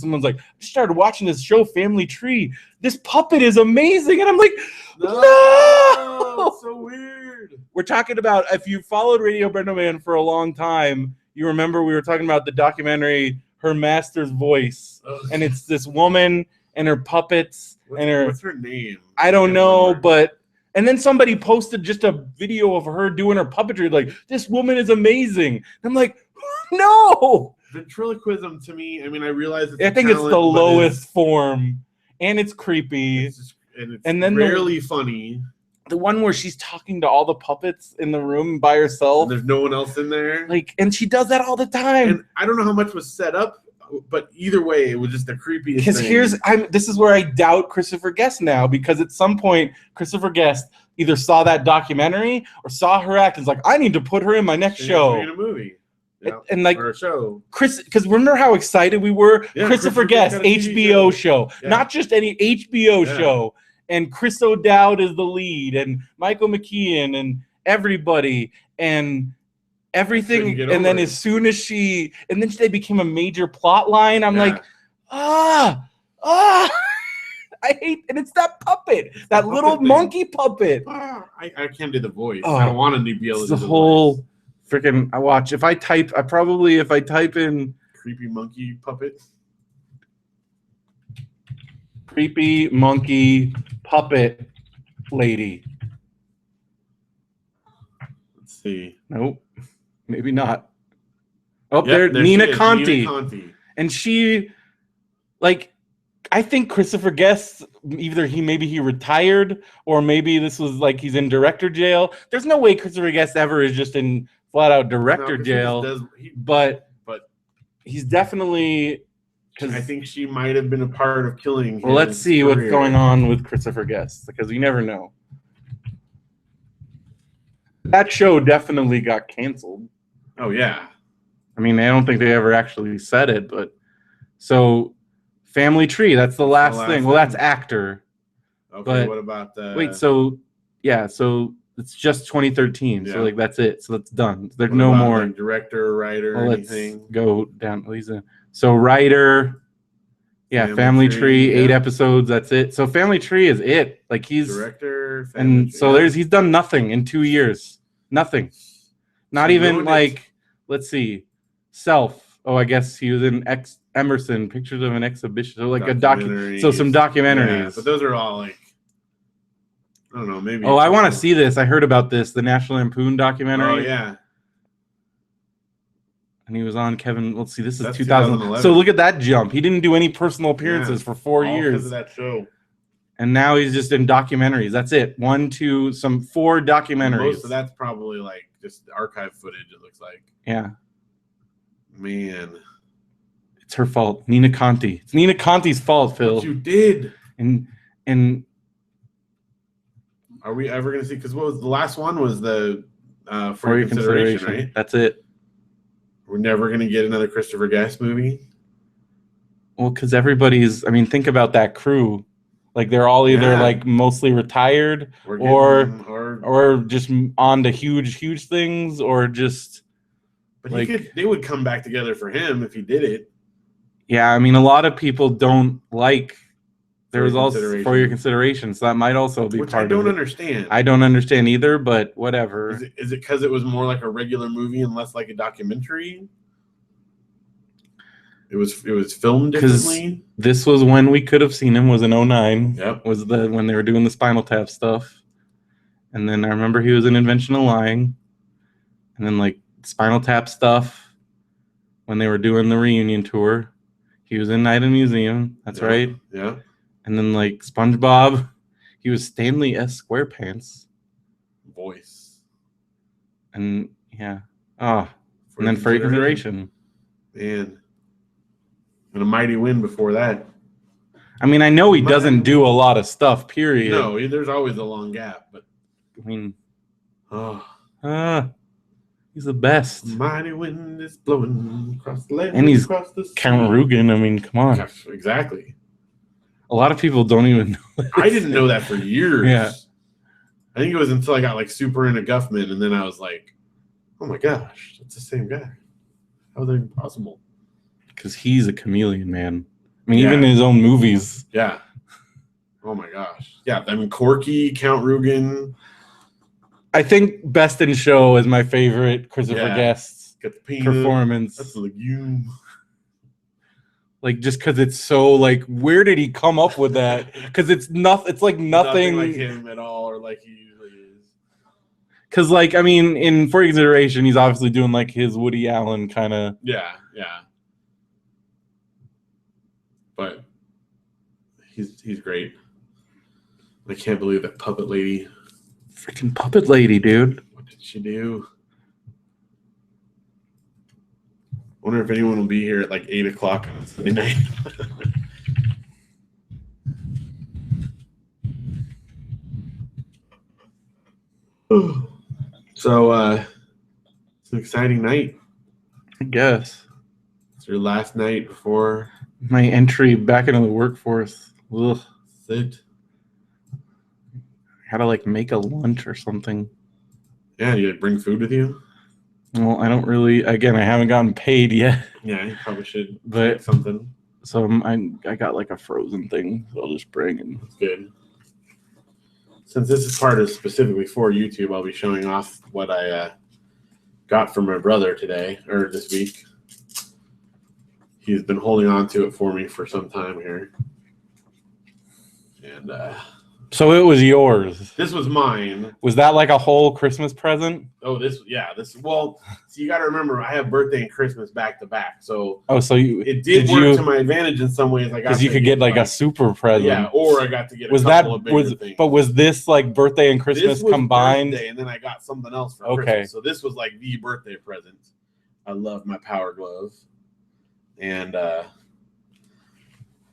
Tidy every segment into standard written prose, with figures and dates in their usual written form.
someone's like, I started watching this show, Family Tree. This puppet is amazing. And I'm like, no! It's so weird. We're talking about, if you followed Radio BrendoMan for a long time, you remember we were talking about the documentary Her Master's Voice. And it's this woman and her puppets. What's her name? I don't know, but... And then somebody posted just a video of her doing her puppetry, like, this woman is amazing. And I'm like, no! Ventriloquism to me, I mean, I realize it's I think it's the lowest form, and it's creepy. And then rarely funny. The one where she's talking to all the puppets in the room by herself. And there's no one else in there. And she does that all the time. And I don't know how much was set up, but either way, it was just the creepiest thing. This is where I doubt Christopher Guest now, because at some point, Christopher Guest either saw that documentary or saw her act and was like, I need to put her in my next show. In a movie. Yeah, and like or a show. Because remember how excited we were? Yeah, Christopher Guest, HBO show. Yeah. Not just any HBO show. And Chris O'Dowd is the lead, and Michael McKean, and everybody, and everything. And then as soon as they became a major plot line. I'm like, I hate, and it's that puppet, that little monkey puppet. I can't do the voice. I don't want to be able to do the whole freaking. I watch. If I type in creepy monkey puppet. Creepy monkey puppet lady. Let's see. Nope. Maybe not. Oh, there Nina Conti. And she, like, I think Christopher Guest, either he retired, or maybe this was like he's in director jail. There's no way Christopher Guest ever is just in flat out director jail. But he's definitely. I think she might have been a part of killing him. Well, let's see what's going on with Christopher Guest, because we never know. That show definitely got canceled. Oh, yeah. I mean, I don't think they ever actually said it, but... So, Family Tree, that's the last thing. Well, that's actor. Okay, but, what about the... Wait, so it's just 2013, so, like, that's it. So, that's done. There's no more... Like, director, writer, anything? Let's go down, Lisa. So writer, Family Tree, 8 episodes. That's it. So Family Tree is it. Like he's director, he's done nothing in 2 years. Nothing. Not even like let's see, Self. Oh, I guess he was in Emerson, Pictures of an Exhibition. So like some documentaries. Yeah, but those are all like I don't know. Maybe. Oh, I want to see this. I heard about this. The National Lampoon documentary. Oh yeah. And he was on Kevin. Let's see, this is 2011. So look at that jump. He didn't do any personal appearances for 4 years. Because of that show. And now he's just in documentaries. That's it. 4 documentaries. Most of that's probably like just archive footage, it looks like. Yeah. Man. It's her fault. Nina Conti. It's Nina Conti's fault, Phil. What you did. And are we ever going to see? Because what was the last one? Was the For Your Consideration, right? That's it. We're never going to get another Christopher Guest movie? Well, because everybody's... I mean, think about that crew. Like, they're all either, like, mostly retired or just on to huge things or just... But they would come back together for him if he did it. Yeah, I mean, a lot of people don't like... There was also For Your Consideration, so that might also be part of it. I don't understand. I don't understand either, but whatever. Is it because it was more like a regular movie and less like a documentary? It was filmed differently? This was when we could have seen him, was in 2009. Yep. Was when they were doing the Spinal Tap stuff. And then I remember he was in Invention of Lying. And then like Spinal Tap stuff when they were doing the reunion tour. He was in Night in Museum. That's right. Yeah. And then, like, SpongeBob, he was Stanley S. SquarePants. Voice. And, yeah. Oh. And then For Your Consideration. Man. And A Mighty Wind before that. I mean, I know he doesn't do a lot of stuff, period. No, there's always a long gap. But I mean, he's the best. Mighty wind is blowing across the land. And he's across the sea. Count Rugen. I mean, come on. Exactly. A lot of people don't even know that. I didn't know that for years. Yeah. I think it was until I got like super into Guffman, and then I was like, oh my gosh, that's the same guy. How is that even possible? Because he's a chameleon, man. I mean, even in his own movies. Yeah. Oh my gosh. Yeah, I mean Corky, Count Rugen. I think Best in Show is my favorite Christopher Guest performance. That's a legume. Like, just because it's so like, where did he come up with that? Because it's like nothing like him at all, or like he usually is. Because, like, I mean, in For Consideration, he's obviously doing like his Woody Allen kind of. Yeah. But he's great. I can't believe that puppet lady. Freaking puppet lady, dude. What did she do? Wonder if anyone will be here at like 8 o'clock on Sunday night. So it's an exciting night. I guess. It's your last night before my entry back into the workforce. Ugh. Sit. How to like make a lunch or something. Yeah, you bring food with you? Well, I don't really. Again, I haven't gotten paid yet. Yeah, you probably should. But something. So I got like a frozen thing. So I'll just bring and. That's good. Since this is part of specifically for YouTube, I'll be showing off what I got from my brother today or this week. He's been holding on to it for me for some time here, and. So it was yours. This was mine. Was that like a whole Christmas present? Oh, well, so you got to remember, I have birthday and Christmas back to back. So it did work to my advantage in some ways. Because you could get like a super present. Yeah, or I got to get a couple of bigger things. But was this like birthday and Christmas this was combined? Birthday, and then I got something else for Christmas. So this was like the birthday present. I love my Power Glove. And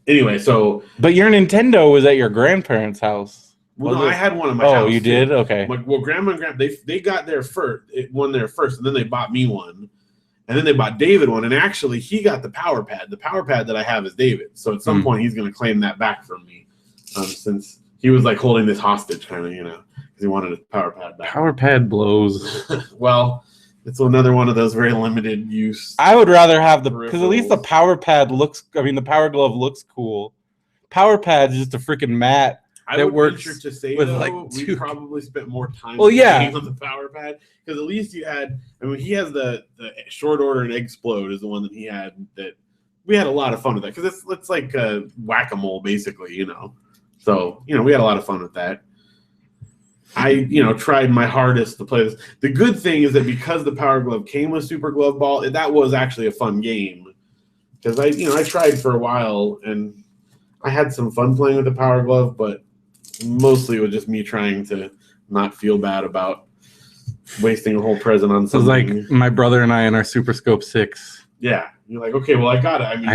anyway, so. But your Nintendo was at your grandparents' house. Well, no, I had one in my house. Oh, you did? Okay. Well, grandma and grandpa, they got there first. One there first, and then they bought me one. And then they bought David one. And actually, he got the Power Pad. The Power Pad that I have is David. So at some point, he's going to claim that back from me. Since he was like holding this hostage kind of, because he wanted his Power Pad back. Power Pad blows. Well, it's another one of those very limited use. I would rather have because at least the Power Pad the Power Glove looks cool. Power Pad is just a freaking mat. I would venture to say, though, we probably spent more time on the Power Pad because at least you had. I mean, he has the short order and explode is the one that he had. That we had a lot of fun with that because it's like whack-a-mole basically, So we had a lot of fun with that. I tried my hardest to play this. The good thing is that because the Power Glove came with Super Glove Ball, that was actually a fun game because I tried for a while and I had some fun playing with the Power Glove, but. Mostly it was just me trying to not feel bad about wasting a whole present on something. It was like my brother and I in our Super Scope 6. Yeah. You're like, okay, well, I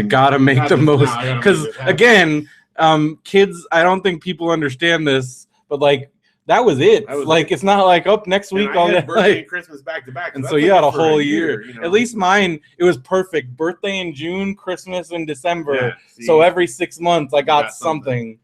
gotta make the most. Because, again, kids, I don't think people understand this, but, like, that was it. It's not like, next week I'll get birthday and Christmas back to back. And so you had a whole year. At least mine, it was perfect. Birthday in June, Christmas in December. Yeah, so every 6 months I got something.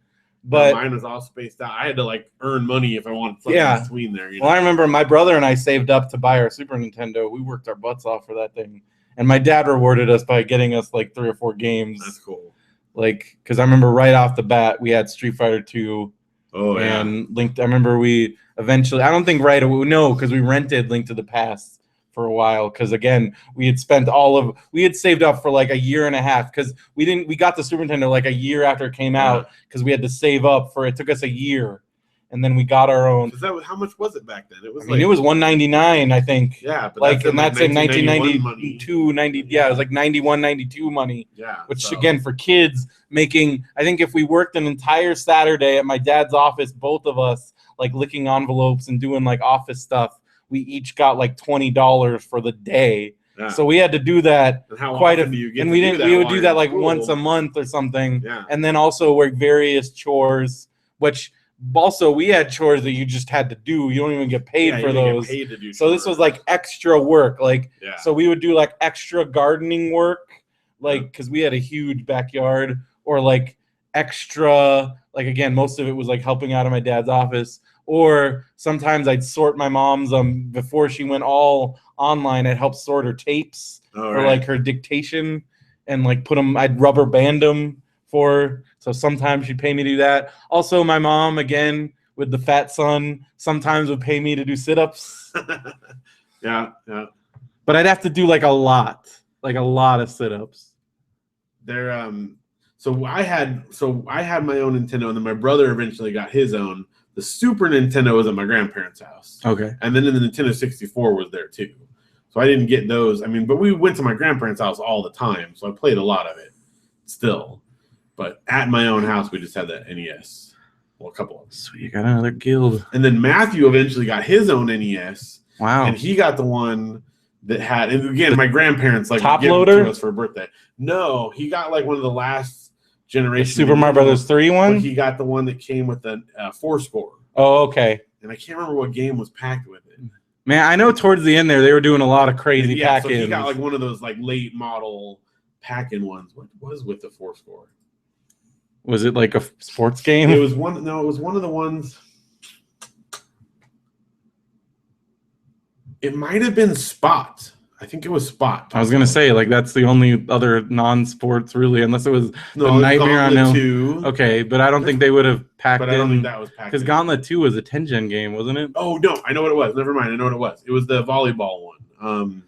But mine was all spaced out. I had to earn money if I wanted something in between there. Well, I remember my brother and I saved up to buy our Super Nintendo. We worked our butts off for that thing, and my dad rewarded us by getting us 3 or 4 games. That's cool. Because I remember right off the bat we had Street Fighter 2. Oh yeah. And Link. I remember we eventually. I don't think right away. No, because we rented Link to the Past for a while because again we had saved up for a year and a half because we got the Super Nintendo a year after it came out because we had to save up for it. Took us a year and then we got our own. How much was it back then? It was it was $199 I think. Yeah, but that's in 1992 90. Yeah, it was 91 92 money. Yeah, which again for kids making. I think if we worked an entire Saturday at my dad's office, both of us licking envelopes and doing office stuff. We each got $20 for the day, so we had to do that quite a. And we would do that once a month or something. Yeah. And then also work various chores, which also we had chores that you just had to do. You don't even get paid for those. Get paid to do so this was extra work, Yeah. So we would do extra gardening work, because we had a huge backyard, or extra again most of it was helping out in my dad's office. Or sometimes I'd sort my mom's before she went all online. I'd help sort her tapes for her dictation and put them. I'd rubber band them for. So sometimes she'd pay me to do that. Also, my mom, again, with the fat son, sometimes would pay me to do sit-ups. Yeah. But I'd have to do like a lot of sit-ups. So I had my own Nintendo, and then my brother eventually got his own. The Super Nintendo was at my grandparents' house. Okay. And then the Nintendo 64 was there too. So I didn't get those. I mean, but we went to my grandparents' house all the time, so I played a lot of it still. But at my own house, we just had that NES. Well, a couple of them. Sweet, you got another guild. And then Matthew eventually got his own NES. Wow. And he got the one that had, and again, my grandparents like top gave loader it to us for a birthday. No, he got like one of the last generation Super Mario Brothers 3 one. But he got the one that came with the 4-score. Oh, okay. And I can't remember what game was packed with it. Man, I know towards the end there they were doing a lot of crazy pack-ins. So he got like one of those like late model pack-in ones. What was with the 4-score? Was it like a sports game? It was one. No, it was one of the ones. It might have been Spot. I think it was Spot. I was gonna say like that's the only other non-sports really, unless it was the Nightmare on Elm. 2. Okay, but I don't think they would have packed But I don't think that was packed because Gauntlet 2 was a 10-gen game, wasn't it? Oh no, I know what it was. Never mind, I know what it was. It was the volleyball one.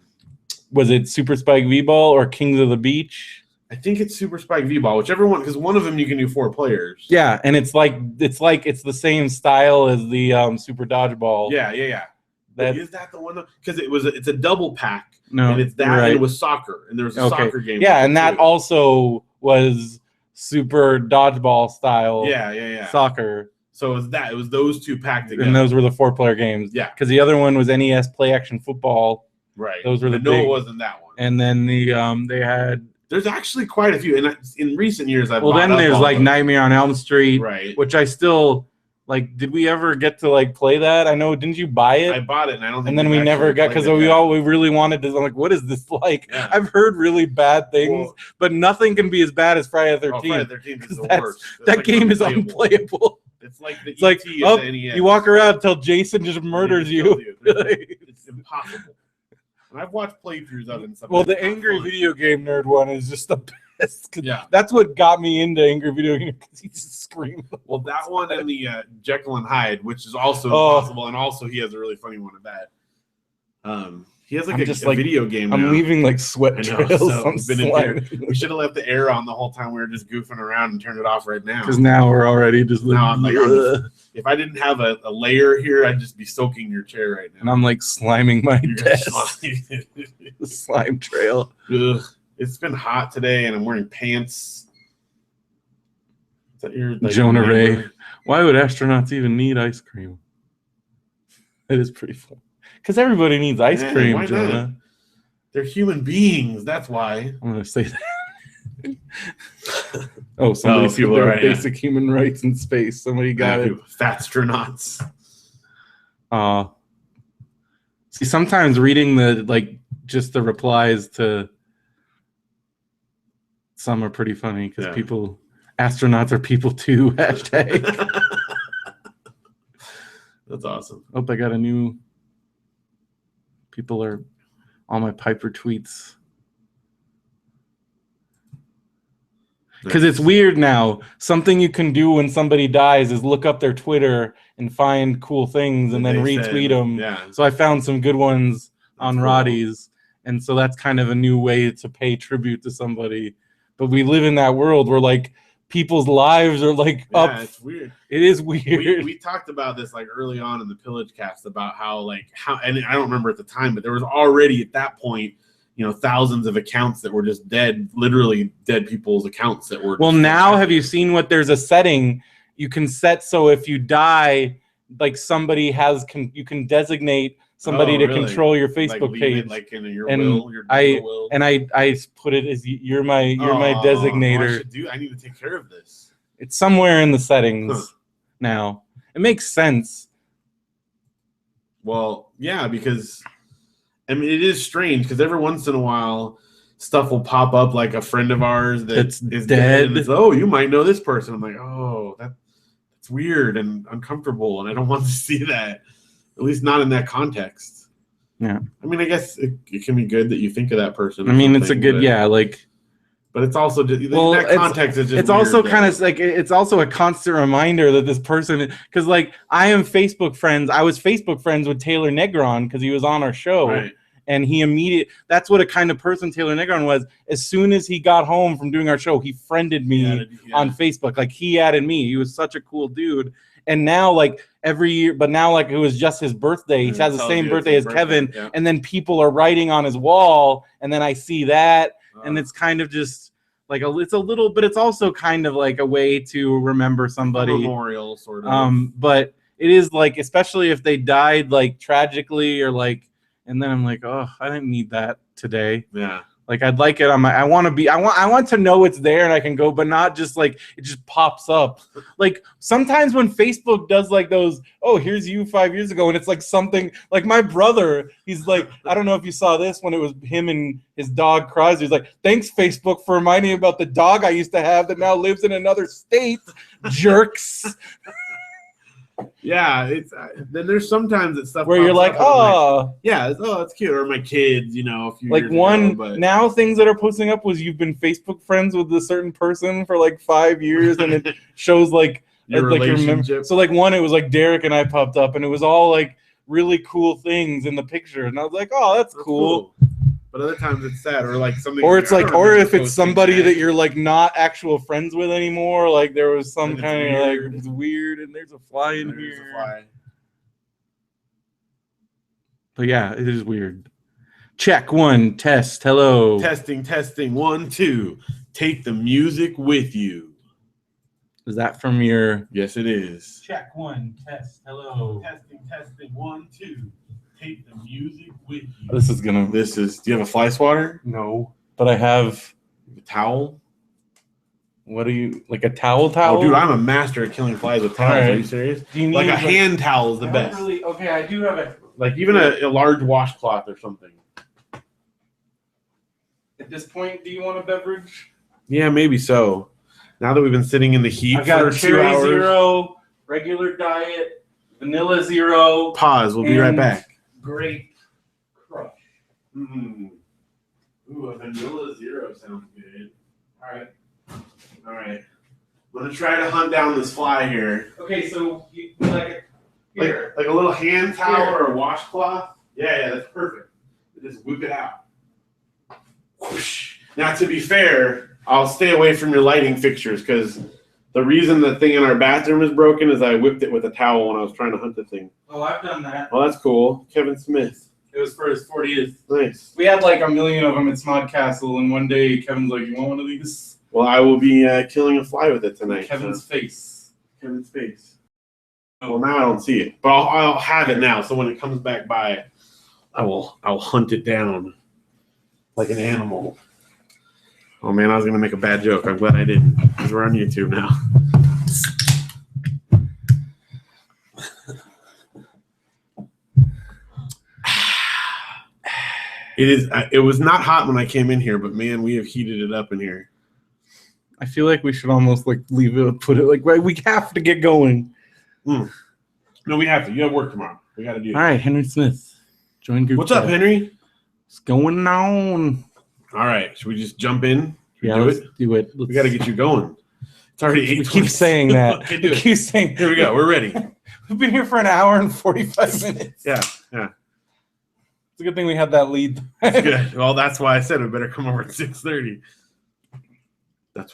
Was it Super Spike V-Ball or Kings of the Beach? I think it's Super Spike V-Ball, whichever one, because one of them you can do 4 players. Yeah, and it's the same style as the Super Dodgeball. Yeah. Is that the one though? Because it's a double pack. No, and it's that, right. and it was soccer, and there was a soccer game. Yeah, and that also was Super Dodgeball style. Yeah. Soccer. So it was those two packed together, and those were the 4-player games. Yeah, because the other one was NES Play Action Football. Right. Those were the no, big, it wasn't that one. And then the they had. There's actually quite a few, and in recent years I've. Well, then there's like Nightmare on Elm Street, right? Which I still like. Did we ever get to like play that? I know. Didn't you buy it? I bought it, and I don't. Think and then we never got because we really wanted to. I'm like, what is this like? Yeah. I've heard really bad things, but nothing can be as bad as Friday the 13th. Friday the 13th is the worst. That like game is unplayable. It's like it's like you walk around until Jason just murders you. It's impossible. And I've watched playthroughs of it and stuff. Well, the Angry Video Game Nerd one is just the best. Yeah, that's what got me into Angry Video Game because he just screamed. Well, that one and the Jekyll and Hyde, which is also impossible, and also he has a really funny one of that. He has like a video game. I'm leaving like sweat trails. So we should have left the air on the whole time. We were just goofing around and turned it off right now. Because now we're already just. Now I'm like, if I didn't have a layer here, I'd just be soaking your chair right now. And I'm like sliming my desk. The slime trail. Ugh. It's been hot today, and I'm wearing pants. Is that your Jonah Ray? Why would astronauts even need ice cream? It is pretty fun. Because everybody needs ice cream, Jonah. Not? They're human beings. That's why. I'm going to say that. Somebody said there are basic human rights in space. Somebody got it. Fatstronauts. See, sometimes reading just the replies to some are pretty funny because astronauts are people too. Hashtag. That's awesome. Oh, I got a new. People are on my Piper tweets. Because it's weird now. Something you can do when somebody dies is look up their Twitter and find cool things and then retweet them. Yeah. So I found some good ones on Roddy's. And so that's kind of a new way to pay tribute to somebody. But we live in that world where like people's lives are like up. Yeah, it's weird. It is weird. We talked about this like early on in the Pillage Cast about how and I don't remember at the time, but there was already at that point, thousands of accounts that were just dead, literally dead people's accounts that were. Well, now have you seen what there's a setting you can set so if you die, like somebody you can designate somebody to control your Facebook page, like in your will, your will. And I put it as you're my designator. I need to take care of this. It's somewhere in the settings now. It makes sense. Well, yeah, because I mean it is strange because every once in a while stuff will pop up like a friend of ours that is dead. And it's, you might know this person. I'm like, that's weird and uncomfortable, and I don't want to see that. At least not in that context. Yeah. I mean, I guess it can be good that you think of that person. I mean, it's a good, But it's also just, that context is just it's also kind of like it's also a constant reminder that this person, because like I was Facebook friends with Taylor Negron because he was on our show, right. And that's what a kind of person Taylor Negron was. As soon as he got home from doing our show, he friended me on Facebook. Like he added me. He was such a cool dude. And now like every year, but now like it was just his birthday. He has the same birthday as Kevin. Yeah. And then people are writing on his wall, and then I see that. And it's kind of just like it's a little, but it's also kind of like a way to remember somebody. A memorial sort of. But it is like, especially if they died like tragically or like, and then I'm like, oh, I didn't need that today. Yeah. Like I'd like it on my. I want to know it's there and I can go, but not just like it just pops up. Like sometimes when Facebook does like those, oh, here's you 5 years ago, and it's like something like my brother. He's like, I don't know if you saw this when it was him and his dog Crosby. He's like, thanks Facebook for reminding me about the dog I used to have that now lives in another state. Jerks. Yeah, it's then there's sometimes it's stuff where you're like, oh, yeah, that's cute, or my kids, a few like years one ago, but now things that are posting up was you've been Facebook friends with a certain person for like 5 years, and it shows like your relationship. So like one, it was like Derek and I popped up, and it was all like really cool things in the picture, and I was like, oh, that's cool. But other times it's sad, or like something, or it's like, or if it's somebody that you're like not actual friends with anymore, like there was some kind of like it's weird, and there's a fly in here. But yeah, it is weird. Check one, test, hello. Testing, 1, 2. Take the music with you. Is that from your? Yes, it is. Check one, test, hello. Testing, 1, 2. Take the music with you. Do you have a fly swatter? No, but I have a towel. What are you, like a towel? Oh, dude, I'm a master at killing flies with towels. Right. Are you serious? Do you need like a hand towel is the best. Okay, I do have a like even a large washcloth or something. At this point, do you want a beverage? Yeah, maybe so. Now that we've been sitting in the heat I got for 2 hours. Cherry Zero, regular diet, Vanilla Zero. Pause. We'll be right back. Grape Crush. Ooh, a Vanilla Zero sounds good. All right. I'm gonna try to hunt down this fly here. Okay, so you like it like a little hand towel or a washcloth. Yeah, that's perfect. Just whip it out. Whoosh. Now, to be fair, I'll stay away from your lighting fixtures because the reason the thing in our bathroom is broken is I whipped it with a towel when I was trying to hunt the thing. Oh, I've done that. Well, that's cool. Kevin Smith. It was for his 40th. Nice. We had like a million of them at Smod Castle, and one day Kevin's like, you want one of these? Well, I will be killing a fly with it tonight. Kevin's face. Oh. Well, now I don't see it, but I'll have it now. So when it comes back by, I'll hunt it down like an animal. Oh man, I was gonna make a bad joke. I'm glad I didn't, because we're on YouTube now. It was not hot when I came in here, but man, we have heated it up in here. I feel like we should almost like leave it, put it like, right, we have to get going. No, we have to. You have work tomorrow. We got to do it. All right, Henry Smith. Join group. What's up, Henry? What's going on? All right, should we just jump in? Let's do it. We got to get you going. It's already 8:20. We keep saying that. Okay, do it. Keep saying. Here we go. We're ready. We've been here for an hour and 45 minutes. Yeah. It's a good thing we had that lead. Good. Well, that's why I said we better come over at 6:30. That's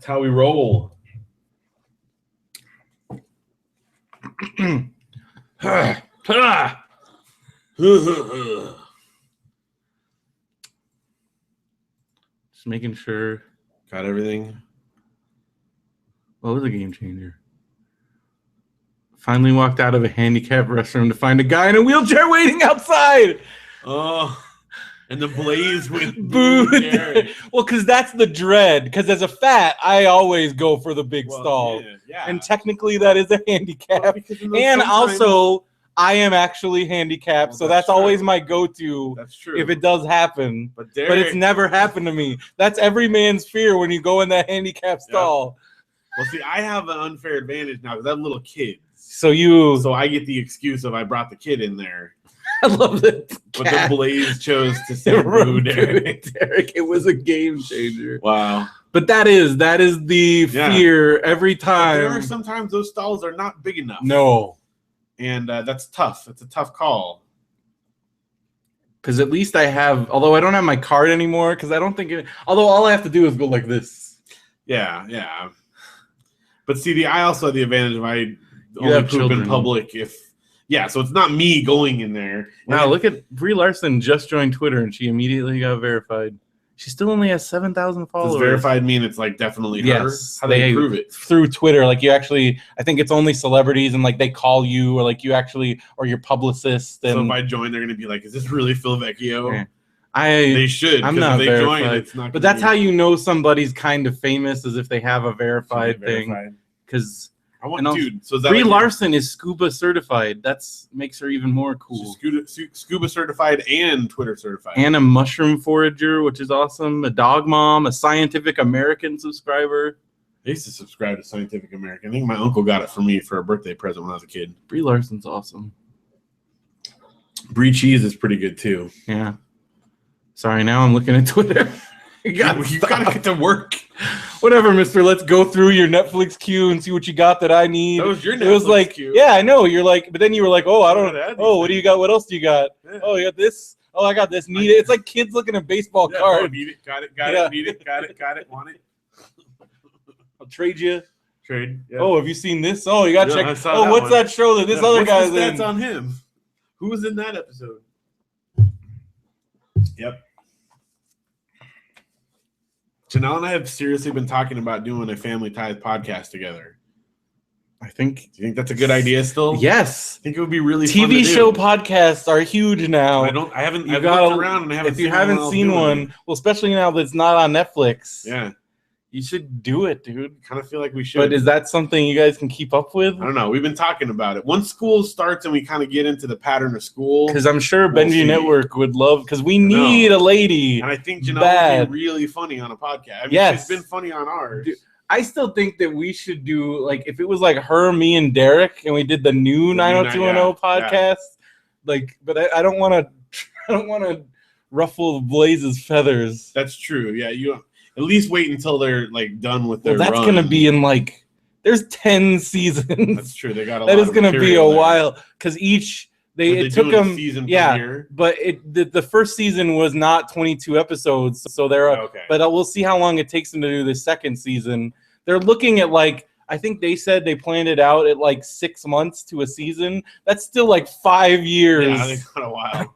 how we roll. Just making sure. Got everything. What was a game changer? Finally walked out of a handicapped restroom to find a guy in a wheelchair waiting outside. Oh, and the blaze with boo. Well, because that's the dread. Because as a fat, I always go for the big stall. Yeah. And technically, that is a handicap. And also, I am actually handicapped, so that's always my go-to. That's true. If it does happen, but it's never happened to me. That's every man's fear when you go in that handicap stall. Well, see, I have an unfair advantage now because I have little kids. So I get the excuse of I brought the kid in there. I love that. But the Blaze chose to say boo Derek. It was a game changer. Wow. But that is the fear every time. But there are sometimes those stalls are not big enough. No. And that's tough. It's a tough call. Because at least I have, although I don't have my card anymore, because I don't think although all I have to do is go like this. Yeah. But see, I also have the advantage of I only poop in public so it's not me going in there. Wow, look at Brie Larson just joined Twitter and she immediately got verified. She still only has 7,000 followers. Does verified mean it's like definitely her? Yes. How do they prove it? Through Twitter. Like you actually, I think it's only celebrities and like they call you or like you actually, or your publicist. And, so if I join, they're going to be like, is this really Phil Vecchio? Okay. They should. I'm not if they verified. Join, it's not but that's how you know somebody's kind of famous is if they have a verified thing. Because so Brie Larson is scuba certified. That's makes her even more cool. She's scuba certified and Twitter certified. And a mushroom forager, which is awesome. A dog mom, a Scientific American subscriber. I used to subscribe to Scientific American. I think my uncle got it for me for a birthday present when I was a kid. Brie Larson's awesome. Brie Cheese is pretty good too. Yeah. Sorry, now I'm looking at Twitter. You gotta get to work. Whatever, mister. Let's go through your Netflix queue and see what you got that I need. That was your Netflix queue. Yeah, I know. You're like, but then you were like, oh, I don't know. Oh, what do you got? What else do you got? Yeah. Oh, you got this? Oh, I got this. Need it. It's like kids looking at baseball cards. Oh, need it. Got it. Need it. Got it. Want it. I'll trade you. Trade. Yeah. Oh, have you seen this? Oh, you got to check. Oh, what's that show that this other guy's in? What's the stats on him? Who was in that episode? Yep. Janelle and I have seriously been talking about doing a Family Ties podcast together. Do you think that's a good idea still? Yes. I think it would be really fun to do. TV show podcasts are huge now. I've looked around and I haven't If you haven't seen one, well, especially now that it's not on Netflix. Yeah. You should do it, dude. Kind of feel like we should. But is that something you guys can keep up with? I don't know. We've been talking about it. Once school starts and we kind of get into the pattern of school. Because I'm sure Benji Network would love, because we need a lady. And I think Janelle would be really funny on a podcast. I mean, she's been funny on ours. Dude, I still think that we should do, like, if it was like her, me, and Derek, and we did the new 90210 podcast. Like, but I don't want to ruffle Blaze's feathers. That's true. Yeah, you at least wait until they're like done with their that's run. Gonna be in like there's 10 seasons. That's true. They got a lot. That is gonna be a while because it took them premiere? But the first season was not 22 episodes, so they're okay. But we'll see how long it takes them to do the second season. They're looking at like I think they said they planned it out at like 6 months to a season. That's still like 5 years. Yeah, they got a while.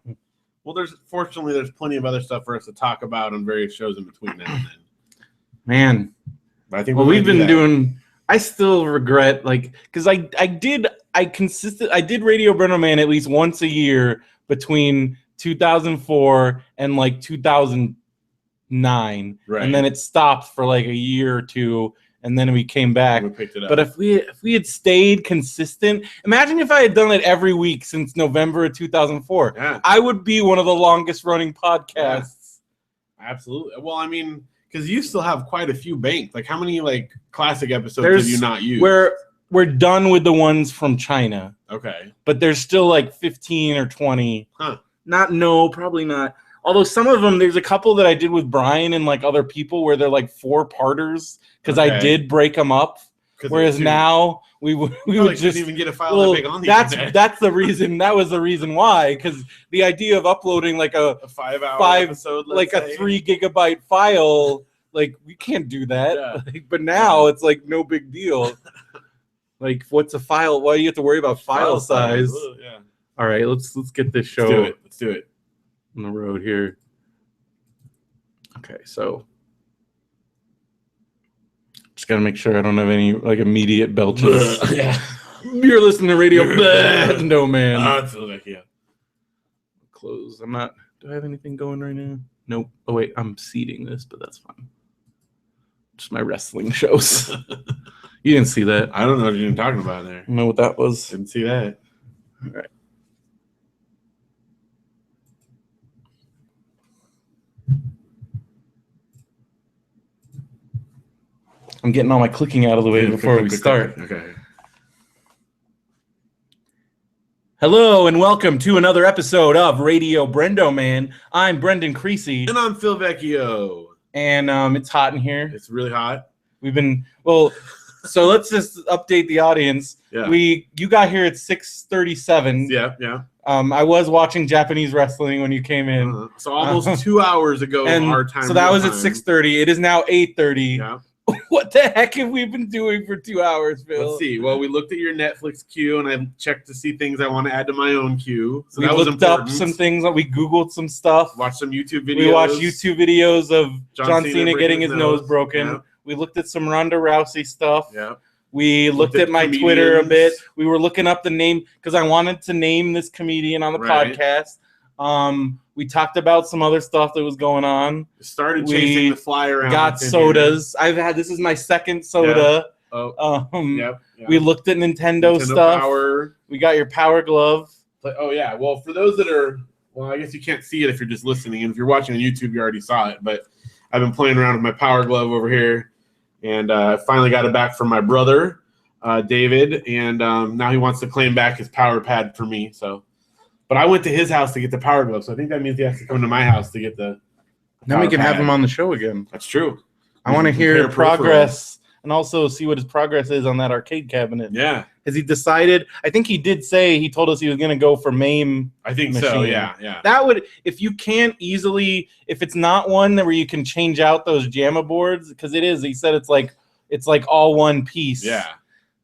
Well, fortunately there's plenty of other stuff for us to talk about on various shows in between now and then. Man, but I think we've been doing. I still regret because I did Radio BrendoMan at least once a year between 2004 and like 2009, right. And then it stopped for like a year or two, and then we came back. We picked it up. But if we had stayed consistent, imagine if I had done it every week since November of 2004. Yeah. I would be one of the longest running podcasts. Yeah. Absolutely. Well, I mean. Because you still have quite a few banked. Like, how many like classic episodes have you not used? We're done with the ones from China. Okay. But there's still like 15 or 20. Huh. Probably not. Although some of them, there's a couple that I did with Brian and like other people where they're like 4-parters because I did break them up. Whereas now we would just even get a file that big on the internet. That's the reason. That was the reason why. Because the idea of uploading like a 5-hour episode, like a 3 gigabyte file, like we can't do that. Yeah. But now it's like no big deal. Like, what's a file? Why do you have to worry about file size? Yeah. All right, let's get this show. Let's do it. On the road here. Okay, so. Just gotta make sure I don't have any like immediate belches. Yeah. You're listening to Radio BrendoMan. That's like, yeah. Close. I'm not. Do I have anything going right now? Nope. Oh wait, I'm seeding this, but that's fine. Just my wrestling shows. You didn't see that. I don't know what you're talking about there. I don't know what that was. Didn't see that. All right. I'm getting all my clicking out of the way before we start. Okay. Hello and welcome to another episode of Radio BrendoMan. I'm Brendan Creasy. And I'm Phil Vecchio. And it's hot in here. It's really hot. So let's just update the audience. Yeah. You got here at 6:37. Yeah. I was watching Japanese wrestling when you came in. So almost 2 hours ago our time. So that was at 6:30. It is now 8:30. Yeah. What the heck have we been doing for 2 hours, Phil? Let's see. Well, we looked at your Netflix queue, and I checked to see things I want to add to my own queue. So we looked up some things. We Googled some stuff. Watched some YouTube videos. We watched YouTube videos of John Cena getting his nose broken. Yeah. We looked at some Ronda Rousey stuff. Yeah. We looked at my comedians. Twitter a bit. We were looking up the name because I wanted to name this comedian on the podcast. We talked about some other stuff that was going on. Started chasing the fly around. Got sodas. This is my second soda. Yeah. Yep. We looked at Nintendo stuff. Power. We got your Power Glove. Oh yeah. Well, for those that are, I guess you can't see it if you're just listening, and if you're watching on YouTube, you already saw it. But I've been playing around with my Power Glove over here, and I finally got it back from my brother, David, and now he wants to claim back his Power Pad for me. So. But I went to his house to get the Power Glove, so I think that means he has to come to my house to get the. Then we can have him on the show again. That's true. I want to hear progress and also see what his progress is on that arcade cabinet. Yeah. Has he decided? I think he did say he told us he was going to go for MAME. I think machine. So. Yeah. That would, if you can't easily, if it's not one where you can change out those JAMA boards, because it is. He said it's like all one piece. Yeah.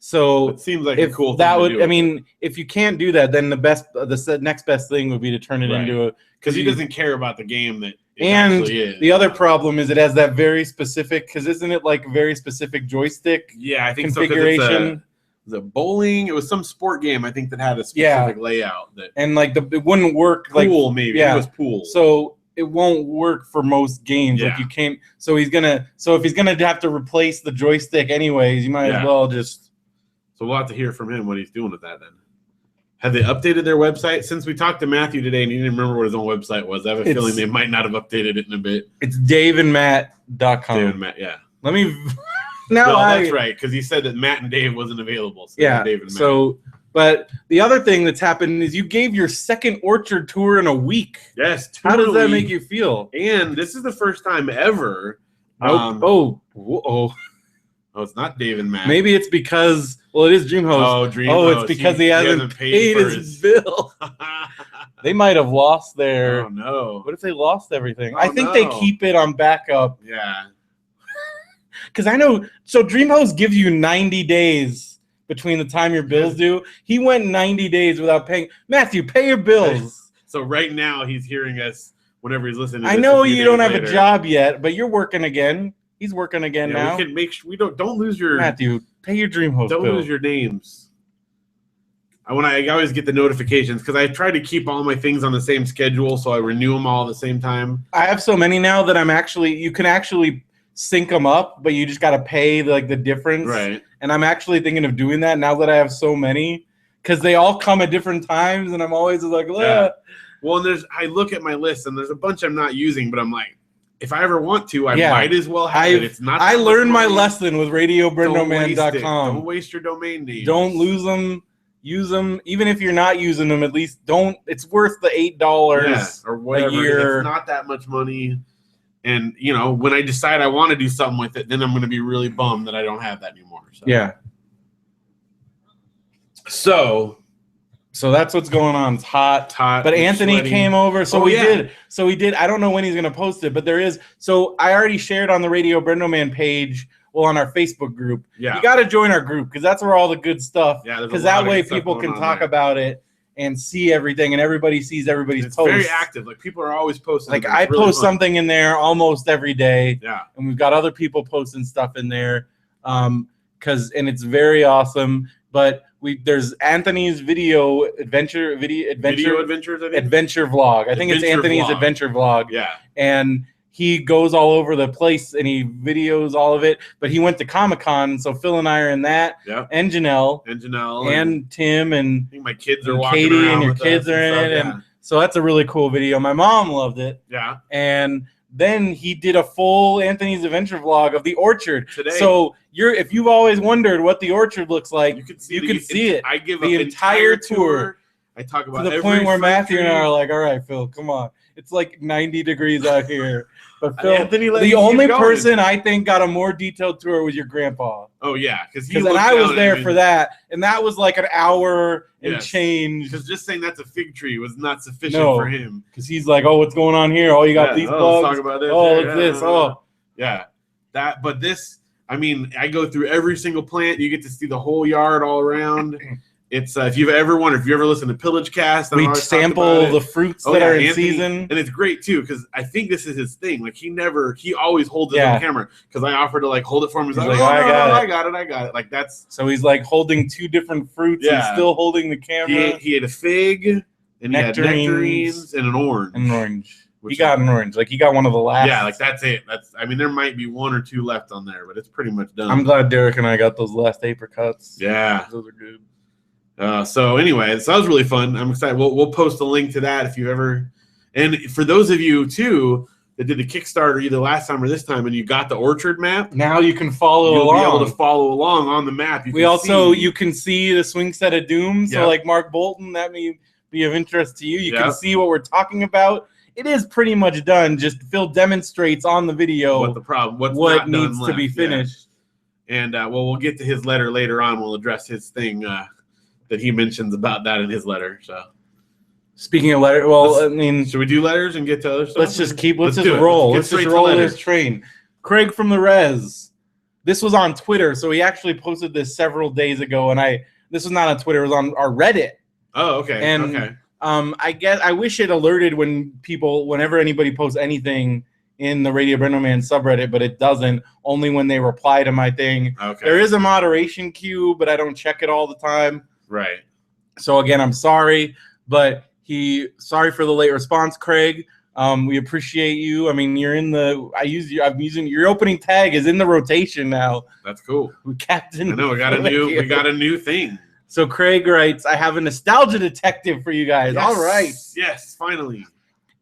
So it seems like a cool that thing would. to do. I mean, if you can't do that, then the next best thing would be to turn it into a. Because he doesn't care about the game that. And the other problem is it has that very specific. Because isn't it like very specific joystick? Yeah, I think configuration. The bowling. It was some sport game I think that had a specific layout that. And like it wouldn't work. Pool like, maybe. Yeah. It was pool. So. It won't work for most games. Yeah. Like you can't. So if he's gonna have to replace the joystick anyways, you might as well just. So we'll have to hear from him what he's doing with that then. Have they updated their website? Since we talked to Matthew today and he didn't remember what his own website was, I have a feeling they might not have updated it in a bit. It's daveandmatt.com. Dave and Matt, yeah. Let me. That's right, because he said that Matt and Dave wasn't available. So yeah. Dave and Matt. So, but the other thing that's happened is you gave your second orchard tour in a week. Yes. How does that make you feel? And this is the first time ever. Oh, it's not Dave and Matt. Maybe it's because, it is DreamHost. It's because he hasn't paid his bill. They might have lost their. Oh, no. What if they lost everything? I think they keep it on backup. Yeah. Because I know, so DreamHost gives you 90 days between the time your bills due. He went 90 days without paying. Matthew, pay your bills. So right now he's hearing us whenever he's listening to I know you don't have a job yet, but you're working again. He's working again now. We can make sure we don't lose your Matthew. Pay your DreamHost bill. Don't lose your names. I always get the notifications because I try to keep all my things on the same schedule, so I renew them all at the same time. I have so many now that you can actually sync them up, but you just got to pay the difference. Right. And I'm actually thinking of doing that now that I have so many because they all come at different times, and I'm always like, yeah. Well, and I look at my list, and there's a bunch I'm not using, but I'm like, if I ever want to, I might as well have it. It's not. I learned my lesson with RadioBrendoMan.com. Don't waste your domain names. Don't lose them. Use them, even if you're not using them. At least don't. It's worth the $8 or whatever. A year. It's not that much money. And when I decide I want to do something with it, then I'm going to be really bummed that I don't have that anymore. So. Yeah. So that's what's going on. It's hot. But Anthony came over, so we did. So we did. I don't know when he's going to post it, but there is. So I already shared on the Radio BrendoMan page, on our Facebook group. Yeah. You got to join our group because that's where all the good stuff. Yeah. Because that way people can talk about it and see everything, and everybody sees everybody's posts. Very active. Like people are always posting. Like I post something in there almost every day. Yeah. And we've got other people posting stuff in there, and it's very awesome. But there's Anthony's adventure vlog. I think it's Anthony's adventure vlog. Yeah. And he goes all over the place and he videos all of it. But he went to Comic-Con, so Phil and I are in that. Yeah. And Janelle. And Tim and I think my kids are walking Katie around and your kids are in it. Yeah. And so that's a really cool video. My mom loved it. Yeah. And then he did a full Anthony's adventure vlog of the orchard today. So if you've always wondered what the orchard looks like, you can see it. I give the entire tour. I talk about to the point where Matthew and I are like, all right, Phil, come on. It's like 90 degrees out here. But Phil, Anthony, the only person I think got a more detailed tour was your grandpa. Oh, yeah. Because I was there for that. And that was like an hour and change. Because just saying that's a fig tree was not sufficient for him. Because he's like, oh, what's going on here? Oh, you got these bugs. Let's talk about this. Oh, look at this. Oh. Yeah. But this, I mean, I go through every single plant. You get to see the whole yard all around. It's if you ever listen to Pillage Cast, we sample the fruits that are in season, and it's great too because I think this is his thing. Like he always holds it on camera because I offered to like hold it for him. He's like, I got it. Like that's so he's like holding two different fruits and still holding the camera. He had a fig and he had nectarines and an orange. He got an orange. Like he got one of the last. Yeah, like that's it. I mean, there might be one or two left on there, but it's pretty much done. I'm glad Derek and I got those last apricots. Yeah, those are good. So anyway, so that was really fun. I'm excited. We'll post a link to that if you ever. And for those of you too that did the Kickstarter either last time or this time, and you got the orchard map, now you can follow along. You'll be able to follow along on the map. You can see the swing set of doom. So like Mark Bolton, that may be of interest to you. You can see what we're talking about. It is pretty much done. Just Phil demonstrates on the video what needs to be finished. Yeah. And we'll get to his letter later on. We'll address his thing. That he mentions about that in his letter. So, speaking of letter, I mean, should we do letters and get to other stuff? Let's just roll. Let's just roll this train. Craig from the Res. This was on Twitter, so he actually posted this several days ago, and this was not on Twitter. It was on our Reddit. Oh, okay. And I wish it alerted whenever anybody posts anything in the Radio BrendoMan subreddit, but it doesn't. Only when they reply to my thing. Okay. There is a moderation queue, but I don't check it all the time. Right. So again, I'm sorry, but sorry for the late response, Craig. We appreciate you. I mean, you're in your opening tag is in the rotation now. That's cool. Captain. I know we got a new thing. So Craig writes, I have a nostalgia detective for you guys. Yes. All right. Yes, finally.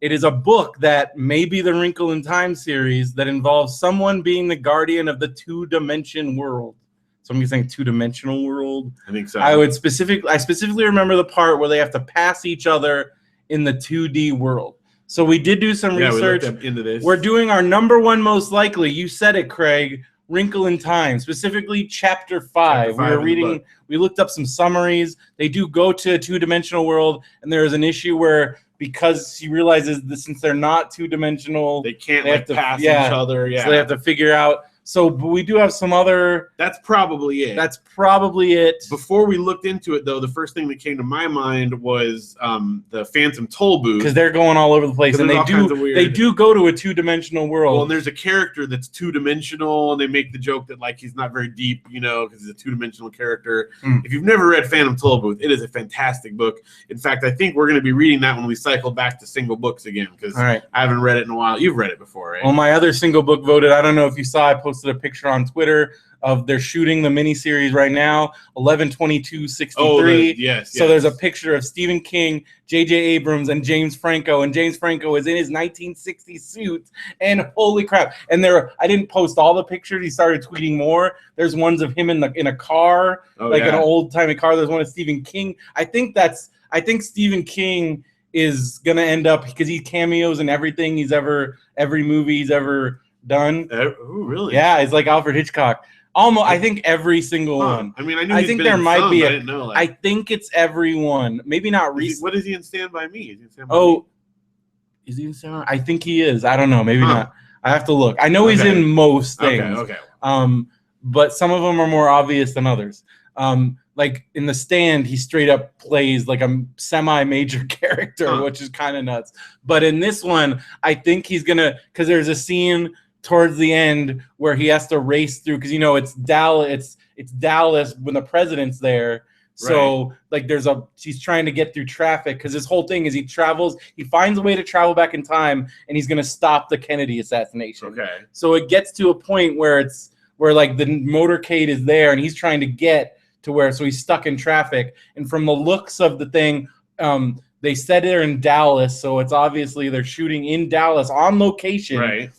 It is a book that may be the Wrinkle in Time series that involves someone being the guardian of the two-dimension world. Somebody saying two-dimensional world. I think so. I specifically remember the part where they have to pass each other in the 2D world. So we did do some research. We looked into this. We're doing our number one most likely. You said it, Craig. Wrinkle in Time, specifically Chapter 5. We were reading. We looked up some summaries. They do go to a two-dimensional world, and there is an issue where because he realizes that since they're not two-dimensional, they can't pass each other. Yeah, so they have to figure out. So but we do have some other. That's probably it. Before we looked into it, though, the first thing that came to my mind was the Phantom Toll Booth, because they're going all over the place, and they do go to a two-dimensional world. Well, and there's a character that's two-dimensional, and they make the joke that like he's not very deep, because he's a two-dimensional character. If you've never read Phantom Toll Booth, it is a fantastic book. In fact, I think we're going to be reading that when we cycle back to single books again, because I haven't read it in a while. You've read it before, right? Well, my other single book voted. I don't know if you saw. I posted a picture on Twitter of they're shooting the miniseries right now, 11/22/63. Yes. So there's a picture of Stephen King, J.J. Abrams, and James Franco, and James Franco is in his 1960 suit. And holy crap! And I didn't post all the pictures. He started tweeting more. There's ones of him in a car, an old timey car. There's one of Stephen King. I think Stephen King is gonna end up because he cameos in every movie he's ever done. Oh, really? Yeah, it's like Alfred Hitchcock. Almost, I think every single one. I mean, I think there might be. I didn't know. I think it's every one. Maybe not recent. What is he in Stand By Me? Is he in Stand By Me? I think he is. I don't know. Maybe not. I have to look. I know he's in most things. Okay. But some of them are more obvious than others. Like in The Stand, he straight up plays like a semi-major character, which is kind of nuts. But in this one, I think he's gonna, because there's a scene towards the end where he has to race through, because it's Dallas when the president's there. So like he's trying to get through traffic, because his whole thing is he finds a way to travel back in time, and he's gonna stop the Kennedy assassination. Okay. So it gets to a point where like the motorcade is there, and he's trying to get to where, so he's stuck in traffic. And from the looks of the thing, they said they're in Dallas, so it's obviously they're shooting in Dallas on location. Right.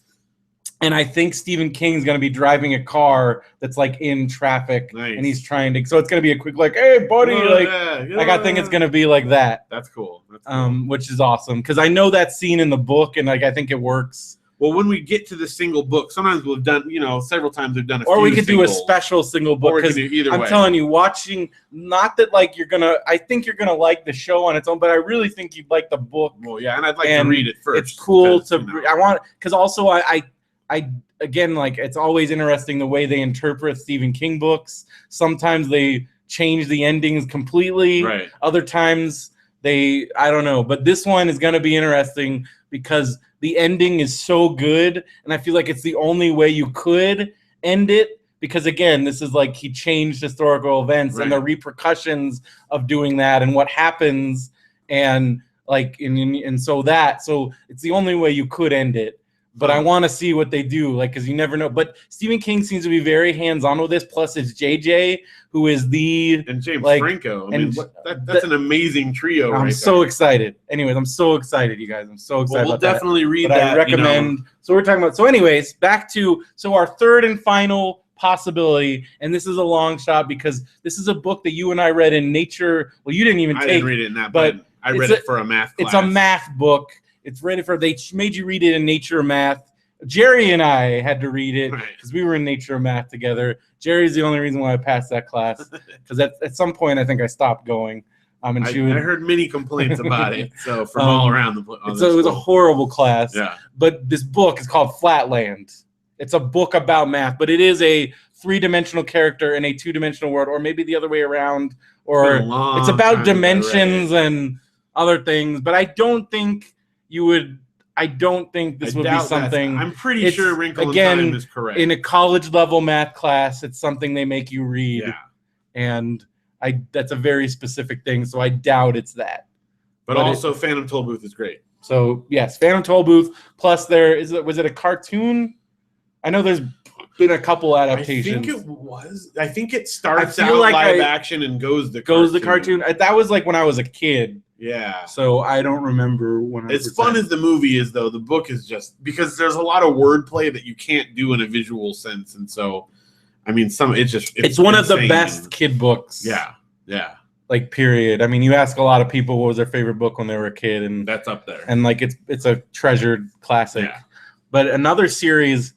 And I think Stephen King's going to be driving a car that's like in traffic, and he's trying to. So it's going to be a quick like, "Hey, buddy!" I think it's going to be like that. That's cool. That's cool. Which is awesome because I know that scene in the book, and like I think it works. Well, when we get to the single book, sometimes we've done, several times we've done a or we could do a special single book because I'm telling you, watching, not that like I think you're gonna like the show on its own, but I really think you'd like the book. Well, yeah, and I'd like to read it first. It's cool I want, because also I again, like, it's always interesting the way they interpret Stephen King books. Sometimes they change the endings completely. Right. Other times I don't know, but this one is gonna be interesting because the ending is so good, and I feel like it's the only way you could end it, because again, this is like he changed historical events and the repercussions of doing that and what happens, and like so it's the only way you could end it. But I want to see what they do, like, because you never know. But Stephen King seems to be very hands-on with this. Plus, it's JJ, who is and James Franco. I mean, that's an amazing trio. I'm so excited. Anyways, I'm so excited, you guys. I'm so excited. We'll definitely read that. I recommend. So we're talking about. So, anyways, back to our third and final possibility, and this is a long shot because this is a book that you and I read in Nature. Well, you didn't even I didn't read it in that, but I read it for a math class. It's a math book. It's ready for, they made you read it in Nature or Math. Jerry and I had to read it because we were in Nature or Math together. Jerry's the only reason why I passed that class, because at some point I think I stopped going. And I heard many complaints about it. So from all around the place. So it was a horrible class. Yeah. But this book is called Flatland. It's a book about math, but it is a 3-dimensional character in a 2-dimensional world, or maybe the other way around. Or it's about dimensions and other things. But I don't think I don't think this would be something. I'm pretty sure Wrinkle in Time is correct. In a college level math class, it's something they make you read. Yeah. And that's a very specific thing, so I doubt it's that. But also Phantom Tollbooth is great. So yes, Phantom Tollbooth. Plus was it a cartoon? I know there's been a couple adaptations. I think it starts out like live action and goes the cartoon. That was like when I was a kid. Yeah. So I don't remember when. As fun as the movie is, though, the book is just because there's a lot of wordplay that you can't do in a visual sense, and so, I mean, it's one of the best kid books. Yeah. Yeah. Like, period. I mean, you ask a lot of people what was their favorite book when they were a kid, and that's up there. And like it's a treasured classic. Yeah. But another series.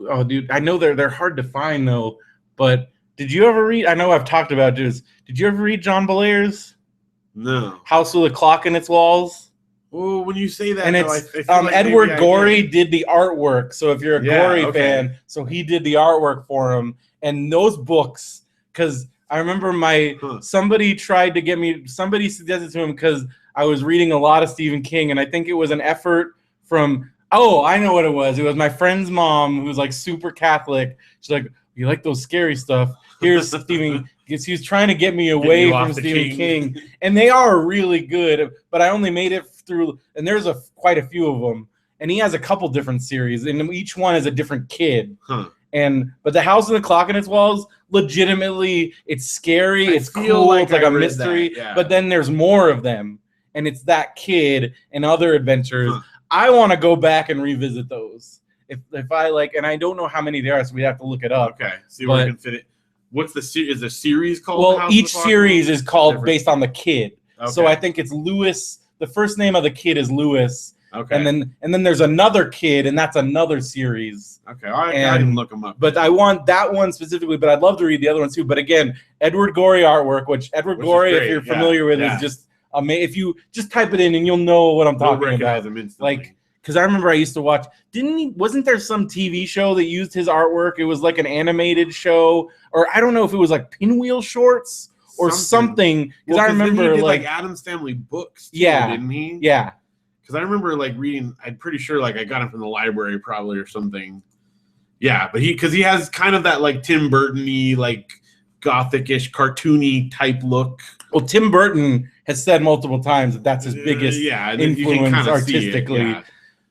Oh, dude, I know they're hard to find though. But did you ever read? I know I've talked about this. Did you ever read John Bellairs? No. House with a Clock in Its Walls. Oh, when you say that, and it's Edward Gorey did the artwork. So if you're a Gorey fan, so he did the artwork for him. And those books, because I remember somebody suggested to him because I was reading a lot of Stephen King, and I think it was an effort from. Oh, I know what it was. It was my friend's mom, who's like super Catholic. She's like, "You like those scary stuff? Here's Stephen." He was trying to get me away from Stephen King, and they are really good. But I only made it through, and there's quite a few of them. And he has a couple different series, and each one is a different kid. Huh. But the House and the Clock in Its Walls, legitimately, it's scary. It's cool. It's like a mystery. Yeah. But then there's more of them, and it's that kid and other adventures. Huh. I want to go back and revisit those. If I like, and I don't know how many there are, so we have to look it up. Okay, see where we can fit it. What's the series? Is the series called? Well, each series is called based on the kid. Okay. So I think it's Lewis. The first name of the kid is Lewis. Okay. And then there's another kid, and that's another series. Okay, I can look them up. But I want that one specifically, but I'd love to read the other ones too. But again, Edward Gorey artwork, which Gorey, if you're familiar with, is just amazing. If you just type it in and you'll know what I'm talking about. Him instantly. Like, because I remember I used to watch. Wasn't there some TV show that used his artwork? It was like an animated show, or I don't know if it was like Pinwheel Shorts or something. Because I remember he did like Addams Family books too, didn't he? Yeah. Because I remember like reading. I'm pretty sure like I got him from the library probably or something. Yeah, but he has kind of that like Tim Burton-y, like gothic-ish, cartoony type look. Well, Tim Burton has said multiple times that that's his biggest influence artistically.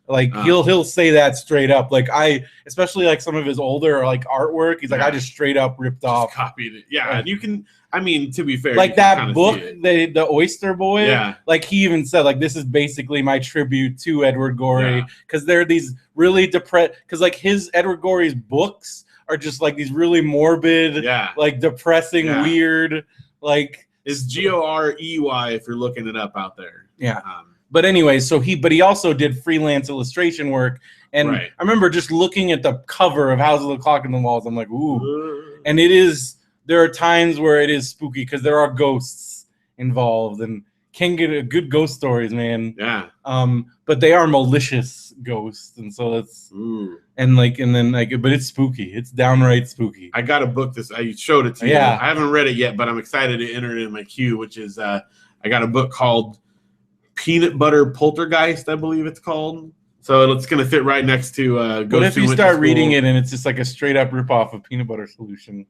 Like he'll say that straight up. Like especially like some of his older like artwork. He's like, I just straight up ripped off, copied it. Yeah, and you can. I mean, to be fair, like that book, the Oyster Boy. Yeah, like he even said like this is basically my tribute to Edward Gorey because they're these really depressed. Because like his Edward Gorey's books are just like these really morbid, like depressing, weird. Like it's Gorey if you're looking it up out there. Yeah. But anyway, so he also did freelance illustration work, and I remember just looking at the cover of House of the Clock in the Walls. I'm like, ooh, and it is. There are times where it is spooky because there are ghosts involved, and can get a good ghost stories, man. Yeah. But they are malicious ghosts, and so that's but it's spooky. It's downright spooky. I got a book. I showed it to you. Yeah. I haven't read it yet, but I'm excited to enter it in my queue. Which is I got a book called Peanut Butter Poltergeist, I believe it's called. So it's going to fit right next to What if you start reading it and it's just like a straight up ripoff of Peanut Butter Solution?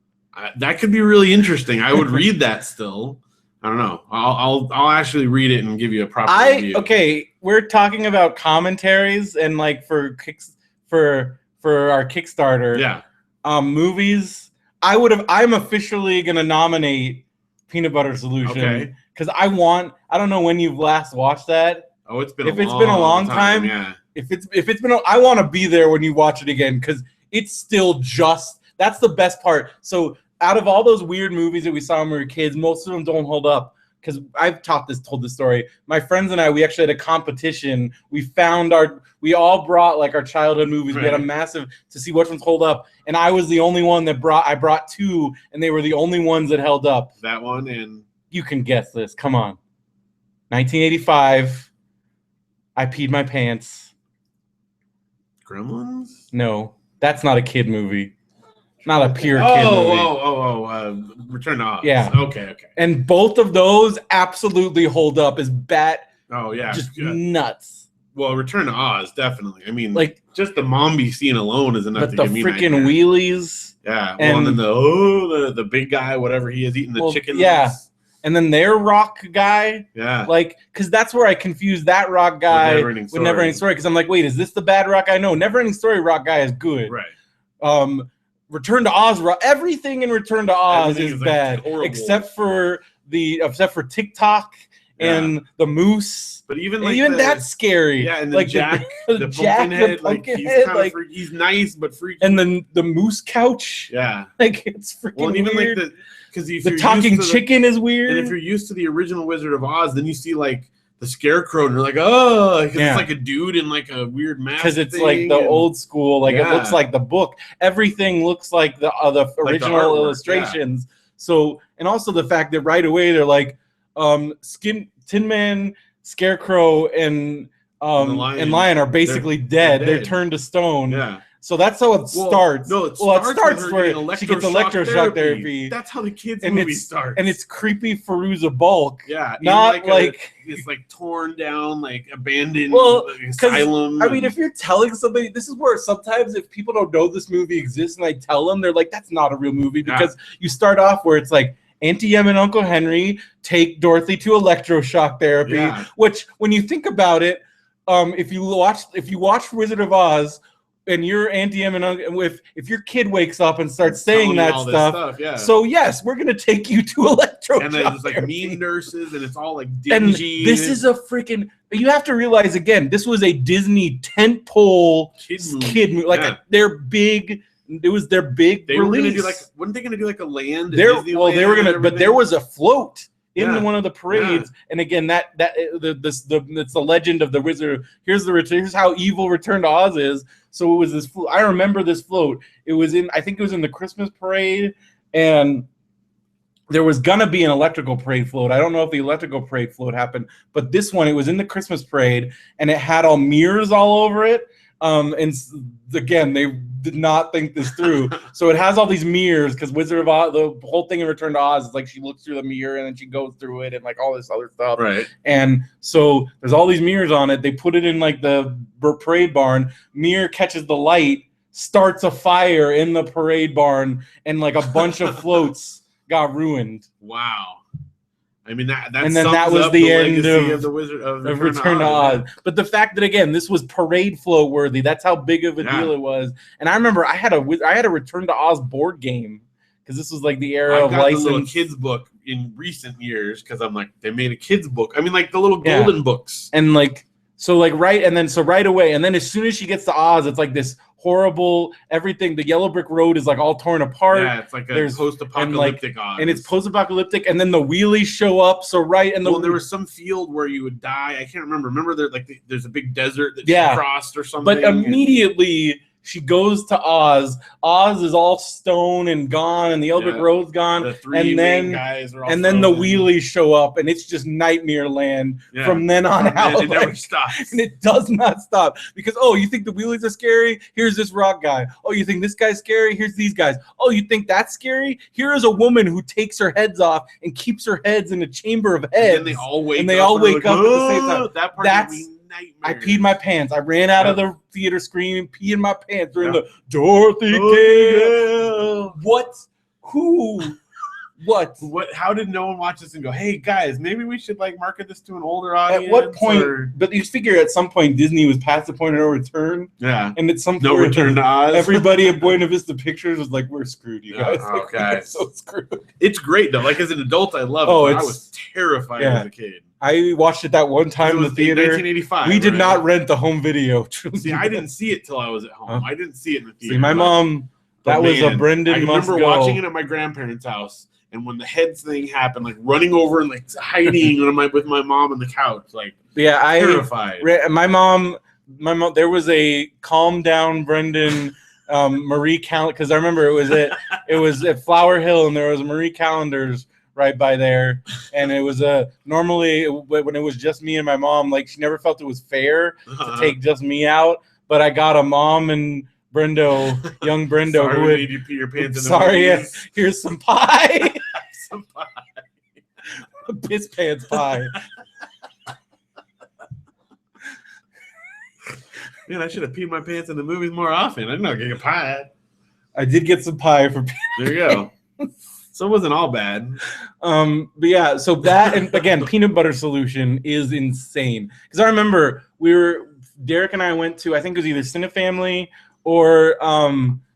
That could be really interesting. I would read that still. I don't know. I'll actually read it and give you a proper review. Okay, we're talking about commentaries and like for our Kickstarter movies. I'm officially going to nominate Peanut Butter Solution. Okay. Because I don't know when you've last watched that. Oh, it's been a long time. Yeah. If it's been, I want to be there when you watch it again because it's still that's the best part. So out of all those weird movies that we saw when we were kids, most of them don't hold up. Because I've told this story. My friends and I, we actually had a competition. We all brought like our childhood movies. We had a massive to see which ones hold up. And I was the only one that I brought two, and they were the only ones that held up. That one and. You can guess this. Come on. 1985. I peed my pants. Gremlins? No, that's not a kid movie. Not a pure kid movie. Return to Oz. Yeah. Okay. And both of those absolutely hold up as Oh yeah. Just nuts. Well, Return to Oz, definitely. I mean, like just the Mombi scene alone is enough to give me the freaking wheelies. Yeah. And then the big guy, whatever he is, eating the chicken. Yeah. And then their rock guy. Yeah. Like, because that's where I confused that rock guy with Neverending Story. Because I'm like, wait, is this the bad rock guy? No, Neverending Story rock guy is good. Right. Return to Oz, everything in Return to Oz is bad, except for TikTok and the moose. But even that's scary. Yeah, and like the Pumpkinhead, like he's kind of he's nice but freaky. And then the moose couch. Yeah, like it's freaking weird. Like because the talking chicken is weird. And if you're used to the original Wizard of Oz, then you see like the Scarecrow, and you're like, oh, because it's like a dude in like a weird mask. Because it's like the old school, like it looks like the book. Everything looks like the original like the illustrations. Yeah. So, and also the fact that right away they're like, Tin Man, Scarecrow, and Lion are basically dead. They're turned to stone. Yeah. So that's how it starts. No, it starts where she gets electroshock therapy. That's how the kids' movie starts. And it's creepy Fairuza Balk. Yeah. Not like it's like torn down, like abandoned asylum. I mean, if you're telling somebody, this is where sometimes if people don't know this movie exists and I tell them, they're like, that's not a real movie. Because you start off where it's like, Auntie Em and Uncle Henry take Dorothy to electroshock therapy, which when you think about it, if you watch Wizard of Oz, and your Auntie Em and Uncle, if your kid wakes up and starts saying that stuff, so yes, we're gonna take you to electroshock. And then there's like mean nurses, and it's all like dingy. And this is a freaking. You have to realize again, this was a Disney tentpole kid movie. Like they're big. It was their big release. Were gonna do weren't they gonna do like a land? They were gonna, but there was a float in one of the parades, and again, it's the legend of the wizard. Here's how evil Return to Oz is. So it was this. I remember this float. It was I think it was in the Christmas parade, and there was gonna be an electrical parade float. I don't know if the electrical parade float happened, but this one, it was in the Christmas parade, and it had all mirrors all over it. And again, they did not think this through. So it has all these mirrors because Wizard of Oz, the whole thing in Return to Oz is like she looks through the mirror and then she goes through it and like all this other stuff. Right. And so there's all these mirrors on it. They put it in like the parade barn. Mirror catches the light, starts a fire in the parade barn, and like a bunch of floats got ruined. Wow. I mean, that and then that was the end of the Wizard of Return to Oz. Yeah. But the fact that, again, this was parade flow worthy. That's how big of a deal it was. And I remember I had a Return to Oz board game because this was like the era of licensed. The little kids book in recent years because I'm like, they made a kids book. I mean, like the little golden books. And like, so like right away, and then as soon as she gets to Oz, it's like this horrible everything. The yellow brick road is like all torn apart. Yeah, it's like a post-apocalyptic Oz. And it's post-apocalyptic, and then the wheelies show up. So there was some field where you would die. I can't remember. Remember there's a big desert that she crossed or something. But immediately she goes to Oz. Oz is all stone and gone, and the yellow brick road's gone. The three main guys are all and then the wheelies show up, and it's just nightmare land from then on out. It never stops. And it does not stop. Because, you think the wheelies are scary? Here's this rock guy. Oh, you think this guy's scary? Here's these guys. Oh, you think that's scary? Here is a woman who takes her heads off and keeps her heads in a chamber of heads. And then they all wake up at the same time. That part I peed my pants. I ran out of the theater screaming, peeing my pants during the Dorothy Gale. What? Who? What? How did no one watch this and go, hey guys, maybe we should like market this to an older audience? At what point? But you figure at some point Disney was past the point of no return. Yeah. And at some point, no return to Oz. Everybody at Buena Vista Pictures was like, we're screwed, you guys. Okay. So screwed. It's great though. Like as an adult, I love it. I was terrified as a kid. I watched it that one time in the theater. 1985. We did not rent the home video. See, I didn't see it till I was at home. I didn't see it in the theater. See, my mom, that was a Brendan must go. I remember watching it at my grandparents' house, and when the heads thing happened, like running over and like hiding with my mom on the couch, like terrified. My mom. There was a calm down Brendan Marie Calendar, because I remember it was at Flower Hill, and there was a Marie Callender's right by there, and it was normally when it was just me and my mom, like she never felt it was fair to take just me out, but I got a mom and young Brendo, sorry, who made you pee your pants in the movies. Here's some pie. Some pie. Piss pants pie. Man, I should have peed my pants in the movies more often. I didn't know I could get pie. I did get some pie for there you go. So it wasn't all bad. But yeah, so that, and again, peanut butter solution is insane. Because I remember Derek and I went to, I think it was either Cinefamily or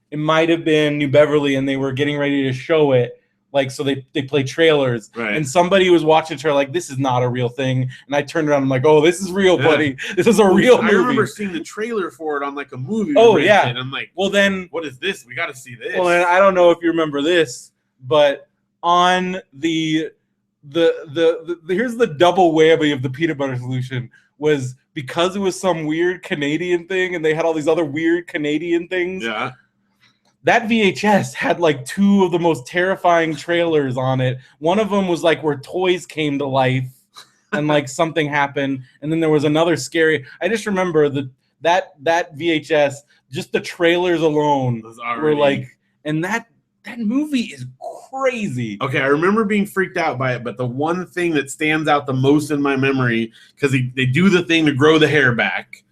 it might have been New Beverly, and they were getting ready to show it. Like, so they play trailers. Right. And somebody was watching the trailer like, this is not a real thing. And I turned around and I'm like, oh, this is real, buddy. This is a real movie. I remember seeing the trailer for it on like a movie. Oh, yeah. And I'm like, well, then, what is this? We got to see this. Well, and I don't know if you remember this, but on the here's the double whammy of the peanut butter solution was because it was some weird Canadian thing and they had all these other weird Canadian things. Yeah. That VHS had like two of the most terrifying trailers on it. One of them was like where toys came to life and like something happened. And then there was another scary. I just remember that VHS, just the trailers alone were like, and that movie is crazy. Okay, I remember being freaked out by it, but the one thing that stands out the most in my memory, because they do the thing to grow the hair back,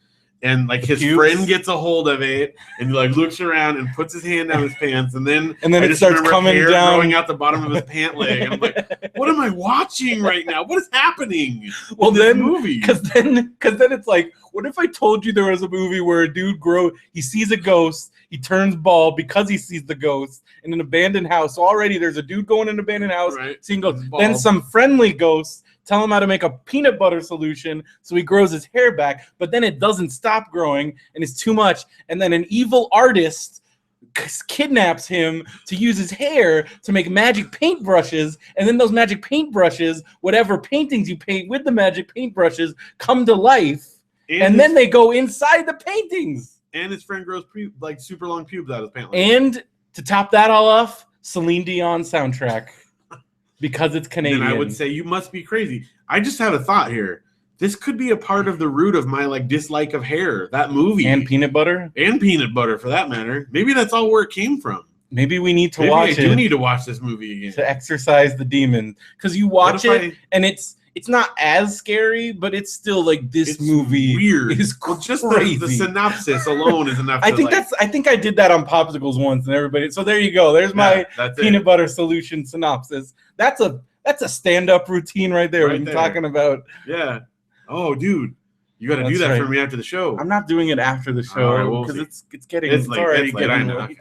and like his friend gets a hold of it, and he like looks around and puts his hand down his pants, and then it starts coming hair down, growing out the bottom of his pant leg. And I'm like, what am I watching right now? What is happening? Well, in this movie, because then it's like, what if I told you there was a movie where a dude he sees a ghost, he turns bald because he sees the ghost in an abandoned house. So already there's a dude going in an abandoned house, seeing ghosts. Then some friendly ghosts tell him how to make a peanut butter solution, so he grows his hair back, but then it doesn't stop growing and it's too much. And then an evil artist kidnaps him to use his hair to make magic paintbrushes, and then those magic paintbrushes, whatever paintings you paint with the magic paintbrushes, come to life, and then they go inside the paintings. And his friend grows like super long pubes out of his pant leg. And to top that all off, Celine Dion soundtrack. Because it's Canadian. And I would say you must be crazy. I just had a thought here. This could be a part of the root of my like dislike of hair. That movie and peanut butter for that matter. Maybe that's all where it came from. Maybe we need to watch it. I do need to watch this movie again to exorcise the demon, because you watch it and it's not as scary, but it's still like this movie weird. Is just crazy. The synopsis alone is enough. I think I did that on Popsicles once, and everybody. So there you go. There's my peanut butter solution synopsis. That's That's a stand-up routine right there. We've been talking about. Yeah. Oh, dude. You got to do that for me after the show. I'm not doing it after the show because it's already getting late.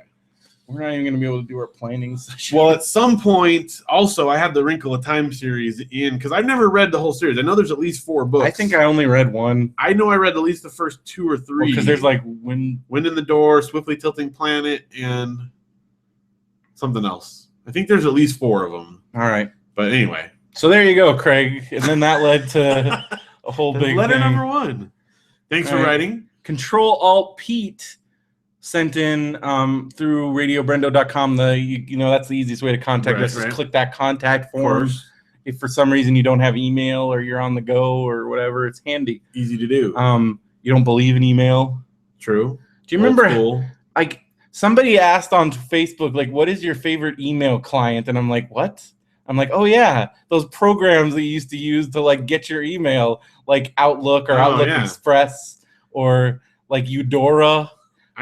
We're not even going to be able to do our planning session. Well, at some point, also, I have the Wrinkle of Time series in because I've never read the whole series. I know there's at least 4 books. I think I only read 1. I know I read at least the first 2 or 3. Because there's like Wind in the Door, Swiftly Tilting Planet, and something else. I think there's at least 4 of them. All right. But anyway. So there you go, Craig. And then that led to a whole big letter thing. Number 1. Thanks for writing. Control-Alt-Pete sent in through radiobrendo.com. That's the easiest way to contact us. Just click that contact form. If for some reason you don't have email or you're on the go or whatever, it's handy. Easy to do. You don't believe in email? True. Do you remember like somebody asked on Facebook, like, what is your favorite email client? And I'm like, what? I'm like, oh yeah, those programs that you used to use to like get your email, like Outlook or Outlook Express or like Eudora.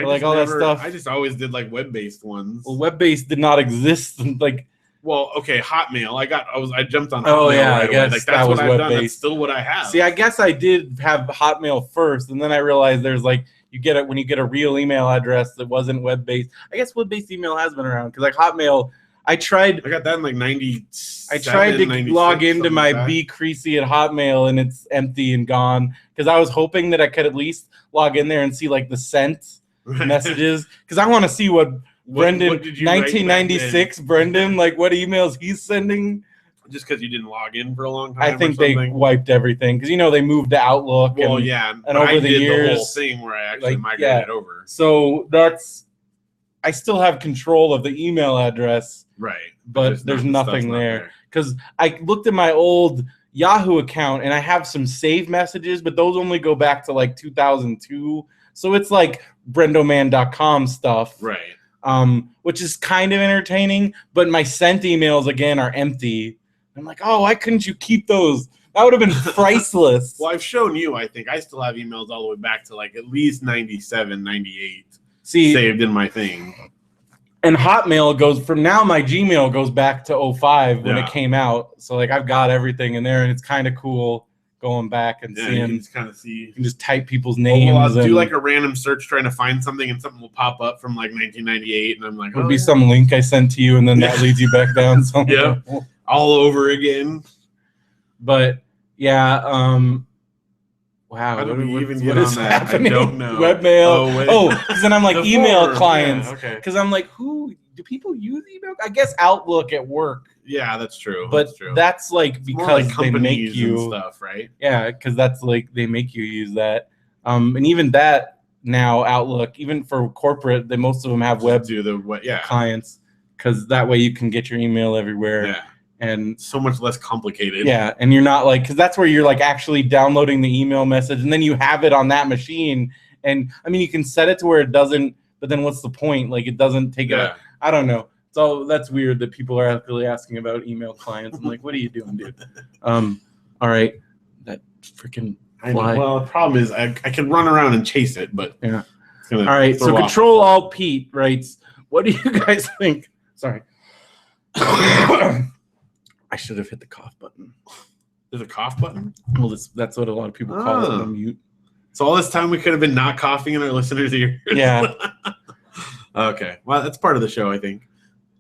Like all that stuff. I just always did like web-based ones. Well, web-based did not exist. Like, well, okay, Hotmail. I jumped on Hotmail. Oh yeah, right I guess away. Like that's what I've done. That's still what I have. See, I guess I did have Hotmail first, and then I realized there's like you get it when you get a real email address that wasn't web-based. I guess web-based email has been around because like Hotmail. I got that in like 97. I tried to log into my B Creasy at Hotmail, and it's empty and gone because I was hoping that I could at least log in there and see like the sent messages because I want to see what Brendan 1996 Brendan like what emails he's sending. Just because you didn't log in for a long time. I think they wiped everything because they moved to Outlook. Well, and over the years, the whole thing where I actually migrated over. So I still have control of the email address, right? But there's nothing there because I looked at my old Yahoo account and I have some saved messages, but those only go back to like 2002. So it's like BrendoMan.com stuff, right? Which is kind of entertaining, but my sent emails again are empty. I'm like, oh, why couldn't you keep those? That would have been priceless. Well, I've shown you. I think I still have emails all the way back to like at least 97, 98. Saved in my thing. And Hotmail goes from now. My Gmail goes back to 05 when it came out. So like I've got everything in there, and it's kind of cool going back and seeing. You can just kind of see. You can just type people's names. I'll do like a random search trying to find something, and something will pop up from like 1998, and I'm like, it'll be some link I sent to you, and then that leads you back down somewhere. Yeah, all over again. But yeah. Wow, how did we even get on that? Happening? I don't know. Webmail. Because then I'm like email clients. Because I'm like, who do people use email? I guess Outlook at work. Yeah, that's true. But that's like because they make you and stuff, right? Yeah, because that's like they make you use that. And even that now Outlook, even for corporate, most of them have web clients because that way you can get your email everywhere. Yeah. And so much less complicated. Yeah, and you're not like because that's where you're like actually downloading the email message, and then you have it on that machine. And I mean, you can set it to where it doesn't. But then what's the point? Like it doesn't take it. I don't know. So that's weird that people are really asking about email clients. I'm like, what are you doing, dude? All right, that freaking fly. Well, the problem is I can run around and chase it, but yeah. All right, so Control-Alt-Pete writes, what do you guys think? Sorry. I should have hit the cough button. There's a cough button? Well, that's what a lot of people call it on mute. So all this time we could have been not coughing in our listeners' ears. Yeah. Okay. Well, that's part of the show, I think.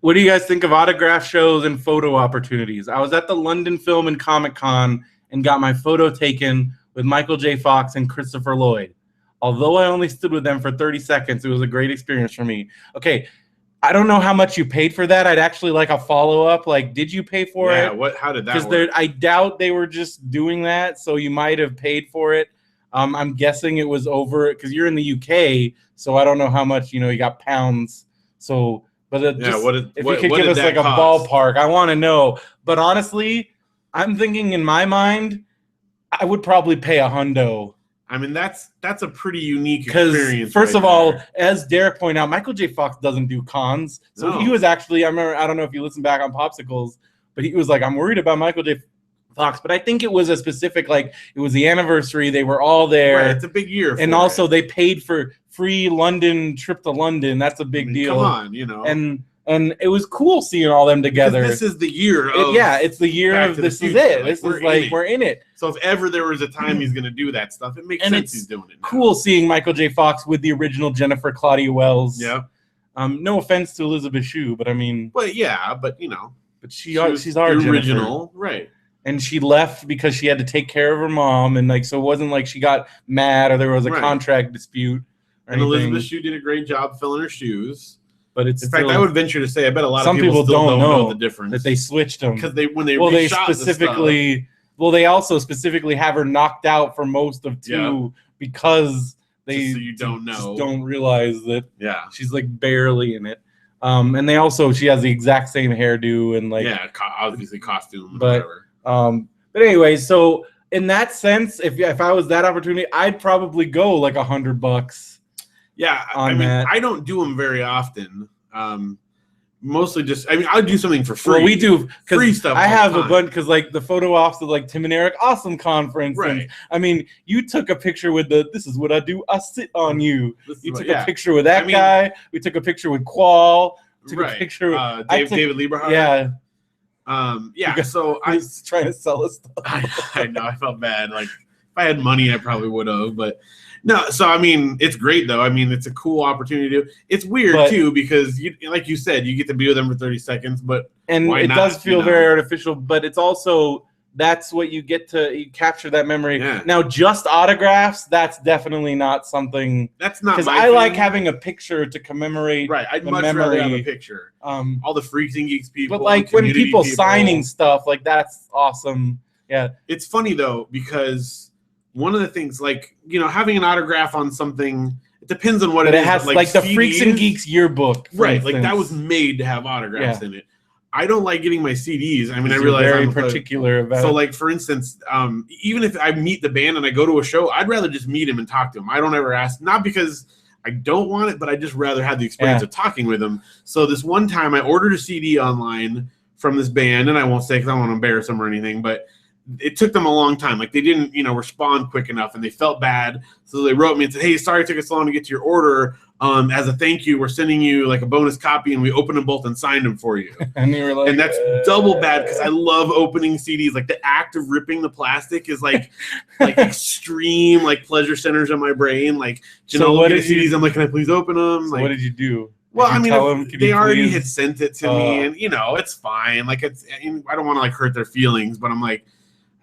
What do you guys think of autograph shows and photo opportunities? I was at the London Film and Comic Con and got my photo taken with Michael J. Fox and Christopher Lloyd. Although I only stood with them for 30 seconds, it was a great experience for me. Okay. I don't know how much you paid for that. I'd actually like a follow-up. Like, did you pay for it? Yeah, how did that work? Because I doubt they were just doing that, so you might have paid for it. I'm guessing it was over because you're in the UK, so I don't know how much, you got pounds. So, but if you could give us like a ballpark, I want to know. But honestly, I'm thinking in my mind, I would probably pay $100. I mean, that's a pretty unique experience. First of all, as Derek pointed out, Michael J. Fox doesn't do cons. So he was actually, I remember, I don't know if you listen back on Popsicles, but he was like, I'm worried about Michael J. Fox. But I think it was a specific, like, it was the anniversary. They were all there. Right, it's a big year. And also they paid for free London trip to London. That's a big deal. Come on, And And it was cool seeing all them together. Because this is the year of it's the year of this is it. This is like we're in it. So if ever there was a time he's going to do that stuff, it makes sense he's doing it now. Cool seeing Michael J. Fox with the original Jennifer Claudia Wells. Yeah. No offense to Elizabeth Shue, but I mean, but you know, but she's our original, Jennifer. right? And she left because she had to take care of her mom, and like so it wasn't like she got mad or there was a contract dispute. And Elizabeth Shue did a great job filling her shoes. But it's in fact, I would venture to say I bet a lot of people still don't know the difference that they switched them because they they also specifically have her knocked out for most of 2 because they so you don't know, don't realize that she's like barely in it. And she has the exact same hairdo and like obviously costume, but whatever. But anyway, so in that sense, if I was that opportunity, I'd probably go like $100. Yeah, I don't do them very often. Mostly just, I'll do something for free. Well, we do free stuff. I have a bunch because like the photo ops of like Tim and Eric Awesome Conference. Right. And, you took a picture with this is what I do. I sit on you. You took a picture with that guy. We took a picture with Qual. Took a picture with David Lieberhard. Yeah. So I was trying to sell us stuff. I know. I felt bad. Like if I had money, I probably would have, but. No, so it's great though. It's a cool opportunity to do. It's weird too because like you said, you get to be with them for 30 seconds, but it does feel very artificial. But it's also that's what you get to capture that memory. Yeah. Now, just autographs, that's definitely not something. That's not because I like having a picture to commemorate. Right, I'd much rather have a picture. All the Freaks and Geeks people, but like when people signing stuff, like that's awesome. Yeah, it's funny though because. One of the things, like, having an autograph on something, it depends on what it is. It has, like the Freaks and Geeks yearbook. Right, like that was made to have autographs in it. I don't like getting my CDs. I realize very particular about it. So, like, for instance, even if I meet the band and I go to a show, I'd rather just meet him and talk to him. I don't ever ask, not because I don't want it, but I just rather have the experience of talking with him. So this one time I ordered a CD online from this band, and I won't say because I don't want to embarrass them or anything, but it took them a long time. Like they didn't, respond quick enough and they felt bad. So they wrote me and said, "Hey, sorry it took us so long to get to your order. As a thank you, we're sending you like a bonus copy and we opened them both and signed them for you." And you were like, and that's double bad because I love opening CDs. Like the act of ripping the plastic is like extreme like pleasure centers in my brain. Like, what did CDs? I'm like, can I please open them? So what did you do? Well, they already had sent it to me, and it's fine. Like I don't want to like hurt their feelings, but I'm like,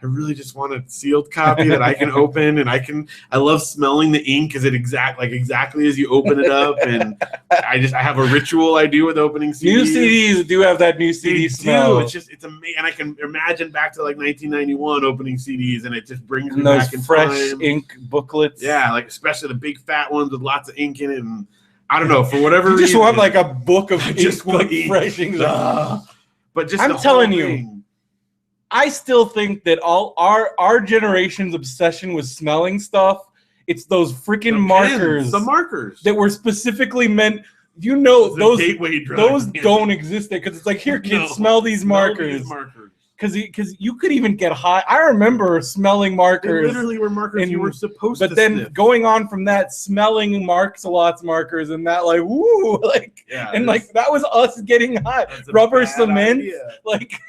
I really just want a sealed copy that I can open, and I love smelling the ink because exactly as you open it up, and I have a ritual I do with opening CDs. New CDs do have that new CD smell. It's amazing, and I can imagine back to like 1991 opening CDs, and it just brings me those back in fresh time. Ink booklets. Yeah, like especially the big fat ones with lots of ink in it, and I don't know, for whatever reason. You just want like a book of just ink, like fresh ink. But just I'm telling you. I still think that all our generation's obsession with smelling stuff, it's those freaking markers. The markers. That were specifically meant, those gateway drug. Those don't exist there because it's like, here, kids, smell these markers. Because you could even get high. I remember smelling markers. They literally were markers you were supposed to sniff. But then going on from that, smelling Marks-a-Lot's markers and that like, woo, like, and like that was us getting high. Rubber cement, idea. Like.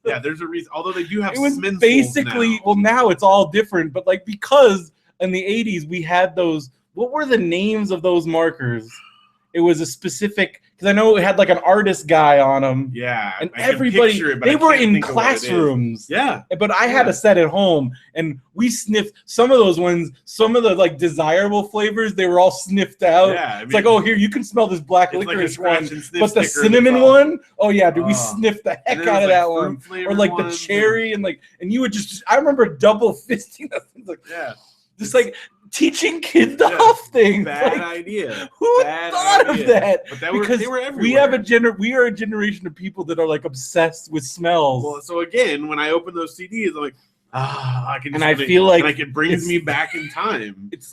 Yeah, there's a reason. Although they do have, it was basically now it's all different, but like because in the 80s we had those. What were the names of those markers? It was a specific, because I know it had like an artist guy on them. Yeah, and everybody they were in classrooms. Yeah, but I had a set at home, and we sniffed some of those ones. Some of the like desirable flavors, they were all sniffed out. Yeah, it's like, oh, here you can smell this black licorice like one, but the cinnamon one, oh yeah, dude, we sniffed the heck out of that one. Or like the cherry and you would just. I remember double fisting that. Just like. Teaching kids off things. Bad idea. Who thought of that? But they were everywhere. We are a generation of people that are like obsessed with smells. Well, so again, when I open those CDs, I'm like, I can. And I feel like it brings me back in time. It's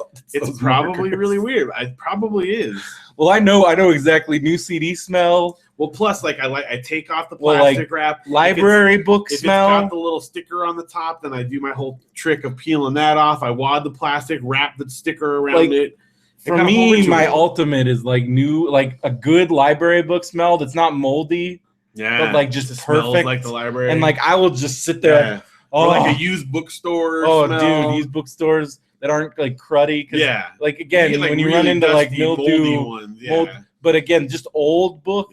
probably really weird. It probably is. Well, I know exactly new CD smell. Well, plus, I take off the plastic wrap. Library book smell. If it's got the little sticker on the top, then I do my whole trick of peeling that off. I wad the plastic, wrap the sticker around it. For me, my ultimate is like new, like a good library book smell that's not moldy. Yeah, but like just perfect, smells like the library, and like I will just sit there. Yeah. Or like a used bookstore. Dude, used bookstores that aren't like cruddy. Like again, when you run into like mildew, ones, mold, but again, just old book,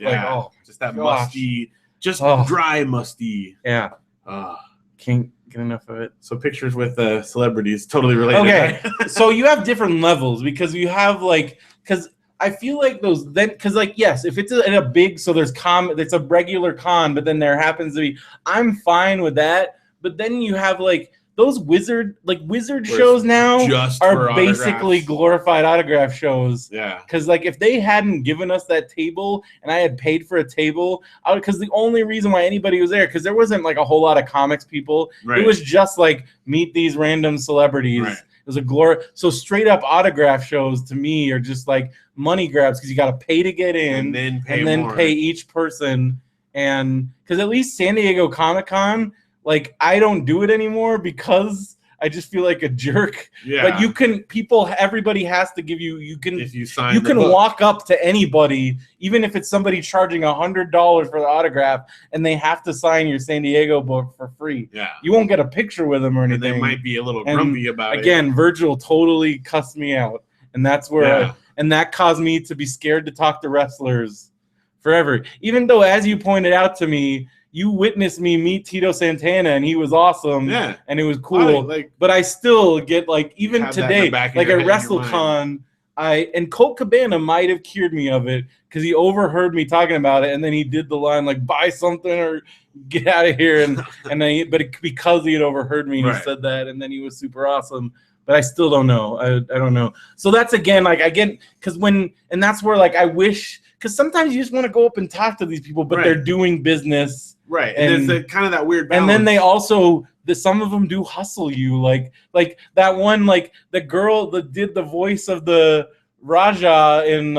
just that musty, just dry musty. Yeah, can't get enough of it. So pictures with celebrities, totally related. Okay, so you have different levels because you have because I feel like those then because yes, if it's in a big there's it's a regular con, but then there happens to be I'm fine with that. But then you have those wizard shows now are basically glorified autograph shows. Yeah. Because if they hadn't given us that table and I had paid for a table, because the only reason why anybody was there because there wasn't a whole lot of comics people. Right. It was just meet these random celebrities. Right. It was so straight up autograph shows to me are just money grabs because you got to pay to get in and then pay each person. And because at least San Diego Comic-Con, I don't do it anymore because I just feel like a jerk. Yeah. But everybody has to give you if you sign you can walk up to anybody, even if it's somebody charging $100 for the autograph, and they have to sign your San Diego book for free. Yeah. You won't get a picture with them or anything. And they might be a little grumpy about it. Again, Virgil totally cussed me out. And that's where and that caused me to be scared to talk to wrestlers forever. Even though, as you pointed out to me, you witnessed me meet Tito Santana, and he was awesome. Yeah, and it was cool. But I still get even today, at WrestleCon, and Colt Cabana might have cured me of it because he overheard me talking about it, and then he did the line buy something or get out of here, because he had overheard me, and he said that, and then he was super awesome. But I still don't know. I don't know. So that's again I get because and that's where I wish because sometimes you just want to go up and talk to these people, but they're doing business. Right, and there's kind of that weird balance. And then they also, some of them do hustle you, like that one, the girl that did the voice of the Raja in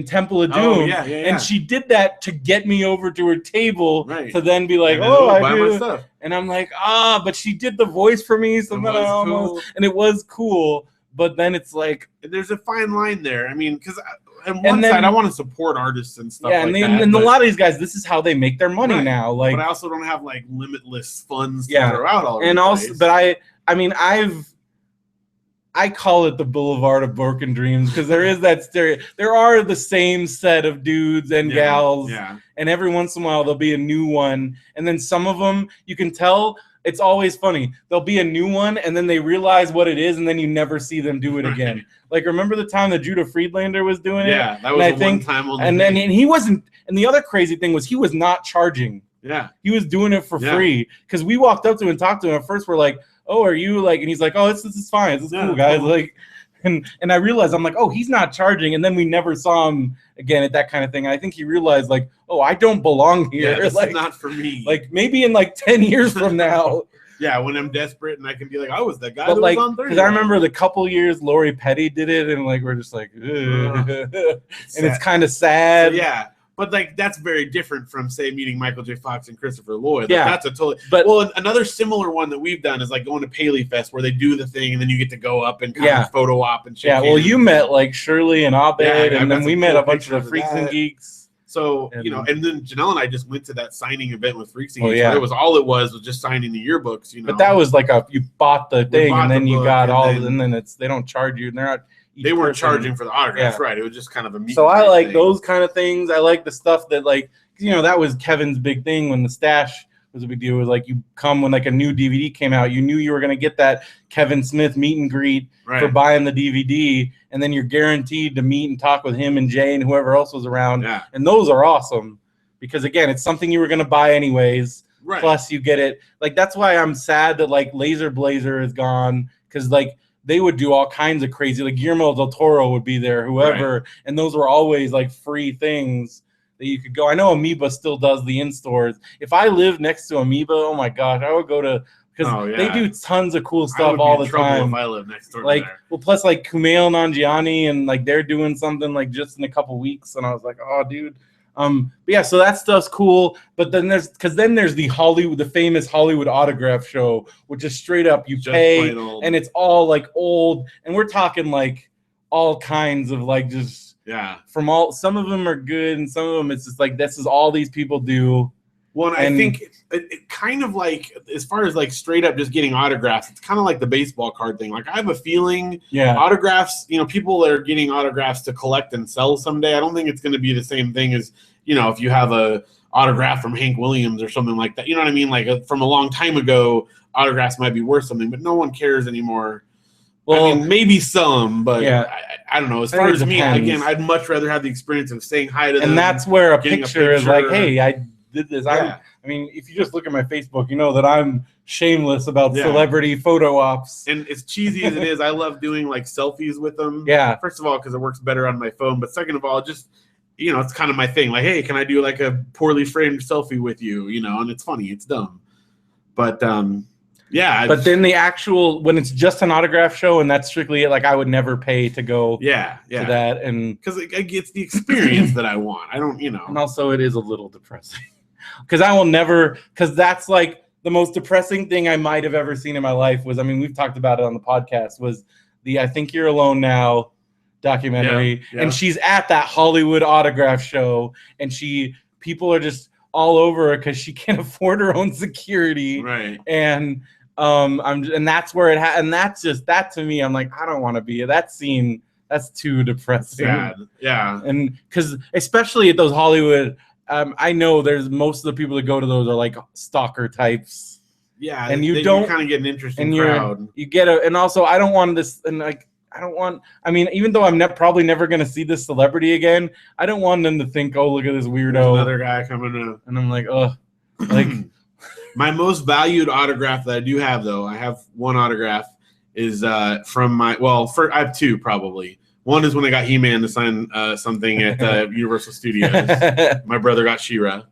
Temple of Doom, and she did that to get me over to her table to then be like, I do, stuff. And I'm like, but she did the voice for me, so then and it was cool, but then it's there's a fine line there. I mean, because. On one side, I want to support artists and stuff that. And a lot of these guys, this is how they make their money now. But I also don't have limitless funds to throw out all. And also, place. But I mean, I call it the Boulevard of Broken Dreams because there is that there are the same set of dudes and gals, and every once in a while there'll be a new one, and then some of them you can tell. It's always funny. There'll be a new one, and then they realize what it is, and then you never see them do it again. Remember the time that Judah Friedlander was doing it? Yeah, that was one time only. And he wasn't. And the other crazy thing was he was not charging. Yeah, he was doing it for free because we walked up to him and talked to him. At first, we're like, "Oh, are you and he's like, "Oh, this is fine. This is cool, guys." And I realized I'm like, "Oh, he's not charging." And then we never saw him again at that kind of thing. I think he realized "Oh, I don't belong here. Yeah, this is not for me." Maybe in 10 years from now. Yeah, when I'm desperate and I can be like, I was the guy that was on 30. Because I remember the couple years Lori Petty did it, and we're just and it's kind of sad. So, yeah. But that's very different from say meeting Michael J. Fox and Christopher Lloyd. That's a totally. But another similar one that we've done is going to Paley Fest where they do the thing and then you get to go up and kind of photo op and shit. Yeah, well, you met Shirley and Abed, and then we met a bunch of the Freaks and Geeks. So and then Janelle and I just went to that signing event with Freaks and Geeks. Yeah, it was just signing the yearbooks. But that was you bought the thing and then you got and then they don't charge you and they're not. They weren't charging for the autographs, right? It was just kind of a meet. So I like those kind of things. I like the stuff that that was Kevin's big thing when the stash was a big deal. It was you come when a new DVD came out, you knew you were going to get that Kevin Smith meet and greet for buying the DVD, and then you're guaranteed to meet and talk with him and Jay and whoever else was around. Yeah. And those are awesome because again, it's something you were going to buy anyways. Right. Plus you get it. That's why I'm sad that Laser Blazer is gone because they would do all kinds of crazy, Guillermo del Toro would be there, whoever, and those were always free things that you could go. I know Amoeba still does the in-stores. If I lived next to Amoeba, oh my gosh, I would go to, because they do tons of cool stuff all the time. If I lived next door there. Well, plus Kumail Nanjiani and they're doing something just in a couple weeks, and I was like, oh, dude. But yeah, so that stuff's cool. But then there's the famous Hollywood autograph show, which is straight up you just pay, and it's all old, and we're talking all kinds of like just from all. Some of them are good, and some of them it's just like this is all these people do. Well, and I think it kind of like, as far as like straight up just getting autographs, it's kind of like the baseball card thing. Like I have a feeling autographs, people that are getting autographs to collect and sell someday, I don't think it's going to be the same thing as, if you have a autograph from Hank Williams or something like that. You know what I mean? Like from a long time ago, autographs might be worth something, but no one cares anymore. Well, I mean, maybe some, but I don't know. As far as me, again, I'd much rather have the experience of saying hi to them. And that's where a picture is like, hey, I did this. I mean, if you just look at my Facebook, you know that I'm shameless about celebrity photo ops. And as cheesy as it is, I love doing like selfies with them. Yeah. First of all, because it works better on my phone. But second of all, just, it's kind of my thing. Like, hey, can I do like a poorly framed selfie with you? And it's funny. It's dumb. But, But then the actual, when it's just an autograph show and that's strictly it, like I would never pay to go to that. And because it gets the experience that I want. I don't, And also it is a little depressing. Because I will never, because that's like the most depressing thing I might have ever seen in my life was, I mean, we've talked about it on the podcast, was the I Think You're Alone Now documentary. And she's at that Hollywood autograph show and people are just all over her because she can't afford her own security. Right. And and that's where and that's just, that to me, I'm like, I don't want to be that scene. That's too depressing. Yeah. And because especially at those Hollywood, I know there's most of the people that go to those are like stalker types. Yeah, and you don't kind of get an interesting crowd. You get and also I don't want this, and like I don't want. I mean, even though I'm probably never going to see this celebrity again, I don't want them to think, oh, look at this weirdo. There's another guy coming in, and I'm like, oh, like my most valued autograph that I do have, though, I have one autograph is from my I have two probably. One is when I got He-Man to sign something at Universal Studios. My brother got She-Ra,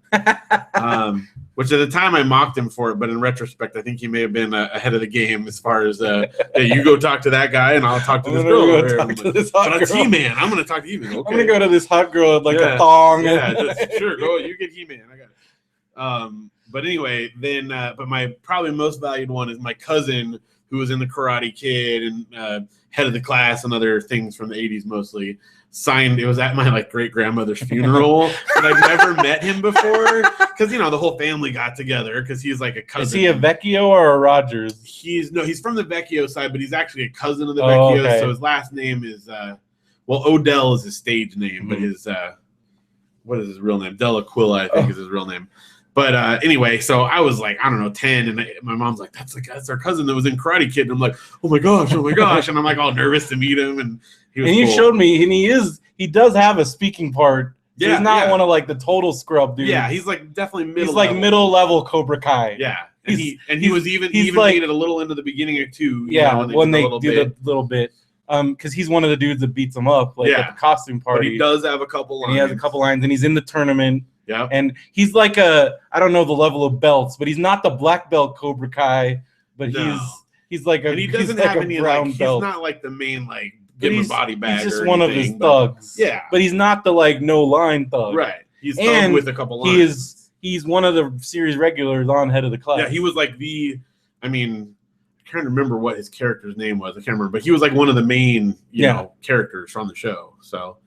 which at the time I mocked him for it, but in retrospect, I think he may have been ahead of the game as far as, hey, you go talk to that guy and I'll talk to this girl. But it's He-Man. I'm going to talk to He-Man. Okay. I'm going to go to this hot girl with like a thong. Yeah, sure. Go. You get He-Man. I got it. But anyway, then, but my probably most valued one is my cousin who was in the Karate Kid and head of the class and other things from the 80s mostly, signed. It was at my like great grandmother's funeral, but I've never met him before because the whole family got together because he's like a cousin. Is he a Vecchio or a Rogers? He's from the Vecchio side, but he's actually a cousin of the Vecchios. Okay. So his last name is Odell is his stage name, but his what is his real name? Delaquilla, I think is his real name. But anyway, so I was like, I don't know, 10, and my mom's like, that's our cousin that was in Karate Kid. And I'm like, oh my gosh, and I'm like all nervous to meet him, and he was and you cool. showed me, and he does have a speaking part. So he's not one of like the total scrub dude. Yeah, he's like definitely middle. He's like middle level Cobra Kai. Yeah, and he was even like, made it a little into the beginning or two. Yeah, when they do the little bit. Because he's one of the dudes that beats him up, like at the costume party. But he does have a couple lines. He has a couple lines, and he's in the tournament. Yeah. And he's like I don't know the level of belts, but he's not the black belt Cobra Kai, but he's like a, and he doesn't have like any brown like, belt. He's not like the main like give him a body bag. He's just one of his thugs. Yeah. But he's not the like no line thug. Right. He's thugged with a couple lines. He's one of the series regulars on Head of the Class. Yeah, he was like I can't remember what his character's name was. I can't remember, but he was like one of the main, you know, characters from the show. So,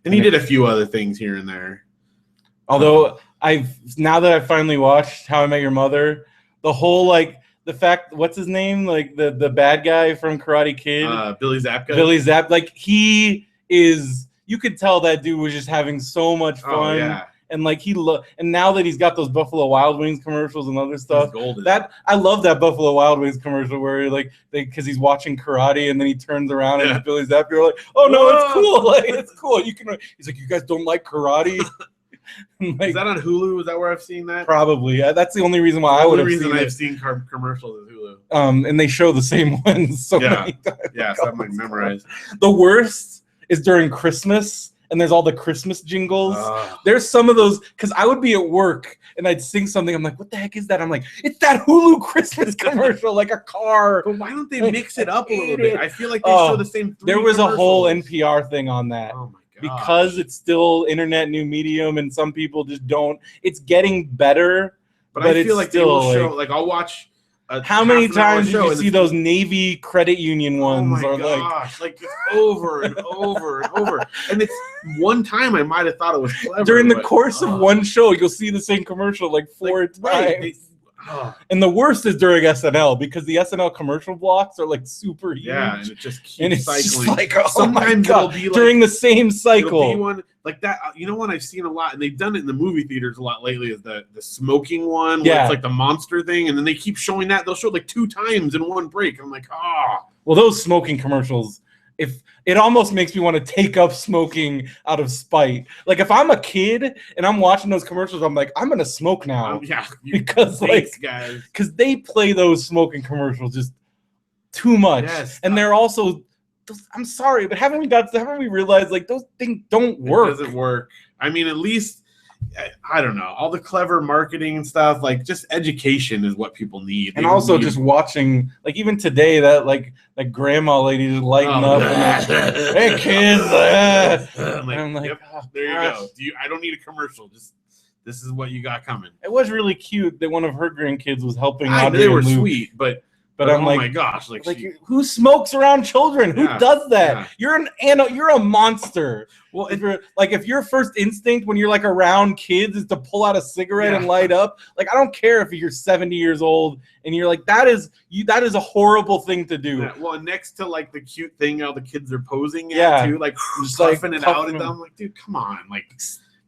and he did a few other things here and there. Although now that I've finally watched How I Met Your Mother, the whole like the fact, what's his name, like the bad guy from Karate Kid, Billy Zabka. Like he is. You could tell that dude was just having so much fun. Oh, yeah. And like and now that he's got those Buffalo Wild Wings commercials and other stuff, I love that Buffalo Wild Wings commercial where because he's watching karate and then he turns around and Billy Zappa, you're like, oh no, it's cool, like it's cool. He's like, you guys don't like karate? Is that on Hulu? Is that where I've seen that? Probably. That's the only reason why I would have seen it. The only reason I've seen commercials is Hulu. And they show the same ones so many times. Yeah, so I'm like memorized. The worst is during Christmas. And there's all the Christmas jingles. There's some of those, because I would be at work and I'd sing something. I'm like, what the heck is that? I'm like, it's that Hulu Christmas commercial, like a car. But why don't they mix it up a little bit? I feel like they show the same three There was a whole NPR thing on that. Oh my God. Because it's still internet new medium and some people just don't. It's getting better. But I feel like they will show, like I'll watch How many times did you see those Navy credit union ones? Oh my gosh, like it's over and over and over. And it's one time I might have thought it was clever. During the course of one show, you'll see the same commercial like 4 times. Right. And the worst is during SNL because the SNL commercial blocks are like super huge. Yeah, and it just keeps cycling. Just like, oh sometimes it'll be like, during the same cycle. It'll be one like that. You know what I've seen a lot, and they've done it in the movie theaters a lot lately. Is the smoking one? Where it's like the monster thing, and then they keep showing that. They'll show it like 2 times in one break. I'm like, Well, those smoking commercials. If it almost makes me want to take up smoking out of spite. Like if I'm a kid and I'm watching those commercials, I'm like, I'm gonna smoke now. Because because they play those smoking commercials just too much. Yes, and they're also, I'm sorry, but haven't we realized like those things don't work? It doesn't work. I mean, at least I don't know, all the clever marketing and stuff, like just education is what people need. And also just watching, like even today, that like grandma lady just lighting up and like, hey kids, I'm like, yep, there you go. I don't need a commercial. Just this is what you got coming. It was really cute that one of her grandkids was helping out. They were sweet, but I'm like, oh my gosh, like who smokes around children? Who does that? Yeah. You're a monster. Well, if your first instinct when you're like around kids is to pull out a cigarette and light up, like I don't care if you're 70 years old and you're like that is a horrible thing to do. Yeah. Well, next to like the cute thing how the kids are posing at too, like just puffing it out at them, like dude, come on, like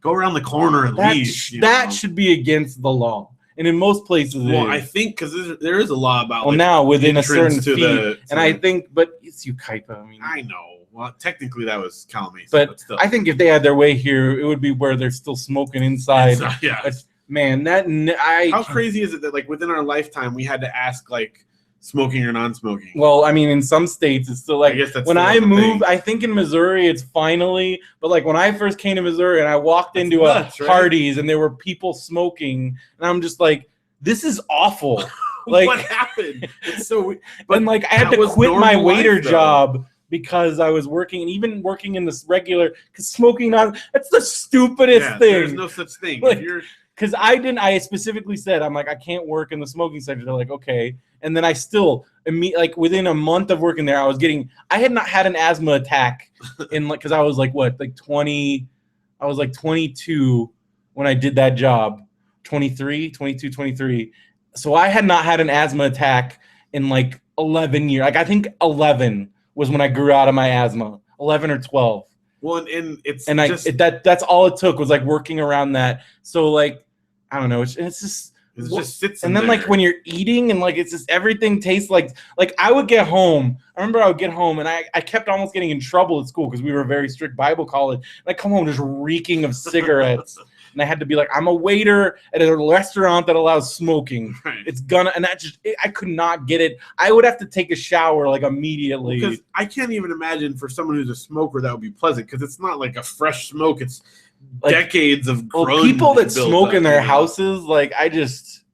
go around the corner at least. That should be against the law. And in most places, I think because there is a law about now within a certain feet, and I think, but it's Ukaipa. I mean, I know. Well, technically that was Kalamazoo, but still. I think if they had their way here, it would be where they're still smoking inside. Man, how crazy is it that like within our lifetime we had to ask like smoking or non-smoking? Well, I mean, in some states it's still like when I moved. I think in Missouri it's finally, but like when I first came to Missouri and I walked into a Hardee's and there were people smoking, and I'm just like, this is awful. Like what happened? It's so. But like I had to quit my waiter job because I was working, and even working in this regular, because smoking that's the stupidest thing. There's no such thing. Like, because I specifically said, I'm like, I can't work in the smoking sector. They're like, okay. And then I still, like within a month of working there, I had not had an asthma attack because I was like, 20, I was like 22 when I did that job, 23. So I had not had an asthma attack in like 11 years. Like I think 11 was when I grew out of my asthma, 11 or 12. Well, and it's that's all it took was like working around that. So like, I don't know. It's just sits. And then like when you're eating and like it's just everything tastes like I would get home. I remember I would get home and I kept almost getting in trouble at school because we were a very strict Bible college. And I come home just reeking of cigarettes. And I had to be like, I'm a waiter at a restaurant that allows smoking. Right. I could not get it. I would have to take a shower like immediately. Because I can't even imagine for someone who's a smoker that would be pleasant because it's not like a fresh smoke. It's like, decades of grunge. People that smoke in their houses, like I just,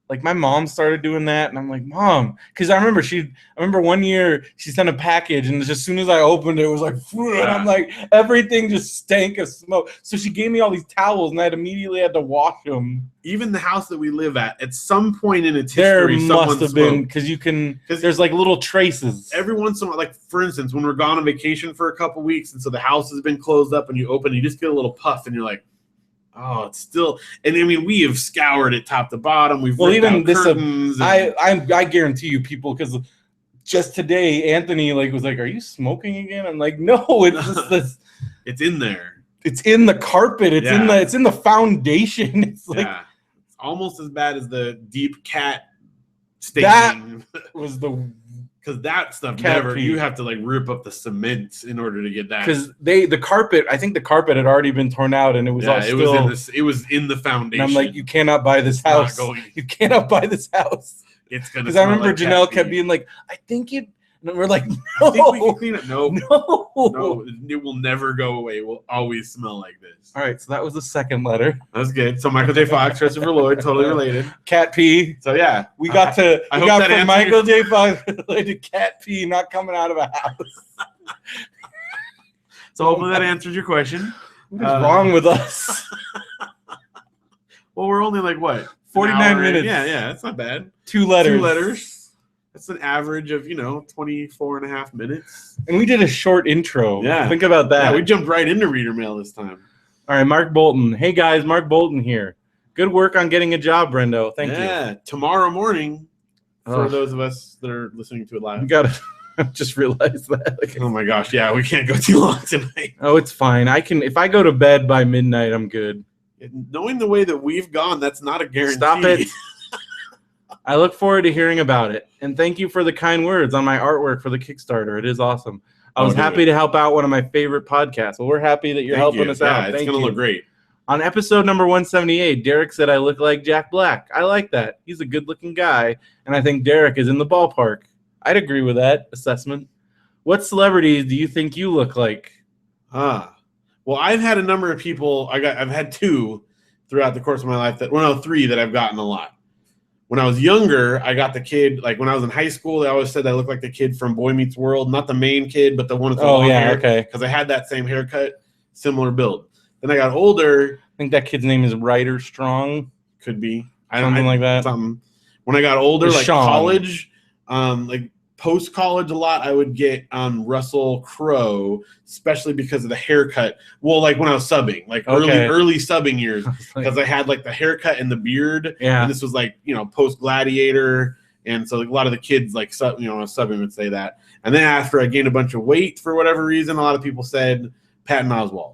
like my mom started doing that, and I'm like, Mom, because I remember one year she sent a package, and just as soon as I opened it, it was like, and I'm like, everything just stank of smoke. So she gave me all these towels, and I immediately had to wash them. Even the house that we live at some point in its history, there must have been because there's like little traces. Every once in a while, like for instance, when we're gone on vacation for a couple weeks, and so the house has been closed up, and you open, you just get a little puff, and you're like, oh, it's still. And I mean, we have scoured it top to bottom. We've even this. I guarantee you, people, because just today, Anthony was like, "Are you smoking again?" I'm like, "No, it's just this. It's in there. It's in the carpet. It's in the foundation. It's like it's almost as bad as the deep cat staining. That was the. Because that stuff you have to like rip up the cement in order to get that. Because the carpet, I think the carpet had already been torn out and it was it was in the foundation. And I'm like, you cannot buy this house. You cannot buy this house. It's gonna. Because I remember Janelle kept being like, I think it. And we're like, no. I think we can clean it. No, it will never go away. It will always smell like this. All right, so that was the second letter. That was good. So Michael J. Fox, Christopher Lloyd, totally related. Cat pee. So yeah, we got from Michael J. Fox related cat pee not coming out of a house. So hopefully that answers your question. What is wrong with us? Well, we're only like what? 49 minutes. Yeah, that's not bad. 2 letters. 2 letters. That's an average of 24 and a half minutes. And we did a short intro. Yeah, think about that. Yeah, we jumped right into reader mail this time. All right, Mark Bolton. Hey guys, Mark Bolton here. Good work on getting a job, Brendo. Thank you. Yeah, tomorrow morning. For those of us that are listening to it live, you gotta just realize that. Like, oh my gosh, yeah, we can't go too long tonight. Oh, it's fine. I can if I go to bed by midnight, I'm good. Knowing the way that we've gone, that's not a guarantee. Stop it. I look forward to hearing about it, and thank you for the kind words on my artwork for the Kickstarter. It is awesome. I was happy to help out one of my favorite podcasts. Well, we're happy that you're helping us out. It's gonna look great. On episode number 178, Derek said I look like Jack Black. I like that. He's a good-looking guy, and I think Derek is in the ballpark. I'd agree with that assessment. What celebrities do you think you look like? Well, I've had a number of people. I've had 2 throughout the course of my life 3 that I've gotten a lot. When I was younger, I got the kid, like when I was in high school, they always said I looked like the kid from Boy Meets World, not the main kid, but the one with the long hair. Okay. Because I had that same haircut, similar build. Then I got older. I think that kid's name is Ryder Strong. Could be. Something like that. Something. When I got older, like Sean. College, like post-college a lot, I would get Russell Crowe, especially because of the haircut. Well, like when I was subbing, like early subbing years, because I had like the haircut and the beard. Yeah. And this was like, post-Gladiator. And so like, a lot of the kids like, subbing would say that. And then after I gained a bunch of weight for whatever reason, a lot of people said Patton Oswalt.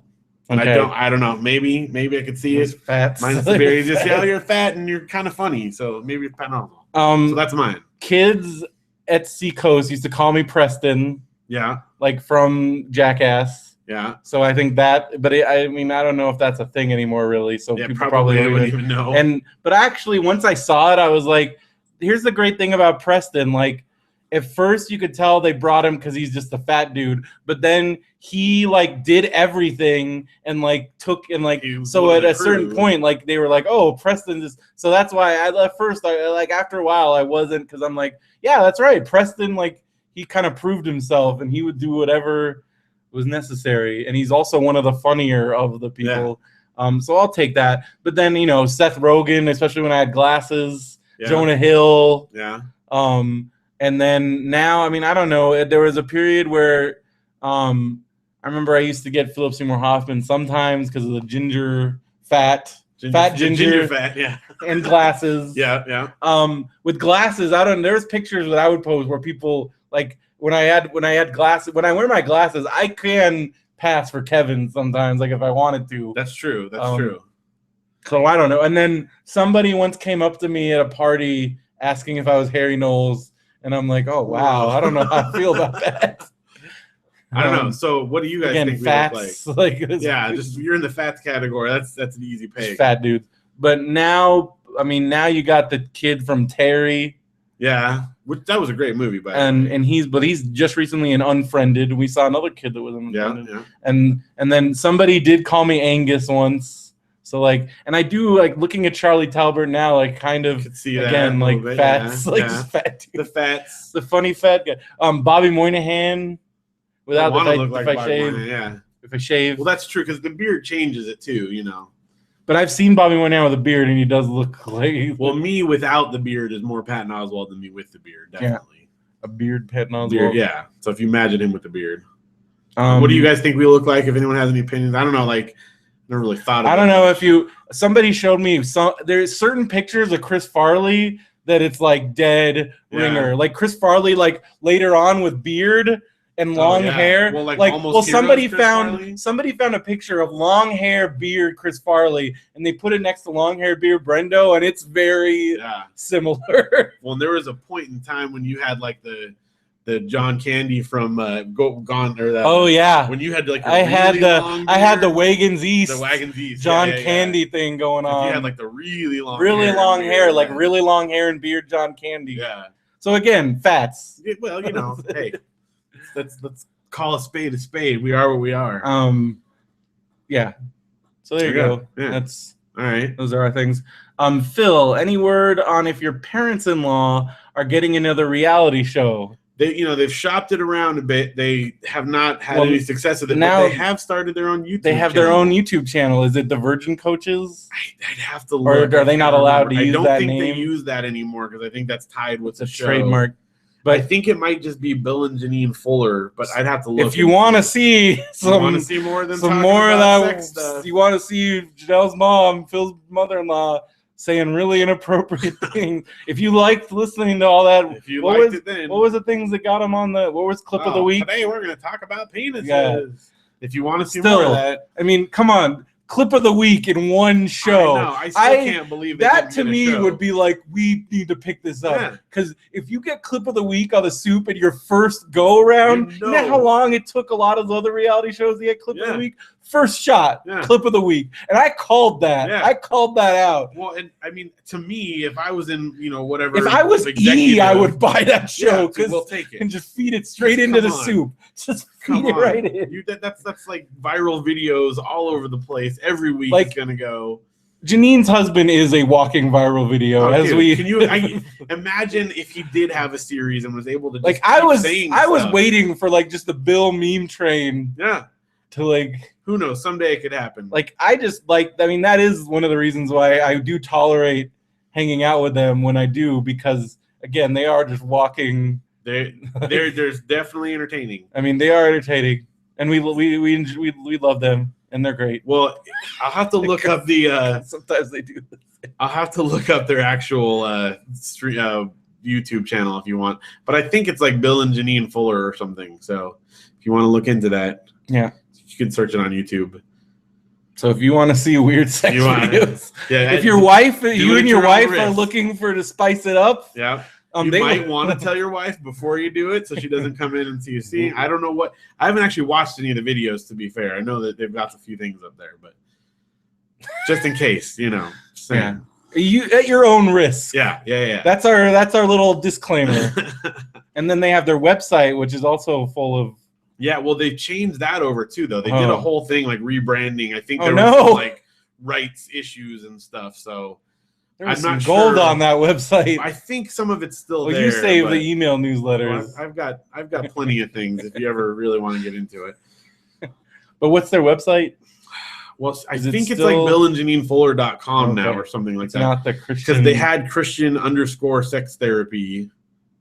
Okay. I don't know. Maybe I could see it. Fat. Mine's very just you're fat and you're kind of funny, so maybe it's Patton Oswalt. So that's mine. Kids at Seacoast used to call me Preston. Yeah. Like from Jackass. Yeah. So I think that, but I don't know if that's a thing anymore, really. So yeah, people probably wouldn't even know. But actually, once I saw it, I was like, here's the great thing about Preston. Like, at first you could tell they brought him because he's just a fat dude, but then he like did everything and like took and like so at a certain point like they were like, oh, Preston is so that's why I left first. I like after a while I wasn't because I'm like, yeah, that's right. Preston like he kind of proved himself and he would do whatever was necessary, and he's also one of the funnier of the people. Yeah. So I'll take that. But then Seth Rogen, especially when I had glasses, Jonah Hill, and then now, I don't know. There was a period where I remember I used to get Philip Seymour Hoffman sometimes because of the ginger, yeah, and glasses. Yeah. With glasses, there's pictures that I would post where people like when I had glasses. When I wear my glasses, I can pass for Kevin sometimes, like if I wanted to. That's true. That's true. So I don't know. And then somebody once came up to me at a party asking if I was Harry Knowles. And I'm like, oh, wow, I don't know how I feel about that. I don't know. So what do you guys think fats, we look like? Yeah, just you're in the fats category. That's an easy pick. Fat dude. But now, now you got the kid from Terry. Yeah, that was a great movie. And he's just recently in Unfriended. We saw another kid that was in Unfriended. Yeah. And then somebody did call me Angus once. So like, and I do like looking at Charlie Talbert now, like kind of see again like bit, fats, just fat dude. The fats, the funny fat guy. Bobby Moynihan, without if I shave. Well, that's true because the beard changes it too, But I've seen Bobby Moynihan with a beard, and he does look like. Well, me without the beard is more Patton Oswalt than me with the beard, definitely. Yeah. A beard, Patton Oswalt. Beard, yeah. So if you imagine him with the beard, what do you guys think we look like? If anyone has any opinions, I don't know. Like. Never really thought about I don't know somebody showed me there's certain pictures of Chris Farley that it's like dead ringer. Like Chris Farley like later on with beard and long hair. Well, somebody found a picture of long hair beard Chris Farley and they put it next to long hair beard Brendo and it's very similar. Well, there was a point in time when you had like the John Candy from Gone or that. Oh yeah, when you had like I had the Wagons East, John Candy thing going on. You had like the really long hair, like really long hair and beard John Candy. Yeah. So again, fats. Well, hey, let's call a spade. We are what we are. Yeah. So there you go. Yeah. That's all right. Those are our things. Phil, any word on if your parents-in-law are getting another reality show? they've shopped it around a bit. They have not had any success with it. Now but they have started their own YouTube. They have their own YouTube channel. Is it the Virgin Coaches? I'd have to look. Or are they not allowed to use that name? I don't think they use that anymore because I think that's tied with the show. Trademark. But I think it might just be Bill and Janine Fuller. But I'd have to look. If you want to see more than some more of that sex stuff. You want to see Janelle's mom, Phil's mother-in-law, saying really inappropriate things. If you liked listening to all that, what was the things that got him on what was clip of the week? Today we're going to talk about penises. Yeah. If you want to see more of that. I mean, come on. Clip of the week in one show. I still can't believe that. To me would be like, we need to pick this up. Because if you get clip of the week on the Soup in your first go around, you know how long it took a lot of the other reality shows to get clip of the week? First shot, clip of the week. And I called that. I called that out. Well, and I mean, to me, if I was in, whatever. If I was E, I would buy that show we'll take it. and just feed it straight into the Soup. Just feed it right in. That's like viral videos all over the place. Every week it's going to go. Janine's husband is a walking viral video. Can you imagine if he did have a series and was able to just I was waiting for just the Bill meme train. Yeah. To who knows? Someday it could happen. That is one of the reasons why I do tolerate hanging out with them when I do, because again, they are just walking. They're definitely entertaining. I mean, they are entertaining, and we love them, and they're great. Well, I'll have to look up the. Sometimes they do this. I'll have to look up their actual YouTube channel if you want, but I think it's like Bill and Janine Fuller or something. So if you want to look into that, you can search it on YouTube. So if you want to see weird sex videos, if your you and your wife are looking to spice it up, you might want to tell your wife before you do it so she doesn't come in and see you seeing. I don't know what. I haven't actually watched any of the videos, to be fair. I know that they've got a few things up there, but just in case, you at your own risk. Yeah. That's our little disclaimer. And then they have their website, which is also full of. Yeah, well, they changed that over too, though. They did a whole thing rebranding. I think there was some, rights issues and stuff. So there's some gold on that website. I think some of it's still there. You save the email newsletters. Well, I've got plenty of things if you ever really want to get into it. But what's their website? Well, I think it's like BillandJanineFuller.com now or something like that. Not the Christian, because they had Christian_sex therapy.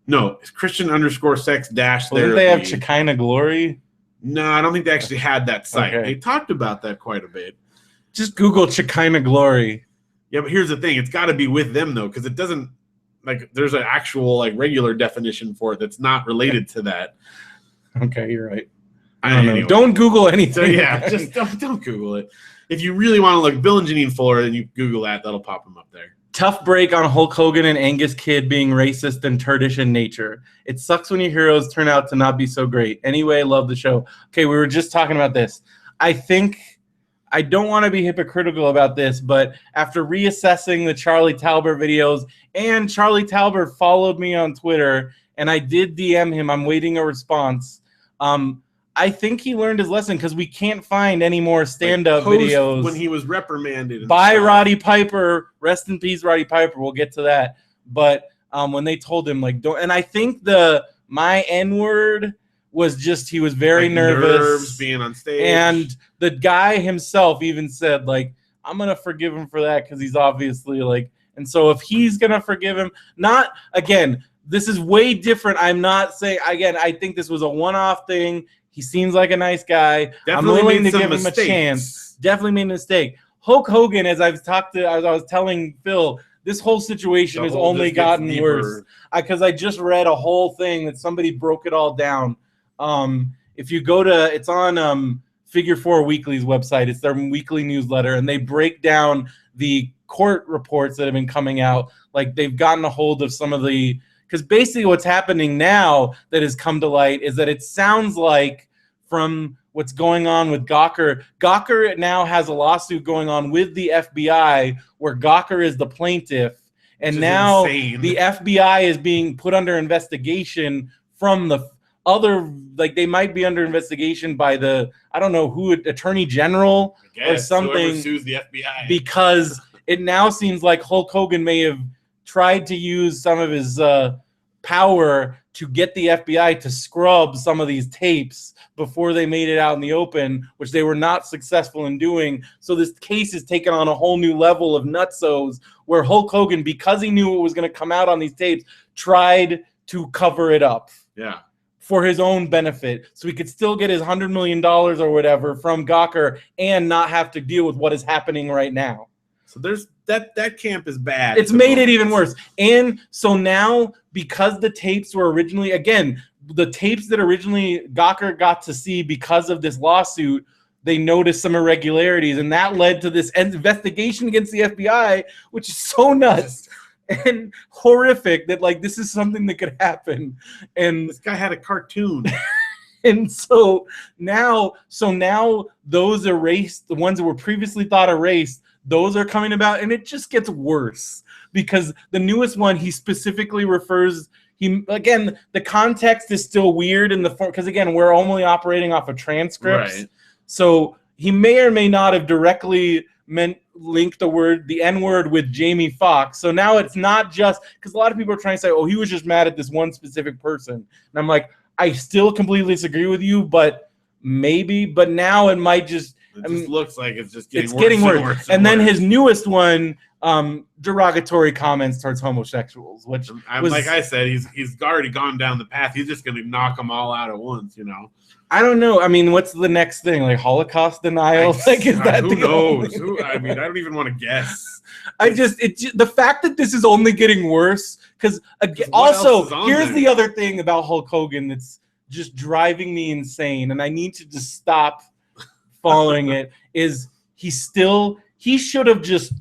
No, it's Christian_sex-therapy. Didn't they have Shekinah Glory? No, I don't think they actually had that site. Okay. They talked about that quite a bit. Just Google Shekinah Glory. Yeah, but here's the thing. It's got to be with them, though, because it doesn't, there's an actual, regular definition for it that's not related to that. Okay, you're right. Anyway. Don't Google anything. So, just don't Google it. If you really want to look Bill and Janine Fuller, then you Google that. That'll pop them up there. Tough break on Hulk Hogan and Angus Kidd being racist and turdish in nature. It sucks when your heroes turn out to not be so great. Anyway, love the show. Okay, we were just talking about this. I think I don't want to be hypocritical about this, but after reassessing the Charlie Talbert videos, and Charlie Talbert followed me on Twitter, and I did DM him. I'm waiting a response. I think he learned his lesson because we can't find any more stand-up videos. When he was reprimanded. By Roddy Piper. Rest in peace, Roddy Piper. We'll get to that. But when they told him, don't. And I think my N-word was just he was very nervous. Nerves being on stage. And the guy himself even said, I'm going to forgive him for that because he's obviously and so if he's going to forgive him, not, again, this is way different. I'm not saying, again, I think this was a one-off thing. He seems like a nice guy. Definitely I'm willing to give him a chance. Definitely made a mistake. Hulk Hogan, as I was telling Phil, this whole situation has only gotten worse. Because I just read a whole thing that somebody broke it all down. If you go to, it's on Figure 4 Weekly's website. It's their weekly newsletter, and they break down the court reports that have been coming out. They've gotten a hold of some of the. Because basically what's happening now that has come to light is that it sounds like from what's going on with Gawker now has a lawsuit going on with the FBI where Gawker is the plaintiff. And now the FBI is being put under investigation from the other, they might be under investigation by I don't know who, Attorney General or something. Whoever sues the FBI. Because it now seems like Hulk Hogan may have tried to use some of his power to get the FBI to scrub some of these tapes before they made it out in the open, which they were not successful in doing. So this case is taken on a whole new level of nutsos, where Hulk Hogan, because he knew what was going to come out on these tapes, tried to cover it up. Yeah. For his own benefit, so he could still get his $100 million or whatever from Gawker and not have to deal with what is happening right now. So there's that camp is bad. It's made it even worse. And so now, because the tapes were originally, again, the tapes that originally Gawker got to see because of this lawsuit, they noticed some irregularities, and that led to this investigation against the FBI, which is so nuts and horrific that, like, this is something that could happen. And this guy had a cartoon. And so now those erased, the ones that were previously thought erased, those are coming about, and it just gets worse, because the newest one, he specifically refers, again, the context is still weird in the form, because again, we're only operating off of transcripts. Right. So he may or may not have directly linked the N-word with Jamie Foxx. So now it's not just, because a lot of people are trying to say, oh, he was just mad at this one specific person. And I'm like, I still completely disagree with you, but maybe, but now it might just, looks like it's just getting worse. And then his newest one, derogatory comments towards homosexuals, which like I said, he's already gone down the path. He's just going to knock them all out at once, you know. I don't know. I mean, what's the next thing? Like Holocaust denial? Who knows? I mean, I don't even want to guess. The fact that this is only getting worse, because also here's the other thing about Hulk Hogan that's just driving me insane, and I need to just stop following it, is he should have just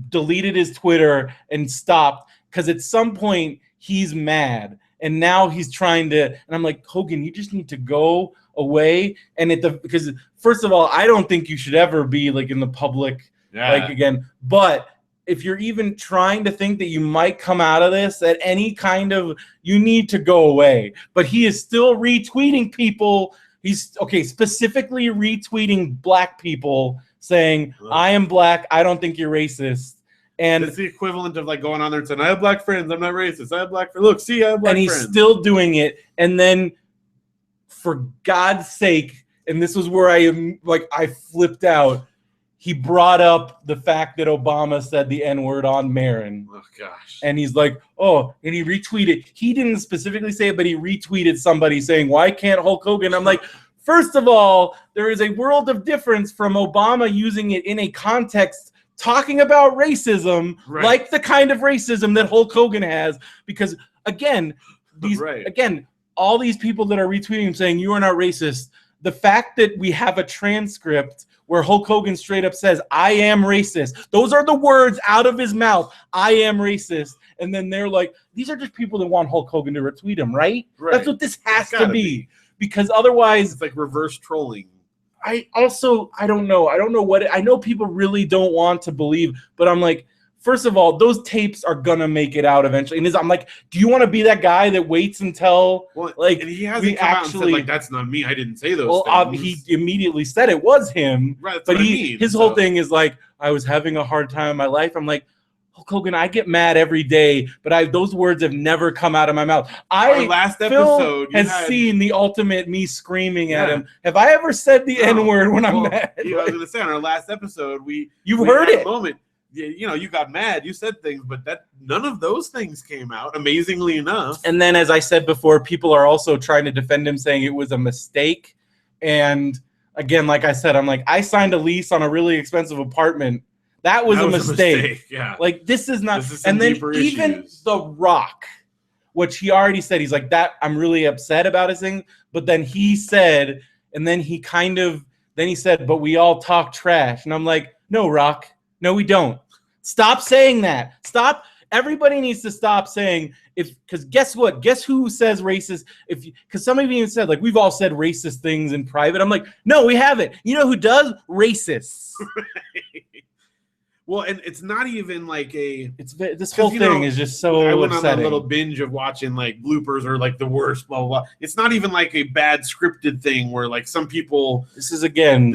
deleted his Twitter and stopped, because at some point he's mad, and now he's trying to, and I'm like, Hogan, you just need to go away. And because first of all, I don't think you should ever be like in the public, like again, but if you're even trying to think that you might come out of this at any kind of, you need to go away. But he is still retweeting people. He's specifically retweeting black people saying, I am black, I don't think you're racist. And it's the equivalent of like going on there and saying, I have black friends, I'm not racist. I have black friends. Look, see, I have black friends. And he's still doing it. And then, for God's sake, and this was where I flipped out, he brought up the fact that Obama said the N-word on Marin. Oh, gosh. And he's like, oh, and he retweeted. He didn't specifically say it, but he retweeted somebody saying, why can't Hulk Hogan? I'm like, first of all, there is a world of difference from Obama using it in a context talking about racism, like the kind of racism that Hulk Hogan has, because again, all these people that are retweeting him saying you are not racist, the fact that we have a transcript where Hulk Hogan straight up says, I am racist. Those are the words out of his mouth. I am racist. And then they're like, these are just people that want Hulk Hogan to retweet him, right? That's what this has to be. Because otherwise, it's like reverse trolling. I don't know. I know people really don't want to believe, but I'm like, first of all, those tapes are gonna make it out eventually. And I'm like, do you want to be that guy that waits until and he hasn't come out and said, like, that's not me, I didn't say those things. He immediately said it was him. Right, but his whole thing is like, I was having a hard time in my life. I'm like, Hulk Hogan, I get mad every day, but those words have never come out of my mouth. Our last episode has seen the ultimate me screaming at him. Have I ever said the N-word when I'm mad? I was going to say, on our last episode, you've heard it. Moment. You know, you got mad, you said things, but none of those things came out, amazingly enough. And then, as I said before, people are also trying to defend him, saying it was a mistake. And again, like I said, I'm like, I signed a lease on a really expensive apartment. That was a mistake. Yeah. Like, this is not. And then even The Rock, which he already said, he's like, that I'm really upset about his thing. But then he said, and then he said, but we all talk trash. And I'm like, no, Rock. No, we don't. Stop saying that. Stop. Everybody needs to stop saying, because guess what? Guess who says racist? Because some of you even said, like, we've all said racist things in private. I'm like, no, we haven't. You know who does? Racists. Well, and it's not even like this whole thing is just so I went upsetting. on a little binge of watching like bloopers or like the worst, blah, blah, blah. It's not even like a bad scripted thing where like some people. This is in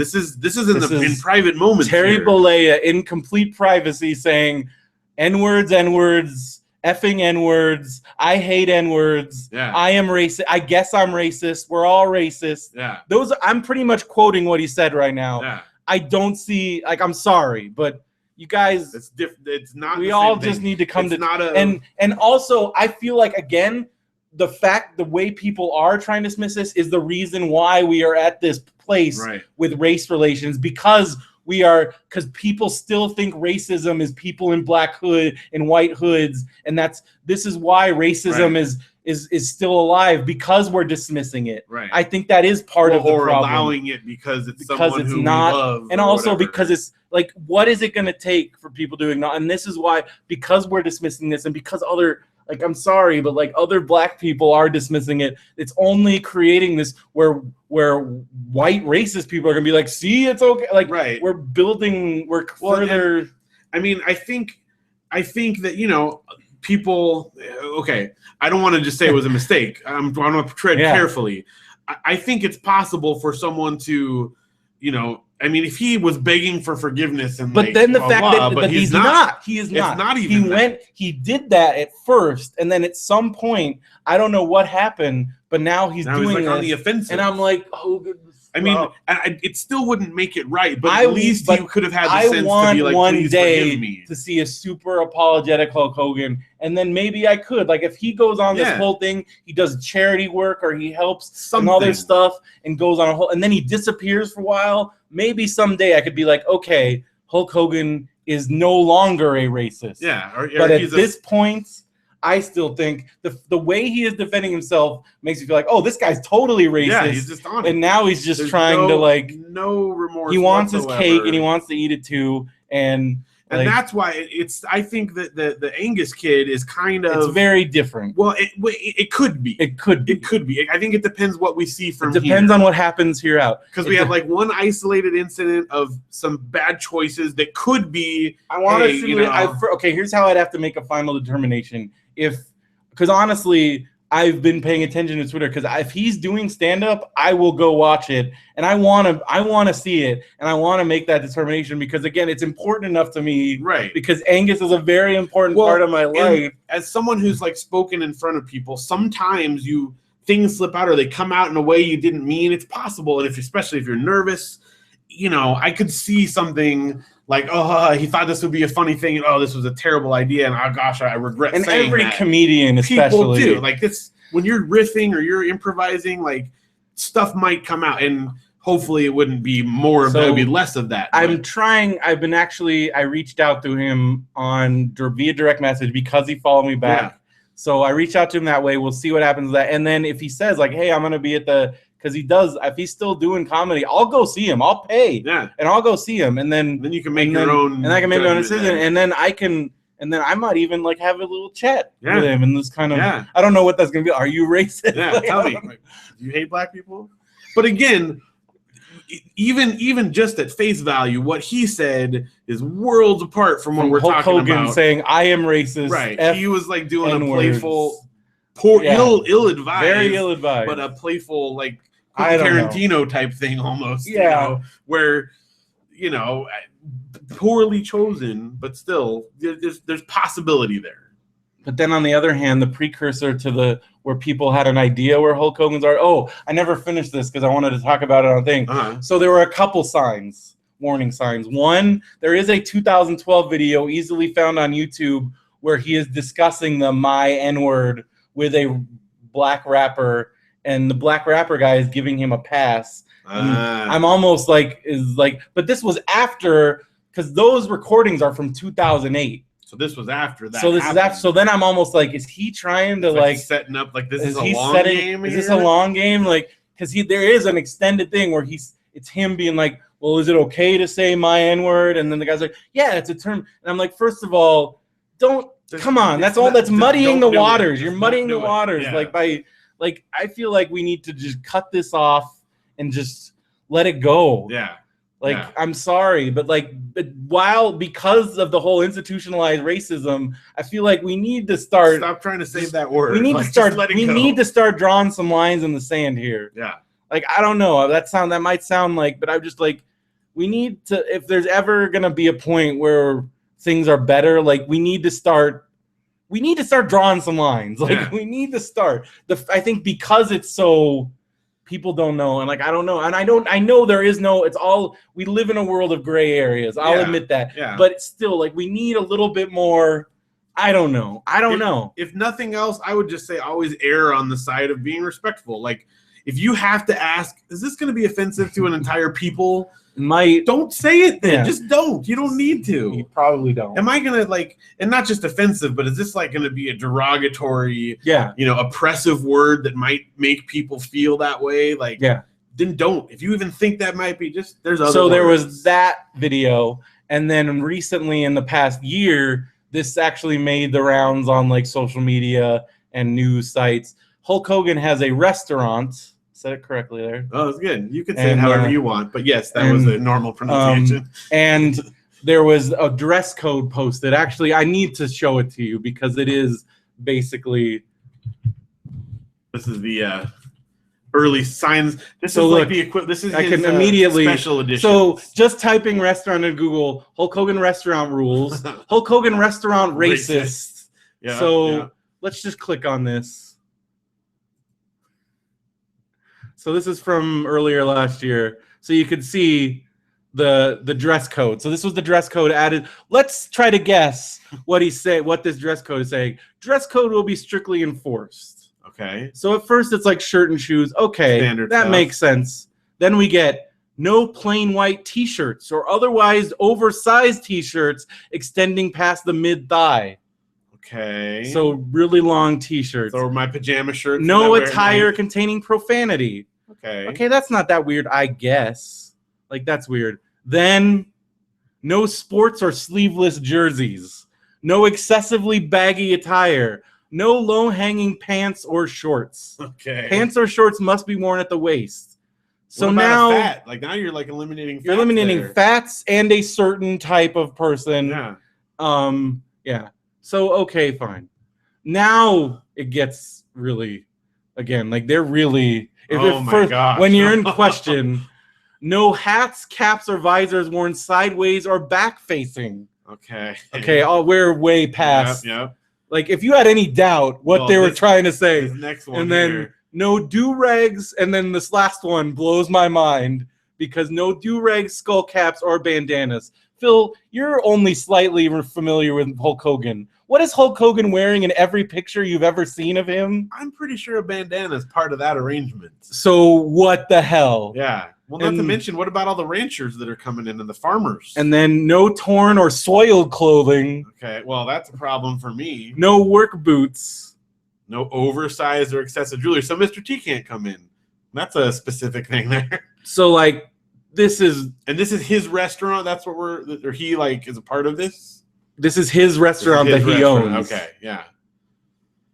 private moments. Terry Bollea in complete privacy saying N-words, effing N-words. I hate N-words. Yeah. I am racist. I guess I'm racist. We're all racist. Yeah. I'm pretty much quoting what he said right now. Yeah. I don't see, like, I'm sorry, but you guys, it's different. It's not. We all just need to come to and also I feel like, again, the way people are trying to dismiss this is the reason why we are at this place with race relations, because people still think racism is people in black hood and white hoods, and this is why racism is still alive, because we're dismissing it. Right. I think that is part of the problem. Or allowing it because it's someone who not, we love, and also whatever. Because it's like, what is it going to take for people to acknowledge? And this is why, because we're dismissing this, and because I'm sorry, but like other black people are dismissing it, it's only creating this where white racist people are gonna be like, see, it's okay. Like, we're further. I mean, I think that, people. Okay, I don't want to just say it was a mistake. I'm going to tread carefully. I think it's possible for someone to, I mean, if he was begging for forgiveness and then the fact that he is not. It's not even. He did that at first, and then at some point, I don't know what happened, but now he's doing this, on the offensive, and I'm like, oh goodness. I mean, it still wouldn't make it right, but at least you could have had the sense to be like, please forgive me. To see a super apologetic Hulk Hogan, and then maybe I could, like, if he goes on this whole thing, he does charity work or he helps and other stuff and goes on a whole, and then he disappears for a while. Maybe someday I could be like, okay, Hulk Hogan is no longer a racist. Yeah, but at this point, I still think the way he is defending himself makes you feel like, oh, this guy's totally racist. Yeah, he's just on it. And now he's just trying to, like, no remorse. He wants his cake and he wants to eat it too. And that's why I think that the Angus kid is kind of... It's very different. Well, it could be. It could be. It could be. I think it depends what we see from here. It depends on what happens here out. Because we have, like, one isolated incident of some bad choices that could be... I want to see... Okay, here's how I'd have to make a final determination. Because honestly, I've been paying attention to Twitter, because if he's doing stand-up, I will go watch it, and I want to see it, and I want to make that determination, because, again, it's important enough to me, because Angus is a very important part of my life. As someone who's, like, spoken in front of people, sometimes things slip out or they come out in a way you didn't mean. It's possible, and especially if you're nervous, I could see something like, oh, he thought this would be a funny thing, and oh, this was a terrible idea, and oh gosh, I regret saying that. And every comedian, especially, people do. Like, this, when you're riffing or you're improvising, like, stuff might come out, and hopefully it wouldn't be more of that, it would be less of that. I reached out to him via direct message because he followed me back. Yeah. So I reached out to him that way. We'll see what happens with that. And then if he says, like, hey, I'm gonna be at because he does, if he's still doing comedy, I'll go see him. I'll pay. Yeah. And I'll go see him. And then you can make your own. And I can make my own decision. And then I might even, like, have a little chat with him, and this kind of, I don't know what that's gonna be. Are you racist? Yeah, like, tell me. Like, do you hate black people? But again, even just at face value, what he said is worlds apart from what we're Hulk talking Hogan about. Saying I am racist. Right. He was, like, doing a playful, ill-advised, very ill-advised, but a playful, like, Tarantino type thing almost. Yeah. Where, poorly chosen, but still there's possibility there. But then on the other hand, the precursor to where people had an idea where Hulk Hogan's are. Oh, I never finished this because I wanted to talk about it on a thing. So there were a couple warning signs. One, there is a 2012 video easily found on YouTube where he is discussing the my N-word with a black rapper, and the black rapper guy is giving him a pass. I'm almost like, but this was after, because those recordings are from 2008. So this was after that. So this is after. So then I'm almost like, is he trying to, like, setting up, like, this is a long game? Is this a long game? Like, because there is an extended thing where it's him being like, well, is it okay to say my N-word? And then the guy's like, yeah, it's a term. And I'm like, first of all, come on. That's muddying the waters. You're muddying the waters. Yeah. I feel like we need to just cut this off and just let it go. Yeah. I'm sorry, but because of the whole institutionalized racism, I feel like we need to stop trying to save that word. We need to start drawing some lines in the sand here. Yeah. Like, I don't know. That might sound like, but I'm just like, we need to, if there's ever gonna be a point where things are better, like, we need to start we need to start drawing some lines. Like we need to start. I think because it's so people don't know, and like I don't know, and I know there is no. It's all we live in a world of gray areas. I'll admit that. Yeah. But still, like we need a little bit more. I don't know. If nothing else, I would just say always err on the side of being respectful. Like if you have to ask, is this going to be offensive to an entire people? Don't say it then. Just don't. You don't need to. You probably don't. Am I gonna and not just offensive, but is this like gonna be a derogatory, oppressive word that might make people feel that way? Like, then don't. If you even think that might be, there's other. So there was that video, and then recently in the past year, this actually made the rounds on like social media and news sites. Hulk Hogan has a restaurant. Said it correctly there. Oh, it's good. You can say it however you want, but yes, that was a normal pronunciation. And there was a dress code posted. Actually, I need to show it to you because it is basically. This is the early signs. This is like the equivalent. This is I can immediately special edition. So just typing restaurant in Google, Hulk Hogan restaurant rules, Hulk Hogan restaurant racist. Let's just click on this. So this is from earlier last year. So you could see the dress code. So this was the dress code added. Let's try to guess what this dress code is saying. Dress code will be strictly enforced. Okay. So at first it's like shirt and shoes. Okay, standard that stuff. Makes sense. Then we get no plain white t-shirts or otherwise oversized t-shirts extending past the mid-thigh. Okay. So really long t-shirts. So my pajama shirts. No attire containing profanity. Okay. Okay, that's not that weird, I guess. Like that's weird. Then no sports or sleeveless jerseys. No excessively baggy attire. No low-hanging pants or shorts. Okay. Pants or shorts must be worn at the waist. So what now, fat? Like now you're like eliminating. You're eliminating fats and a certain type of person. Yeah. Yeah. So okay, fine. Now it gets really, again, like they're really. When you're in question, no hats, caps, or visors worn sideways or back facing. Okay. Okay. We're way past. Yep. Like if you had any doubt what they were trying to say, this next one and then here. No do-rags, and then this last one blows my mind because no do-rags, skull caps, or bandanas. Phil, you're only slightly familiar with Hulk Hogan. What is Hulk Hogan wearing in every picture you've ever seen of him? I'm pretty sure a bandana is part of that arrangement. So what the hell? Yeah. Well, not to mention, what about all the ranchers that are coming in and the farmers? And then no torn or soiled clothing. Okay, well, that's a problem for me. No work boots. No oversized or excessive jewelry. So Mr. T can't come in. That's a specific thing there. So, like, this is his restaurant. That's what or he, like, is a part of this? This is his restaurant that he owns. Okay, yeah.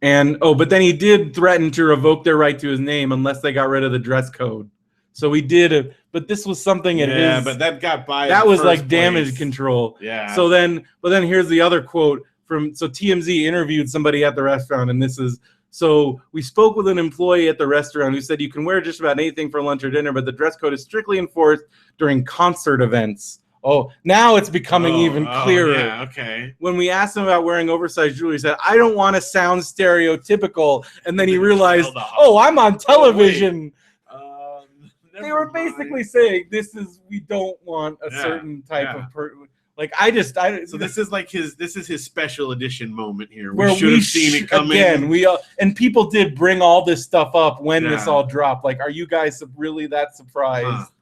And, but then he did threaten to revoke their right to his name unless they got rid of the dress code. So we did but this was something but that got by. That was like damage control. Yeah. So then, but then here's the other quote so TMZ interviewed somebody at the restaurant, and this is, so we spoke with an employee at the restaurant who said you can wear just about anything for lunch or dinner, but the dress code is strictly enforced during concert events. Oh, now it's becoming even clearer. Yeah, okay. When we asked him about wearing oversized jewelry, he said, I don't want to sound stereotypical. And then he realized, I'm on television. They were basically saying, we don't want a certain type of person. Like, so this is like this is his special edition moment here. We should have seen it coming. Again, and people did bring all this stuff up when this all dropped. Like, are you guys really that surprised?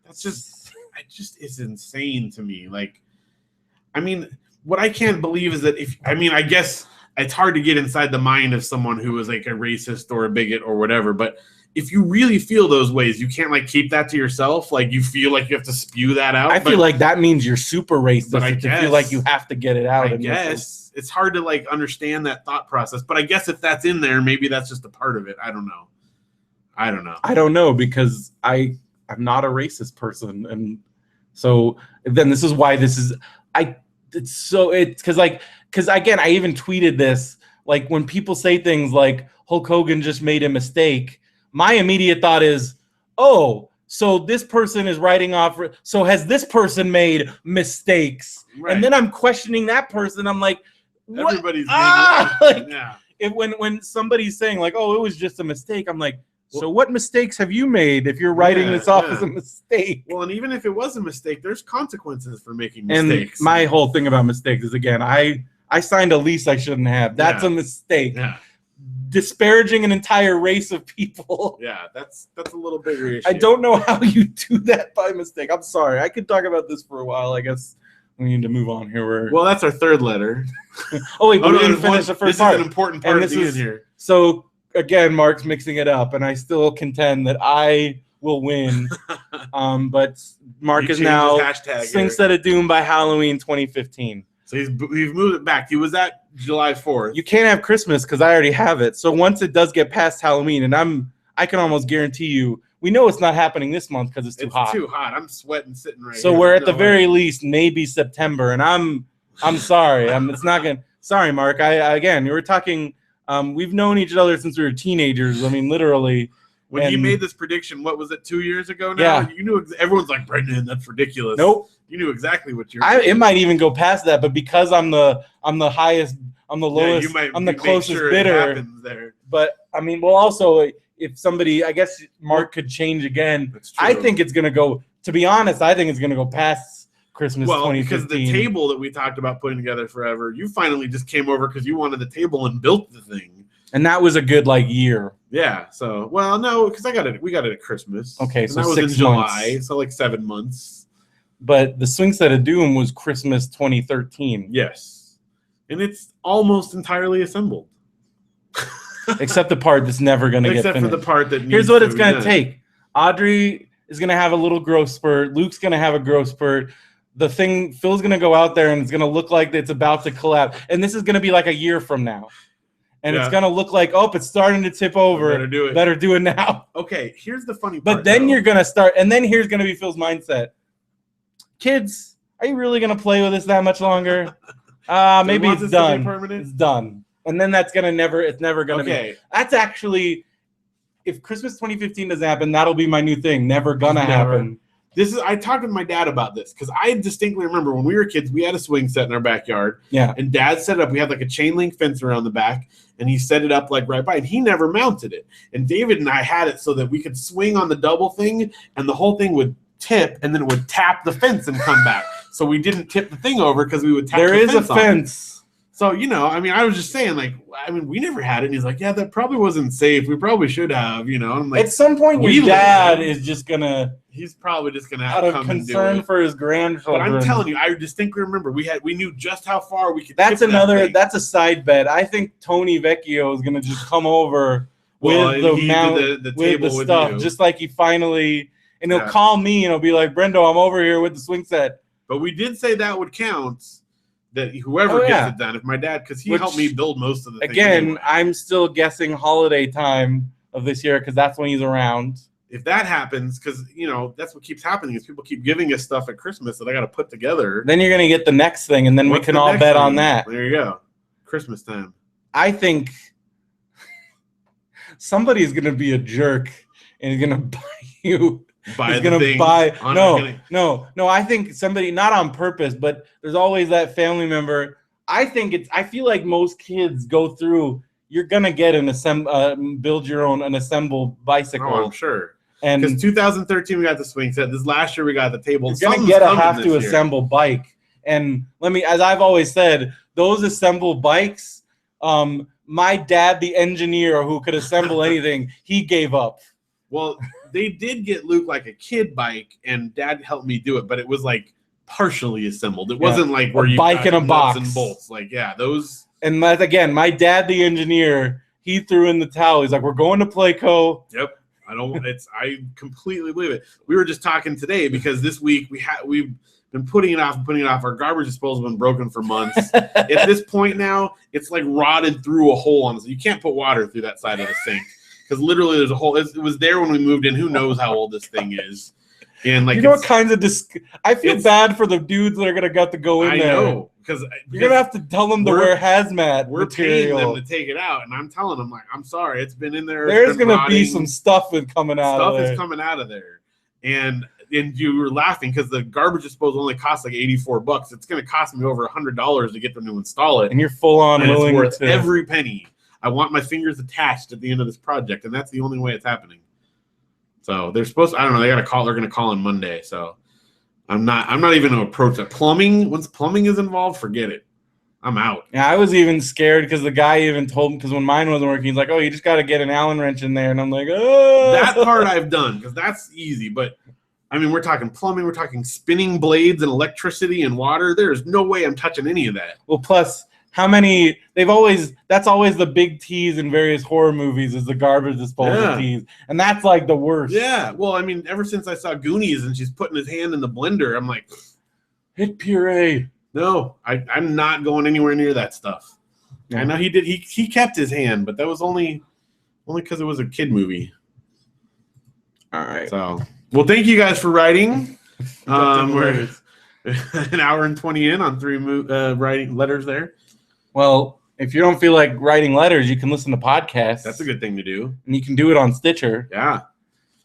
That's just is insane to me. Like, I mean, what I can't believe is that I guess it's hard to get inside the mind of someone who is like a racist or a bigot or whatever, but if you really feel those ways, you can't like keep that to yourself. Like you feel like you have to spew that out. I feel like that means you're super racist. But I feel like you have to get it out. I guess it's hard to like understand that thought process. But I guess if that's in there, maybe that's just a part of it. I don't know. I don't know because I'm not a racist person, and so then this is why this is because again I even tweeted this, like when people say things like Hulk Hogan just made a mistake. My immediate thought is, so this person is writing off. So has this person made mistakes? Right. And then I'm questioning that person. I'm like, Everybody's when somebody's saying like, "Oh, it was just a mistake," I'm like, so what mistakes have you made if you're writing this off as a mistake? Well, and even if it was a mistake, there's consequences for making mistakes. And my whole thing about mistakes is, again, I signed a lease I shouldn't have. That's a mistake. Yeah. Disparaging an entire race of people. Yeah, that's a little bigger issue. I don't know how you do that by mistake. I'm sorry. I could talk about this for a while. I guess we need to move on here. Well, that's our third letter. Oh, wait, we didn't finish the first part. This is an important part of the end here. So, again, Mark's mixing it up, and I still contend that I will win. But Mark is now Sphinx of Doom by Halloween 2015. So we've moved it back. He was at July 4th. You can't have Christmas because I already have it. So once it does get past Halloween, and I can almost guarantee you, we know it's not happening this month because it's too hot. It's too hot. I'm sweating sitting right here. So we're at the very least maybe September, and I'm sorry. It's not gonna. Sorry, Mark. Again, we were talking. We've known each other since we were teenagers. I mean, literally. When you made this prediction, what was it, 2 years ago now? Yeah. You knew everyone's like, Brendan, that's ridiculous. Nope. You knew exactly what you're It might even go past that, but because I'm the highest, I'm the lowest, I'm the closest bidder. There. But I mean, well, also if somebody, I guess Mark could change again. That's true. I think it's gonna go. To be honest, I think it's gonna go past Christmas 2015. Because the table that we talked about putting together forever, you finally just came over because you wanted the table and built the thing. And that was a good year. Yeah. So, well, no, because we got it at Christmas. Okay, so that was 6 in July, months. so 7 months. But the Sphinx of Doom was Christmas 2013. Yes, and it's almost entirely assembled, except the part that's never going to get finished. Except for the part that. Here's what it's going to take. Audrey is going to have a little growth spurt. Luke's going to have a growth spurt. Phil's going to go out there and it's going to look like it's about to collapse. And this is going to be a year from now. And it's going to look like, it's starting to tip over. Better do it now. Okay, here's the funny part. But then you're going to start, and then here's going to be Phil's mindset. Kids, are you really going to play with this that much longer? Maybe it's done. It's done. And then it's never going to be. That's actually, if Christmas 2015 doesn't happen, that'll be my new thing. Never going to happen. I talked with my dad about this because I distinctly remember when we were kids, we had a swing set in our backyard. Yeah. And Dad set it up. We had a chain link fence around the back, and he set it up right by, and he never mounted it. And David and I had it so that we could swing on the double thing, and the whole thing would tip, and then it would tap the fence and come back. So we didn't tip the thing over because we would tap the fence. There is a fence. So, I was just saying, we never had it. And he's like, yeah, that probably wasn't safe. We probably should have, I'm like, at some point, your dad is just going to. He's probably just going to have to come and do it. Out of concern for his grandchildren. But I'm telling you, I distinctly remember we knew just how far we could. That's a side bet. I think Tony Vecchio is going to just come over with the stuff, just like he finally, and he'll call me and he'll be like, Brendo, I'm over here with the swing set. But we did say that would count. That whoever gets it done, if my dad, because he helped me build most of the things. Again, anyway. I'm still guessing holiday time of this year because that's when he's around. If that happens, because that's what keeps happening is people keep giving us stuff at Christmas that I got to put together. Then you're gonna get the next thing, and then we can all bet on that. There you go, Christmas time. I think somebody's gonna be a jerk and is gonna buy you. I think somebody, not on purpose, but there's always that family member. I feel like most kids go through. You're gonna get build your own an assembled bicycle. Oh, I'm sure. And because 2013 we got the swing set. This last year we got the table. You're gonna get a have to assemble bike. And as I've always said, those assembled bikes. My dad, the engineer who could assemble anything, he gave up. Well, they did get Luke a kid bike, and Dad helped me do it, but it was partially assembled. It wasn't where you bike in a box and bolts. Those. And again, my dad, the engineer, he threw in the towel. He's like, "We're going to Playco." Yep. I completely believe it. We were just talking today because this week we've been putting it off. Our garbage disposal has been broken for months. At this point now, it's rotted through a hole on it. So you can't put water through that side of the sink. Because literally there's a hole. It was there when we moved in. Who knows how old this thing is? And what kinds of I feel bad for the dudes that are gonna get to go in there. I know because you're gonna have to tell them to wear hazmat. We're paying them to take it out, and I'm telling them I'm sorry, it's been in there. There's gonna be some stuff coming out. Stuff is coming out of there, and and you were laughing because the garbage disposal only costs like $84. It's going to cost me over $100 to get them to install it. And you're full on willing to every penny. I want my fingers attached at the end of this project, and that's the only way it's happening. So they're supposed to, I don't know, they're going to call on Monday. So I'm not even going to approach that. Plumbing, once plumbing is involved, forget it. I'm out. Yeah, I was even scared because the guy even told me, because when mine wasn't working, he's like, oh, you just got to get an Allen wrench in there. And I'm like, oh. That part I've done because that's easy. But, I mean, we're talking plumbing. We're talking spinning blades and electricity and water. There's no way I'm touching any of that. Well, plus, that's always the big tease in various horror movies is the garbage disposal tease. And that's like the worst. Yeah. Well, I mean, ever since I saw Goonies and she's putting his hand in the blender, I'm like, hit puree. No, I'm not going anywhere near that stuff. Yeah. I know he did. He kept his hand, but that was only because it was a kid movie. All right. So, well, thank you guys for writing. We're an hour and 20 in on 3 writing letters there. Well, if you don't feel like writing letters, you can listen to podcasts. That's a good thing to do. And you can do it on Stitcher. Yeah.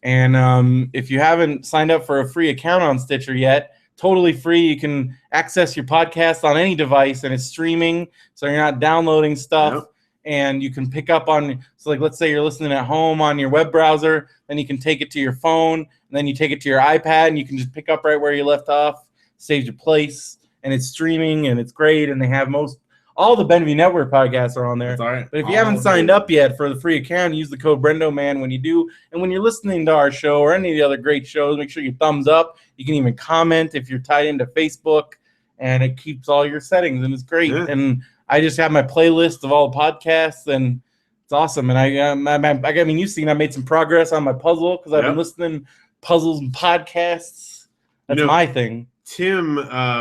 And if you haven't signed up for a free account on Stitcher yet, totally free. You can access your podcast on any device, and it's streaming, so you're not downloading stuff. Yep. And you can pick up on, so like let's say you're listening at home on your web browser, then you can take it to your phone, and then you take it to your iPad, and you can just pick up right where you left off, saves your place, and it's streaming, and it's great, and they have all the Benview Network podcasts are on there. That's all right. But if you haven't signed up yet for the free account, use the code BrendoMan when you do. And when you're listening to our show or any of the other great shows, make sure you thumbs up. You can even comment if you're tied into Facebook, and it keeps all your settings, and it's great. Yeah. And I just have my playlist of all the podcasts, and it's awesome. And I mean, you've seen I made some progress on my puzzle because I've been listening to puzzles and podcasts. That's my thing. Tim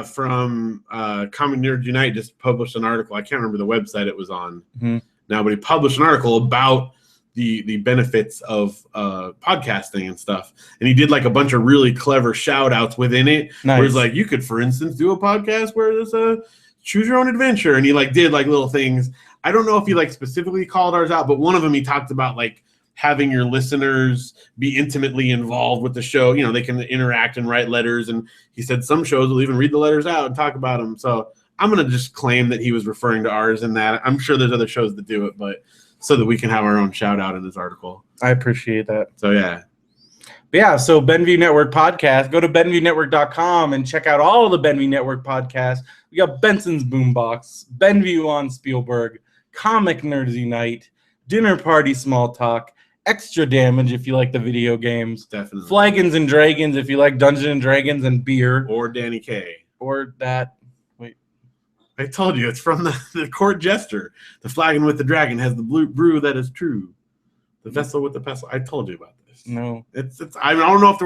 from Comic Nerds Unite just published an article. I can't remember the website it was on now, but he published an article about the benefits of podcasting and stuff. And he did like a bunch of really clever shout outs within it. Nice. Where he's like, you could, for instance, do a podcast where there's a choose your own adventure. And he like did like little things. I don't know if he like specifically called ours out, but one of them he talked about like having your listeners be intimately involved with the show. You know, they can interact and write letters. And he said some shows will even read the letters out and talk about them. So I'm going to just claim that he was referring to ours in that. I'm sure there's other shows that do it, but so that we can have our own shout out in this article. I appreciate that. So, yeah. But yeah, so Benview Network podcast. Go to BenviewNetwork.com and check out all of the Benview Network podcasts. We got Benson's Boombox, Benview on Spielberg, Comic Nerds Unite, Dinner Party Small Talk, Extra Damage if you like the video games. Definitely. Flagons and Dragons if you like Dungeons and Dragons and beer. Or Danny Kaye. Or that. Wait. I told you, it's from the court jester. The flagon with the dragon has the brew that is true. The vessel with the pestle. I told you about this. No. It's I don't know if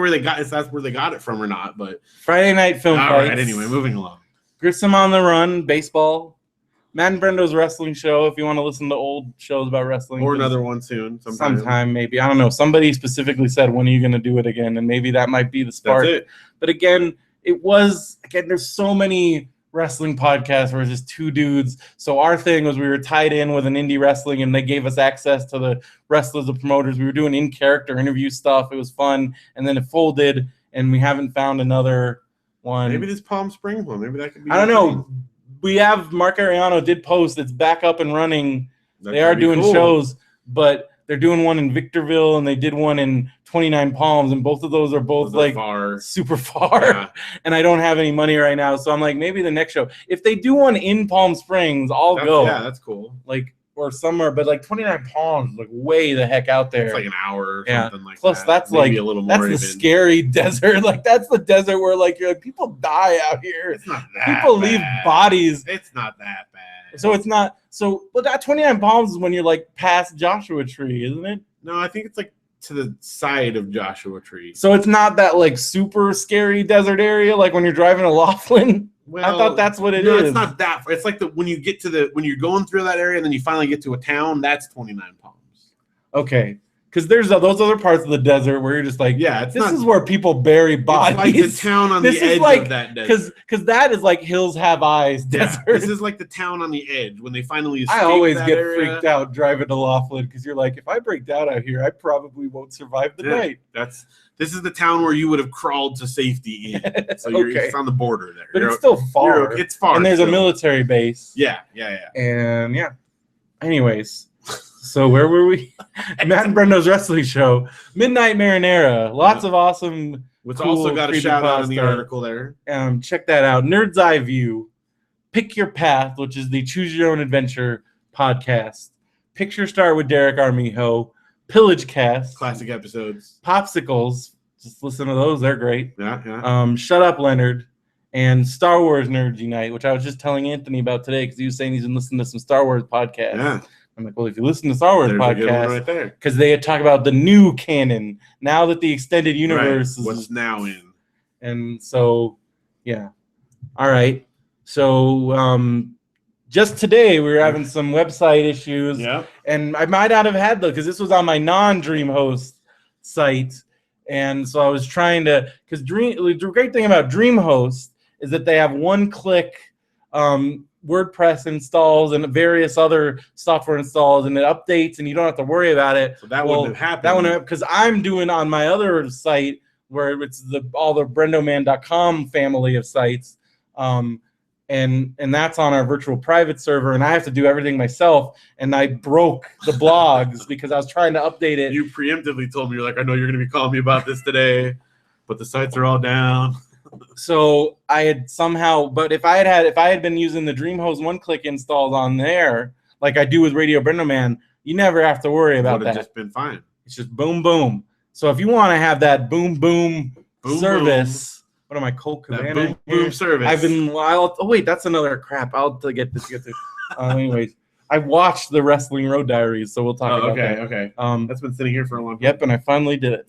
that's where they got it from or not, but Friday Night Film Fights. All right, anyway, moving along. Grissom on the Run, baseball. Matt and Brendo's wrestling show, if you want to listen to old shows about wrestling. Or another one soon. Sometime, maybe. I don't know. Somebody specifically said, when are you going to do it again? And maybe that might be the spark. That's it. But again, there's so many wrestling podcasts where it's just two dudes. So our thing was we were tied in with an indie wrestling, and they gave us access to the wrestlers, the promoters. We were doing in-character interview stuff. It was fun. And then it folded, and we haven't found another one. Maybe this Palm Springs one. Maybe that could be. I don't know. We have Mark Ariano did post. It's back up and running. They are doing shows, but they're doing one in Victorville, and they did one in 29 Palms, and both of those are both like super far. Yeah. And I don't have any money right now, so I'm like, maybe the next show. If they do one in Palm Springs, I'll go. Yeah, that's cool. Like, or somewhere, but like 29 Palms, like way the heck out there. It's like an hour or something like Plus, that. Plus, that's maybe like a little more. That's the scary desert. Like that's the desert where like you're like people die out here. It's not that people bad. Leave bodies. It's not that bad. So it's not. So, but that 29 Palms is when you're like past Joshua Tree, isn't it? No, I think it's like to the side of Joshua Tree. So it's not that like super scary desert area like when you're driving to Laughlin. Well, I thought that's what it is. No, it's not that. It's like when you get to when you're going through that area and then you finally get to a town. That's 29 Palms. Okay, Because there's those other parts of the desert where you're just like, this is where people bury bodies. It's like the town on the edge of that desert. Because that is like Hills Have Eyes desert. This is like the town on the edge when they finally escape. I always get freaked out driving to Laughlin because you're like, if I break down out here, I probably won't survive the night. This is the town where you would have crawled to safety in. So it's on the border there. But it's still far. It's far. And there's a military base. Yeah. And anyways. So where were we? Matt and Brendo's wrestling show, Midnight Marinara. Lots of awesome. Which also got a shout out in the article there. Check that out. Nerd's Eye View, Pick Your Path, which is the Choose Your Own Adventure podcast. Picture Start with Derek Armijo, Pillage Cast, classic episodes, Popsicles. Just listen to those; they're great. Yeah. Shut Up, Leonard, and Star Wars Nerds Unite, which I was just telling Anthony about today because he was saying he's been listening to some Star Wars podcasts. Yeah. I'm like, well, if you listen to Star Wars podcast, because they talk about the new canon now that the extended universe is what's now in, and so all right. So just today we were having some website issues, and I might not have had those because this was on my non-DreamHost site, and so I was trying to because the great thing about DreamHost is that they have one-click. WordPress installs and various other software installs, and it updates, and you don't have to worry about it. So that wouldn't have happened. That wouldn't because I'm doing on my other site where it's all the BrendoMan.com family of sites, and that's on our virtual private server, and I have to do everything myself. And I broke the blogs because I was trying to update it. You preemptively told me, you're like, I know you're going to be calling me about this today, but the sites are all down. So I had somehow, but if I had been using the DreamHost one-click installs on there, like I do with Radio BrendoMan, you never have to worry about that. It would have just been fine. It's just boom, boom. So if you want to have that boom, boom service, what am I, Colt Cabana? Boom service. Wait, that's another crap. I'll get this. Anyways, I watched the Wrestling Road Diaries, so we'll talk about that. Okay. That's been sitting here for a long time. Yep, and I finally did it.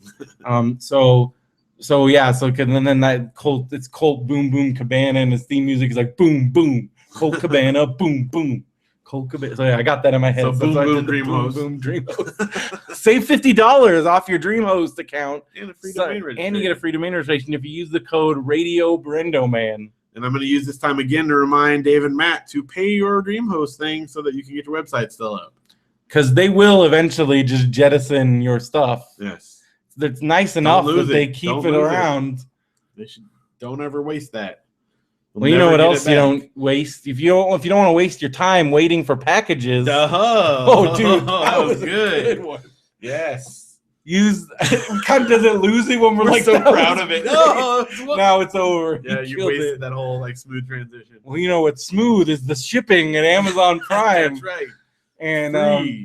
So then that it's Colt Boom Boom Cabana, and his theme music is like boom boom Colt Cabana boom boom Colt Cabana. So I got that in my head. So boom DreamHost. DreamHost. Save $50 off your DreamHost account and a free domain registration. And you get a free domain registration if you use the code Radio BrendoMan. And I'm going to use this time again to remind Dave and Matt to pay your DreamHost thing so that you can get your website still up. Because they will eventually just jettison your stuff. Yes. That's nice enough that they keep it around. They don't ever waste that. Well, you know what else you don't waste? If you don't want to waste your time waiting for packages. Oh, dude, that was a good one. Yes. Cunt doesn't lose it when we're like so proud of it. Now it's over. Yeah, you wasted that whole smooth transition. Well, you know what's smooth is the shipping at Amazon Prime. That's right. And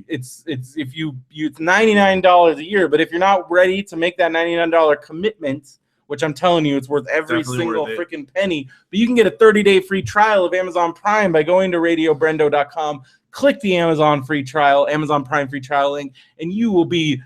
it's $99 a year, but if you're not ready to make that $99 commitment, which I'm telling you, it's worth every single freaking penny. But you can get a 30-day free trial of Amazon Prime by going to radiobrendo.com, click the Amazon free trial, Amazon Prime free trial link, and you will be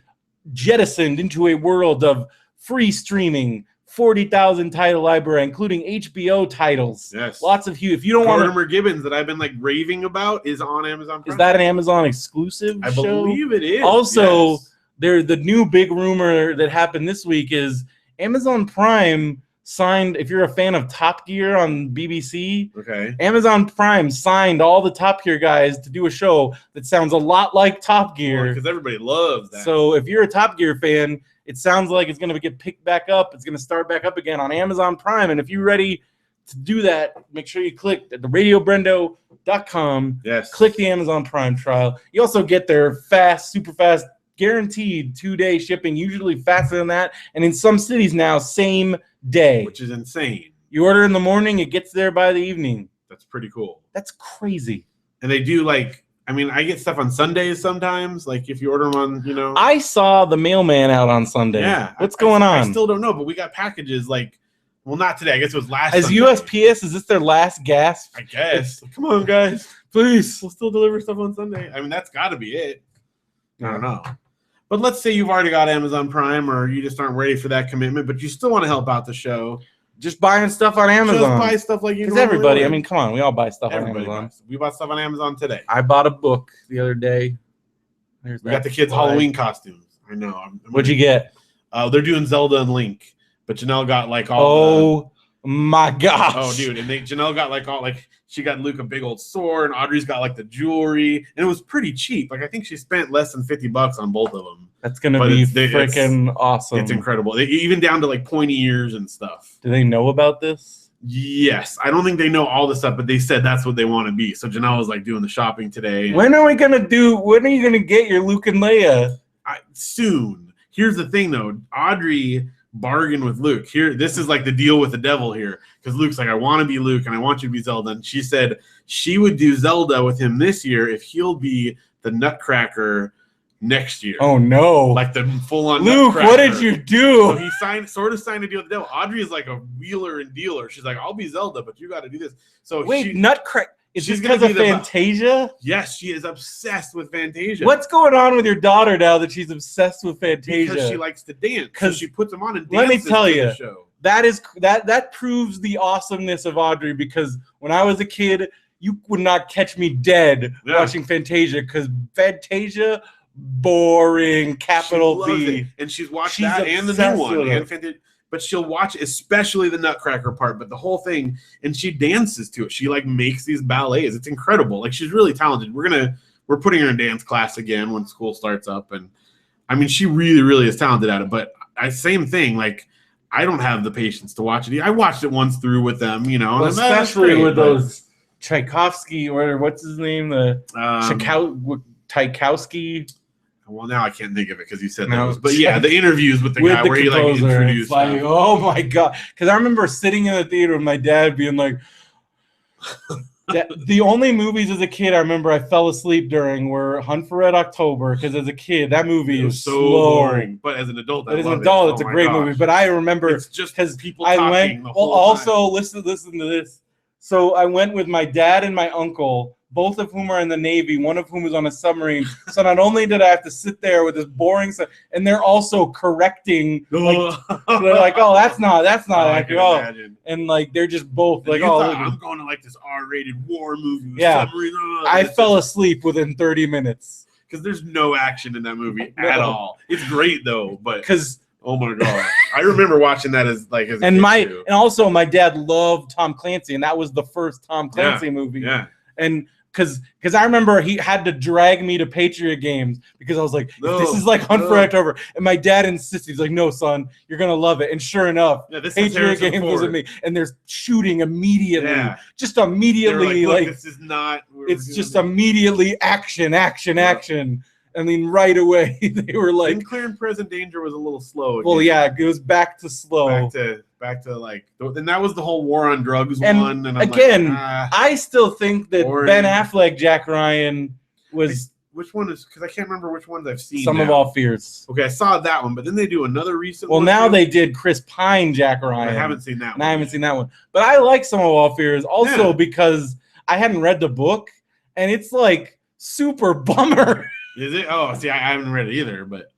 jettisoned into a world of free streaming, 40,000 title library, including HBO titles. Yes. Lots of if you don't want Mortimer Gibbons that I've been raving about is on Amazon Prime. Is that an Amazon exclusive I show? believe it is. Also, the new big rumor that happened this week is Amazon Prime signed, if you're a fan of Top Gear on BBC, Amazon Prime signed all the Top Gear guys to do a show that sounds a lot like Top Gear. Because everybody loves that. So if you're a Top Gear fan, it sounds like it's going to get picked back up. It's going to start back up again on Amazon Prime. And if you're ready to do that, make sure you click at the radiobrendo.com. Yes. Click the Amazon Prime trial. You also get their super fast, guaranteed 2-day shipping, usually faster than that. And in some cities now, same day. Which is insane. You order in the morning, it gets there by the evening. That's pretty cool. That's crazy. And they do I get stuff on Sundays sometimes. If you order them on, I saw the mailman out on Sunday. Yeah. What's going on? I still don't know, but we got packages not today. I guess it was last As Sunday. USPS, is this their last gasp? I guess. Come on, guys. Please. We'll still deliver stuff on Sunday. That's got to be it. I don't know. But let's say you've already got Amazon Prime or you just aren't ready for that commitment, but you still want to help out the show. Just buying stuff on Amazon. Just buy stuff like you Because everybody, come on, we all buy stuff on Amazon. We bought stuff on Amazon today. I bought a book the other day. We got the kids' Halloween costumes. I know. What'd you get? They're doing Zelda and Link, but Janelle got like all. My gosh. Oh, dude. And Janelle got like she got Luke a big old sword, and Audrey's got like the jewelry, and it was pretty cheap. Like I think she spent less than $50 on both of them. That's gonna be freaking awesome. It's incredible. Even down to like pointy ears and stuff. Do they know about this? Yes. I don't think they know all the stuff, but they said that's what they want to be. So Janelle was like doing the shopping today. When are you gonna get your Luke and Leia? Soon. Here's the thing though. Audrey bargain with Luke. This is like the deal with the devil here, because Luke's like, I want to be Luke and I want you to be Zelda, and she said she would do Zelda with him this year if he'll be the Nutcracker next year. Oh no, like the full-on Luke Nutcracker. What did you do? So he signed a deal with the devil. Audrey is like a wheeler and dealer. She's like, I'll be Zelda, but you got to do this. So wait, Nutcracker. Is this because of Fantasia? Yes, she is obsessed with Fantasia. What's going on with your daughter now that she's obsessed with Fantasia? Because she likes to dance. Because she puts them on and dances. Let me tell you, that proves the awesomeness of Audrey. Because when I was a kid, you would not catch me dead watching Fantasia. Because Fantasia, boring, capital B. And she's watched that and the new one. And Fantasia. But she'll watch especially the Nutcracker part, but the whole thing, and she dances to it. She like makes these ballets. It's incredible. Like she's really talented. We're putting her in dance class again when school starts up, and I mean she really, really is talented at it. But same thing. Like I don't have the patience to watch it. I watched it once through with them, well, especially with those Tchaikovsky or what's his name, the Tchaikovsky. Well, now I can't think of it because you said those. But yeah, the interviews with the guy where he like introduced. Like, oh my god! Because I remember sitting in the theater with my dad being like, the only movies as a kid I remember I fell asleep during were Hunt for Red October. Because as a kid, that movie is so boring. But as an adult, it's a great movie. But I remember it's just because people talking the whole also listen to this. So I went with my dad and my uncle, both of whom are in the Navy, one of whom is on a submarine. So not only did I have to sit there with this boring stuff, and they're also correcting, like, they're like, oh, that's not accurate. Oh. And like they're just both like, oh, I'm going to like this R-rated war movie. With submarine. I fell asleep within 30 minutes because there's no action in that movie at all. It's great though, but because. Oh my god! I remember watching that as a kid too. And also my dad loved Tom Clancy, and that was the first Tom Clancy movie. Yeah. And because I remember he had to drag me to Patriot games because I was like, this is like Hunt for October. And my dad insisted, he's like, no, son, you're gonna love it. And sure enough, Patriot games was with me, and there's shooting immediately, just immediately, like this is not. It's just immediately action. I mean, right away they were like, and Clear and Present Danger was a little slow again. Well, yeah, it was back to slow. Back to like, and that was the whole war on drugs one. And I'm again, like, I still think that boring. Ben Affleck, Jack Ryan was. Which one is? Because I can't remember which ones I've seen. Some of All Fears. Okay, I saw that one, but then they do another recent. Well, now they did Chris Pine, Jack Ryan. I haven't seen that one. I haven't seen that one, but I like Some of All Fears also because I hadn't read the book, and it's like super bummer. Is it? Oh, see, I haven't read it either, but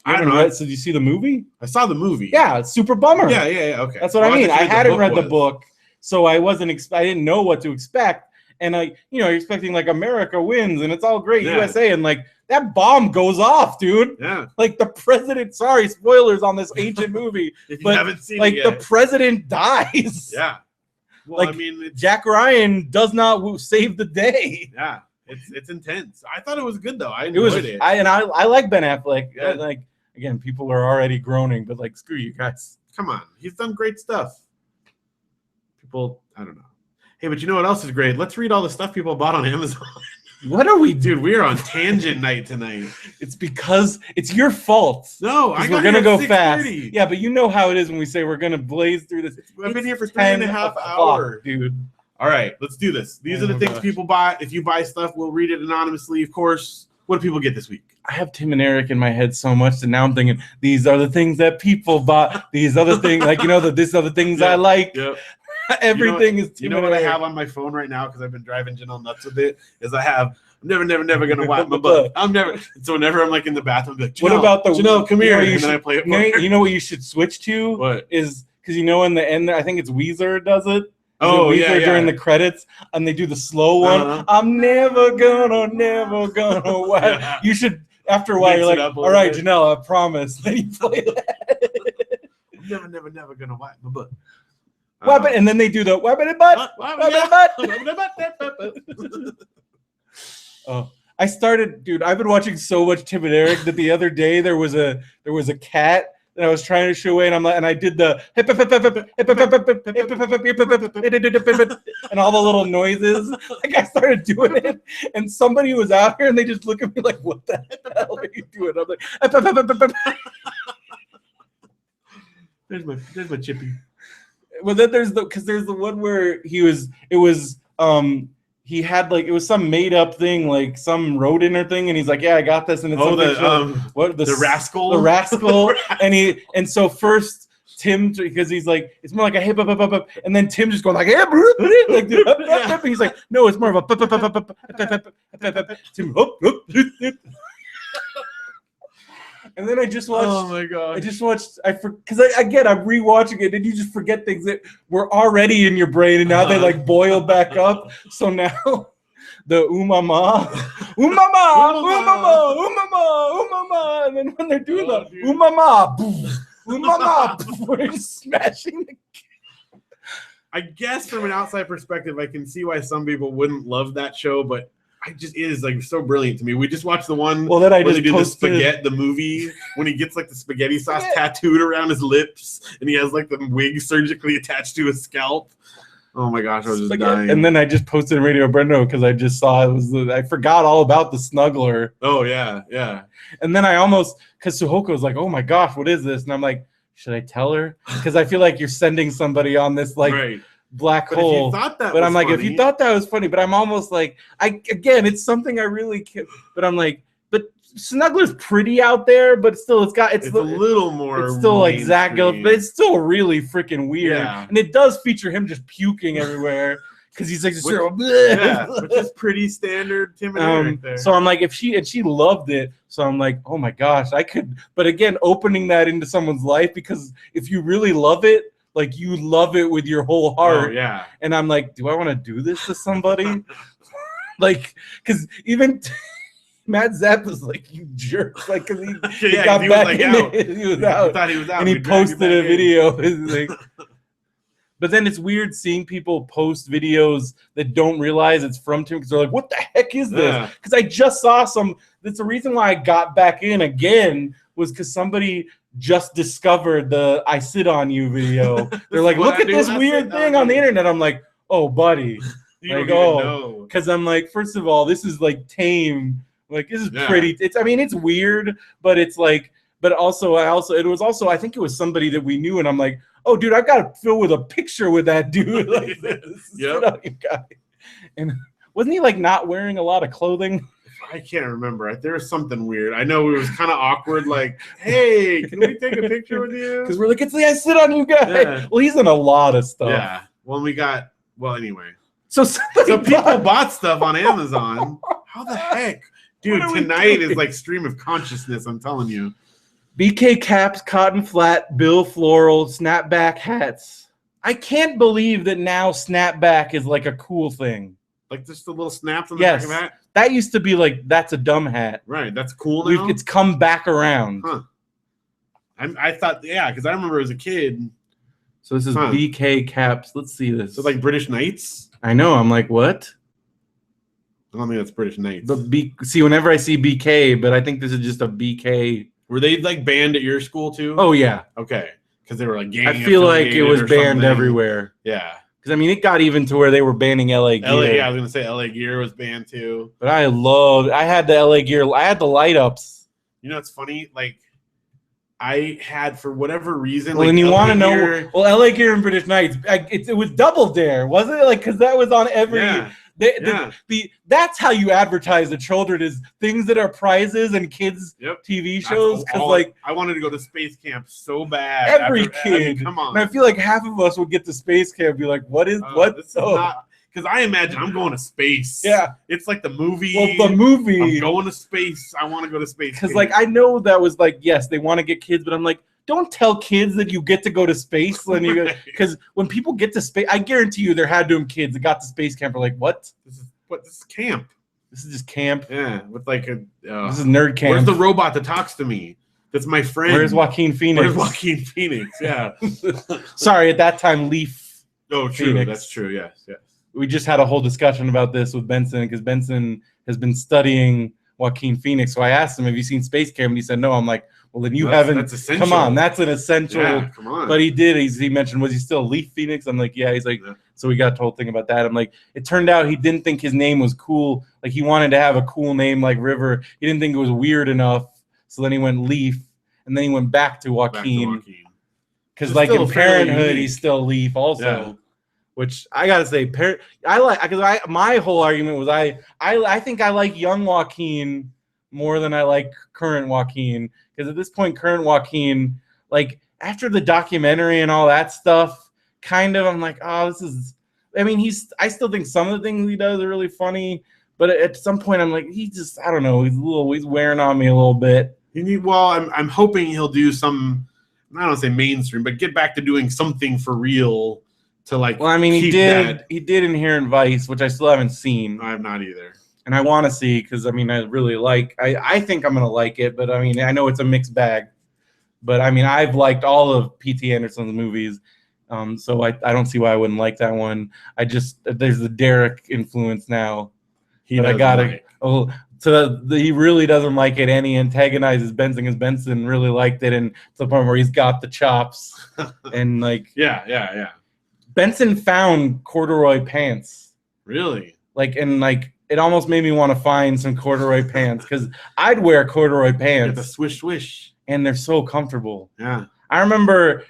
I don't know. So did you see the movie? I saw the movie. Yeah, it's super bummer. Yeah, okay. That's what I mean. I hadn't read the book, so I didn't know what to expect, and you're expecting like America wins and it's all great USA, and like that bomb goes off, dude. Yeah. Like the president. Sorry, spoilers on this ancient movie. If you haven't seen it yet. The president dies. Yeah. Well, like, I mean, Jack Ryan does not save the day. Yeah. It's intense. I thought it was good though. I enjoyed it. I like Ben Affleck. Yeah. Like again, people are already groaning, but like screw you guys. Come on, he's done great stuff. People, I don't know. Hey, but you know what else is great? Let's read all the stuff people bought on Amazon. What are we, dude? We are on tangent night tonight. It's because it's your fault. No, we're gonna go fast. Yeah, but you know how it is when we say we're gonna blaze through this. I've been here for 3.5 hours, dude. All right, let's do this. These are the things people buy. If you buy stuff, we'll read it anonymously, of course. What do people get this week? I have Tim and Eric in my head so much that now I'm thinking, these are the things that people bought. These other things, like, these are the things I like. Yep. Everything is Tim and Eric. What I have on my phone right now, because I've been driving Janelle nuts with it, is I have, I'm never going to wipe my butt. So whenever I'm like in the bathroom, I'm like, what about Janelle, come here. And then I play it for her. You know what you should switch to? What? Is, because in the end, I think it's Weezer does it. Oh, yeah. During the credits, and they do the slow one. I'm never gonna wipe. You should after a while, you're like, all right, Janelle, I promise. Then you play that. I'm never gonna wipe my butt. And then they do the wipe it butt. Oh, I started, dude. I've been watching so much Tim and Eric that the other day there was a cat that I was trying to show away, and I did the and all the little noises. Like I started doing it, and somebody was out here, and they just look at me like, "What the hell are you doing?" I'm like, "There's my Chippy." Well, then there's the one where he had like it was some made up thing, like some rodent or thing, and he's like, "Yeah, I got this." And it's the rascal, and so first Tim, because he's like, it's more like a hip up, and then Tim just going like, like he's like, no, it's more of a Tim. And then I just watched. Oh my god! I just watched. Because I'm rewatching it, and you just forget things that were already in your brain, and now they like boil back up. So now, the umama, and then when they're doing the umama, we're just smashing the. I guess from an outside perspective, I can see why some people wouldn't love that show, but. It just is like so brilliant to me. We just watched the one where they do the spaghetti, the movie when he gets like the spaghetti sauce tattooed around his lips, and he has like the wig surgically attached to his scalp. Oh my gosh, I was just dying. And then I just posted Radio Brendo because I just saw I forgot all about the snuggler. Oh yeah. And then I almost because Suhoko was like, "Oh my gosh, what is this?" And I'm like, "Should I tell her?" Because I feel like you're sending somebody on this like. Right. Black hole. But I'm like, if you thought that was funny, but I'm almost like, it's something I really can't. But I'm like, but Snuggler's pretty out there, but still, it's a little more. It's still like Zach Gillis, but it's still really freaking weird. Yeah. And it does feature him just puking everywhere because he's like, which is pretty standard Tim and Eric there. So I'm like, if she loved it, so I'm like, oh my gosh, I could. But again, opening that into someone's life because if you really love it. Like you love it with your whole heart. Oh, yeah. And I'm like, do I want to do this to somebody? Like, because even Matt Zapp was like, you jerk. Like, because he got back in it. He was out. He thought he was out. And he posted a video. Like, but then it's weird seeing people post videos that don't realize it's from Tim because they're like, what the heck is this? Because I just saw that's the reason why I got back in again was because somebody just discovered the I Sit On You video. They're like, look at this weird thing on the internet. I'm like, oh, buddy. Like, oh. Because I'm like, first of all, this is like tame. Like, this is pretty. It's weird, but it's like, but also, it was also, I think it was somebody that we knew. And I'm like, oh, dude, I got to fill with a picture with that dude. Like this. Yep. And wasn't he like not wearing a lot of clothing? I can't remember. There was something weird. I know it was kind of awkward. Like, hey, can we take a picture with you? Because we're like, it's the I Sit On You guy. Yeah. Well, he's in a lot of stuff. Yeah. Well, anyway. So people bought stuff on Amazon. How the heck? Dude, tonight is like stream of consciousness, I'm telling you. BK caps, cotton flat, Bill floral, snapback hats. I can't believe that now snapback is like a cool thing. Like just the little snaps on the back of the hat? That used to be like, that's a dumb hat. Right, that's cool now? It's come back around. Huh. I thought, because I remember as a kid. So this is BK caps. Let's see this. So like British Knights? I know. I'm like, what? I don't think that's British Knights. See, whenever I see BK, but I think this is just a BK. Were they like banned at your school too? Oh, yeah. Okay. Because they were like gang. I feel like it was banned everywhere. Yeah. Because, I mean, it got even to where they were banning LA gear. I was going to say LA gear was banned too. But I had the LA gear. I had the light ups. You know, it's funny. Like, I had, for whatever reason. Well, and you want to know. Well, LA gear and British Knights, it was Double Dare, wasn't it? Like, because that was on every. Yeah. That's how you advertise to children is things that are prizes and kids TV shows. Because like I wanted to go to space camp so bad. Every kid, come on. And I feel like half of us would get to space camp and be like, "What is what?" This is not because I imagine I'm going to space. Yeah, it's like the movie. Well, the movie. I'm going to space. I want to go to space. Because like I know that was like yes, they want to get kids, but I'm like. Don't tell kids that you get to go to space when you because when people get to space, I guarantee you there had to have kids that got to space camp are like, what? This is camp. This is just camp. Yeah, with like a. This is nerd camp. Where's the robot that talks to me? That's my friend. Where's Joaquin Phoenix? Where's Joaquin Phoenix? Yeah. Sorry, at that time, Leaf. Oh, true. Phoenix. That's true. Yes. We just had a whole discussion about this with Benson because Benson has been studying Joaquin Phoenix. So I asked him, "Have you seen Space Camp?" And he said, "No." I'm like, "Well, then you haven't." That's essential. Come on, that's an essential. Yeah, come on. But he did. He mentioned, was he still Leaf Phoenix? I'm like, yeah. He's like, yeah. So we got a whole thing about that. I'm like, it turned out he didn't think his name was cool. Like he wanted to have a cool name like River. He didn't think it was weird enough. So then he went Leaf, and then he went back to Joaquin. Because like in Parenthood, he's still Leaf also. Yeah. Which I gotta say, I like because my whole argument was I think I like young Joaquin more than I like current Joaquin, because at this point, current Joaquin, like after the documentary and all that stuff, kind of I'm like, oh, this is. I mean, I still think some of the things he does are really funny, but at some point I'm like, I don't know, he's wearing on me a little bit. I'm hoping he'll do some, I don't want to say mainstream, but get back to doing something for real. To like, well, I mean, he did Inherent Vice, which I still haven't seen. I have not either, and I want to see because I mean, I really like. I think I'm gonna like it, but I mean, I know it's a mixed bag. But I mean, I've liked all of P.T. Anderson's movies, so I don't see why I wouldn't like that one. There's the Derek influence now. He really doesn't like it, and he antagonizes Benson because Benson really liked it, and to the point where he's got the chops, and like yeah. Benson found corduroy pants. Really? It almost made me want to find some corduroy pants because I'd wear corduroy pants. Get the swish. And they're so comfortable. Yeah. I remember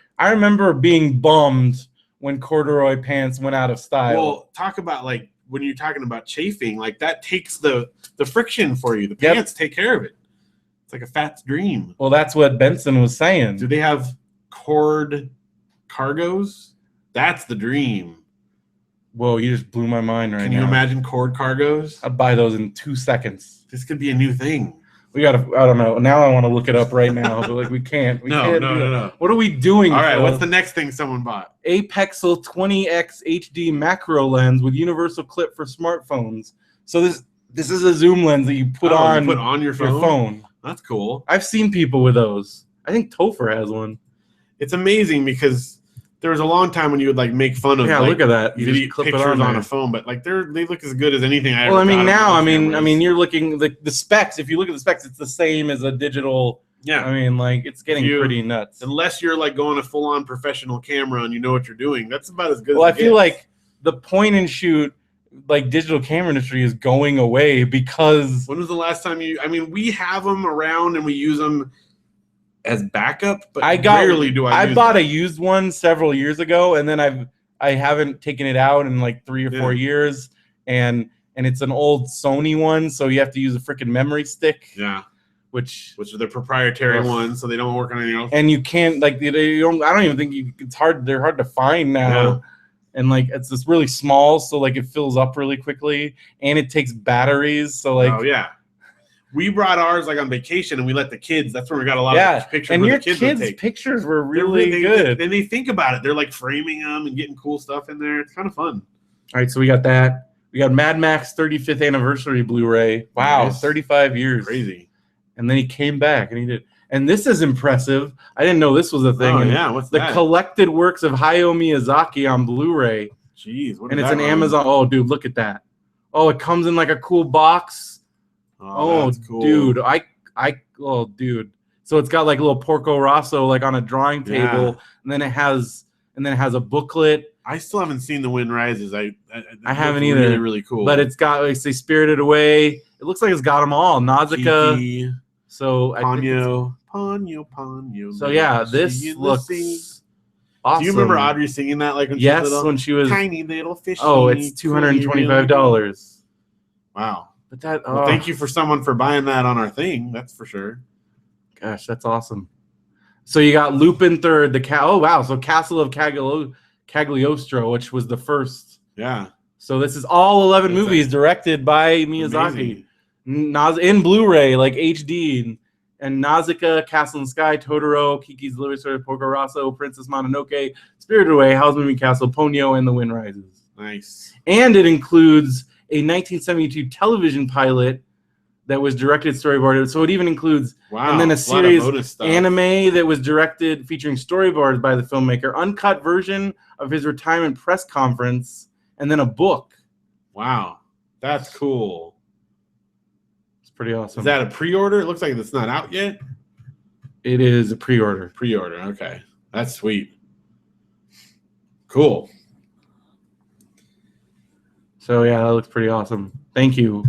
being bummed when corduroy pants went out of style. Well, talk about like when you're talking about chafing, like that takes the friction for you. The pants take care of it. It's like a fat's dream. Well, that's what Benson was saying. Do they have cord cargos? That's the dream. Whoa, you just blew my mind right now. Can you imagine cord cargos? I'd buy those in 2 seconds. This could be a new thing. I don't know. Now I want to look it up right now, but like we can't. No. What are we doing? All right, what's the next thing someone bought? Apexel 20x HD macro lens with universal clip for smartphones. So this is a zoom lens that you put on your phone. That's cool. I've seen people with those. I think Topher has one. It's amazing because there was a long time when you would like make fun of look at that. You just clip pictures on a phone, but like they look as good as anything I ever. Well, I mean now, I mean you're looking the specs. If you look at the specs, it's the same as a digital. Yeah, I mean like it's getting pretty nuts. Unless you're like going a full on professional camera and you know what you're doing, that's about as good. Well, I feel like the point and shoot like digital camera industry is going away because when was the last time we have them around and we use them as backup, but rarely do I bought a used one several years ago, and then I haven't taken it out in like 3 or 4 years, and it's an old Sony one, so you have to use a freaking memory stick. Yeah, which are the proprietary ones, so they don't work on anything else. And you can't I don't even think it's hard. They're hard to find now. Yeah. And like it's just really small, so like it fills up really quickly, and it takes batteries. So like, oh yeah. We brought ours like on vacation, and we let the kids. That's where we got a lot of pictures. And your kids' pictures were really good. And they think about it. They're like framing them and getting cool stuff in there. It's kind of fun. All right, so we got that. We got Mad Max 35th anniversary Blu-ray. Wow, nice. 35 years. Crazy. And then he came back and he did. And this is impressive. I didn't know this was a thing. Oh yeah, what's that? The collected works of Hayao Miyazaki on Blu-ray. Jeez, and it's an Amazon. Oh, dude, look at that. Oh, it comes in like a cool box. Oh, that's cool. Dude, dude. So it's got like a little Porco Rosso like on a drawing table, and then it has a booklet. I still haven't seen The Wind Rises. I haven't either. Really, really cool. But it's got like say Spirited Away. It looks like it's got them all. Nausicaa. Kiki, so Ponyo. So yeah, this looks awesome. Do you remember Audrey singing that like when she was little? When she was tiny little fish? Oh, it's $225. Wow. But well, thank you for someone for buying that on our thing. That's for sure. Gosh, that's awesome. So you got Lupin III, So Castle of Cagliostro, which was the first. Yeah. So this is all 11 movies directed by Miyazaki. In Blu-ray, like HD. And Nausicaa, Castle in the Sky, Totoro, Kiki's Delivery Service, Porco Rosso, Princess Mononoke, Spirited Away, Howl's Moving Castle, Ponyo, and The Wind Rises. Nice. And it includes a 1972 television pilot that was directed, storyboarded. So it even includes, and then a series anime that was directed, featuring storyboards by the filmmaker, uncut version of his retirement press conference, and then a book. Wow, that's cool. It's pretty awesome. Is that a pre-order? It looks like it's not out yet. It is a pre-order. Pre-order. Okay, that's sweet. Cool. So yeah, that looks pretty awesome. Thank you.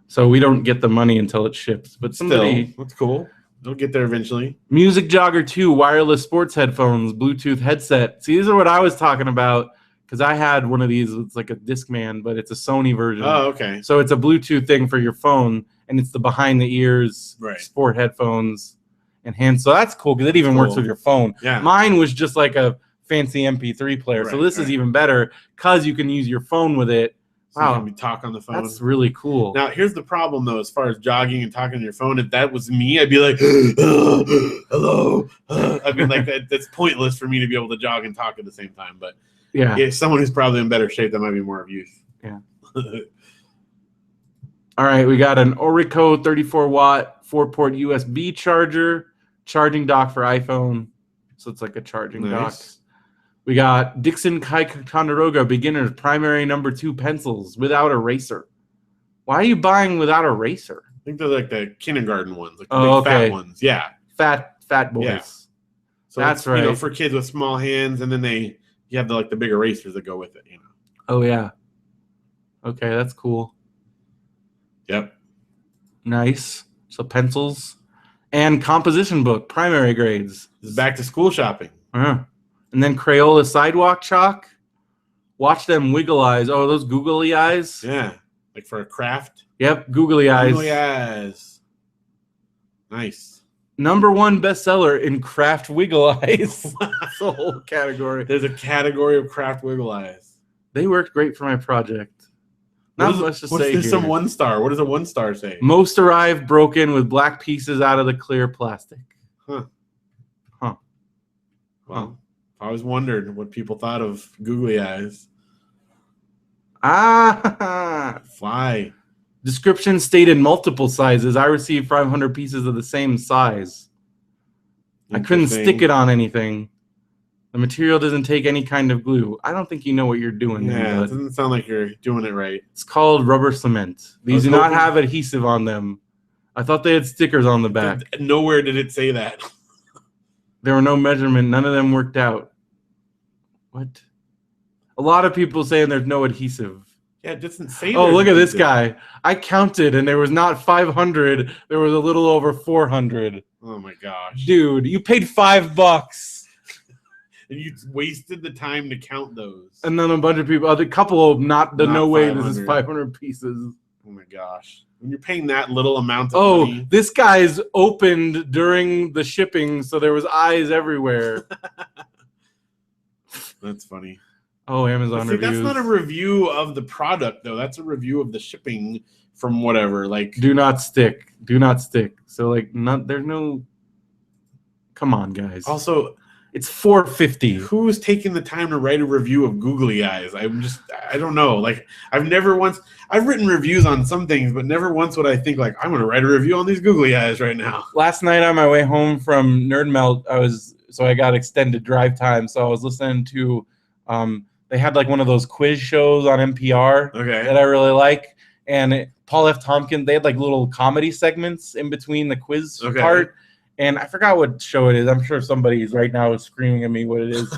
So we don't get the money until it ships, but somebody. Still, that's cool. It'll get there eventually. Music Jogger 2, wireless sports headphones, Bluetooth headset. See, these are what I was talking about, because I had one of these. It's like a Discman, but it's a Sony version. Oh, okay. So it's a Bluetooth thing for your phone, and it's the behind the ears sport headphones and hands. So that's cool, because it even works with your phone. Yeah. Mine was just like a fancy MP3 player. So this is even better, because you can use your phone with it. Wow, you talk on the phone. That's really cool. Now, here's the problem, though, as far as jogging and talking on your phone. If that was me, I'd be like, hello. I mean, like, that's pointless for me to be able to jog and talk at the same time. But yeah, if someone who's probably in better shape, that might be more of use. Yeah. All right, we got an Orico 34-watt 4-port USB charger, charging dock for iPhone. So it's like a charging dock. We got Dixon Ticonderoga Beginner's Primary No. 2 pencils without eraser. Why are you buying without eraser? I think they're like the kindergarten ones, like the big fat ones. Yeah, fat boys. Yeah. So that's right. You know, for kids with small hands, and then you have the big erasers that go with it. You know. Oh yeah. Okay, that's cool. Yep. Nice. So pencils and composition book, primary grades. This is back to school shopping. And then Crayola sidewalk chalk. Watch them wiggle eyes. Oh, those googly eyes? Yeah. Like for a craft? Yep, googly eyes. Googly eyes. Nice. #1 bestseller in craft wiggle eyes. That's the whole category. There's a category of craft wiggle eyes. They worked great for my project. Not much to say here. Some 1 star. What does a 1 star say? Most arrived broken with black pieces out of the clear plastic. Well, I always wondered what people thought of googly eyes. Fly. Description stated multiple sizes. I received 500 pieces of the same size. I couldn't stick it on anything. The material doesn't take any kind of glue. I don't think you know what you're doing. Yeah, it doesn't sound like you're doing it right. It's called rubber cement. These do not have adhesive on them. I thought they had stickers on the back. Nowhere did it say that. There were no measurement. None of them worked out. What? A lot of people saying there's no adhesive. Yeah, it doesn't say. Oh, look at this guy. I counted, and there was not 500. There was a little over 400. Oh, my gosh. Dude, you paid $5. And you wasted the time to count those. And then a bunch of people, a couple of not no way this is 500 pieces. Oh, my gosh. When you're paying that little amount of money. This guy's opened during the shipping, so there was eyes everywhere. That's funny. Oh, Amazon reviews. That's not a review of the product, though. That's a review of the shipping from whatever. Like, do not stick. Do not stick. So, like, there's no. Come on, guys. Also, it's $4.50. Who's taking the time to write a review of googly eyes? I don't know. Like, I've written reviews on some things, but never once would I think, like, I'm going to write a review on these googly eyes right now. Last night on my way home from Nerd Melt, I got extended drive time. So I was listening to, they had like one of those quiz shows on NPR that I really like. And Paul F. Tompkins, they had like little comedy segments in between the quiz part. And I forgot what show it is. I'm sure somebody's right now is screaming at me what it is.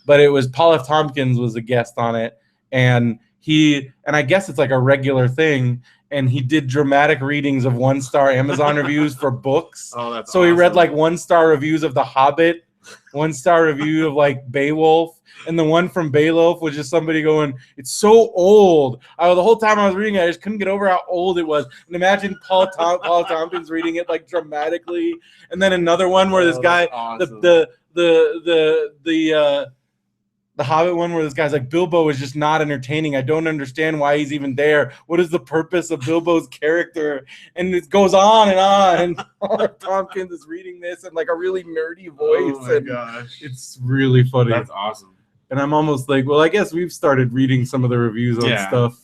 But it was Paul F. Tompkins was a guest on it. And I guess it's like a regular thing. And he did dramatic readings of 1-star Amazon reviews for books. Oh, that's so awesome. He read like 1-star reviews of The Hobbit, 1-star review of like Beowulf, and the one from Beowulf was just somebody going, "It's so old." The whole time I was reading it, I just couldn't get over how old it was. And imagine Paul Tompkins reading it like dramatically, and then another one where this guy, awesome. The Hobbit one where this guy's like, Bilbo is just not entertaining. I don't understand why he's even there. What is the purpose of Bilbo's character? And it goes on. And Paul Tompkins is reading this in like a really nerdy voice. Oh my gosh. It's really funny. That's awesome. And I'm almost like, well, I guess we've started reading some of the reviews on stuff.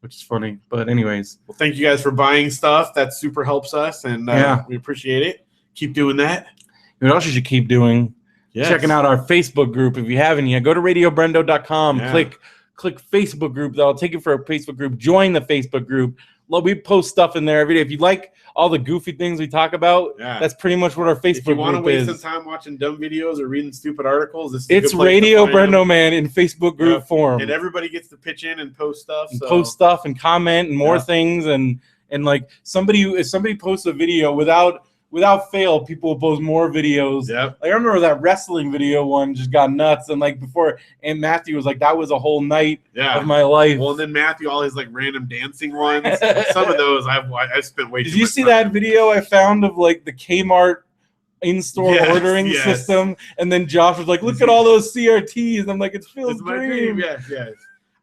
which is funny. But anyways, well, thank you guys for buying stuff. That super helps us, and we appreciate it. Keep doing that. What else you should keep doing? Yes. Checking out our Facebook group. If you haven't yet, go to radiobrendo.com. Yeah. Click Facebook group. That'll take you for a Facebook group. Join the Facebook group. We post stuff in there every day. If you like all the goofy things we talk about, that's pretty much what our Facebook group is. If you want to waste some time watching dumb videos or reading stupid articles, it's Radio BrendoMan in Facebook group form. And everybody gets to pitch in and post stuff. And post stuff and comment and more things. And like if somebody posts a video without fail, people will post more videos. Yep. Like I remember that wrestling video one just got nuts, and like before, and Matthew was like, "That was a whole night of my life." Well, and then Matthew, all his like random dancing ones. Some of those I've spent way too much time. Did you see that video I found of like the Kmart in-store ordering system? And then Josh was like, "Look at all those CRTs." And I'm like, "It's Phil's dream." Yes.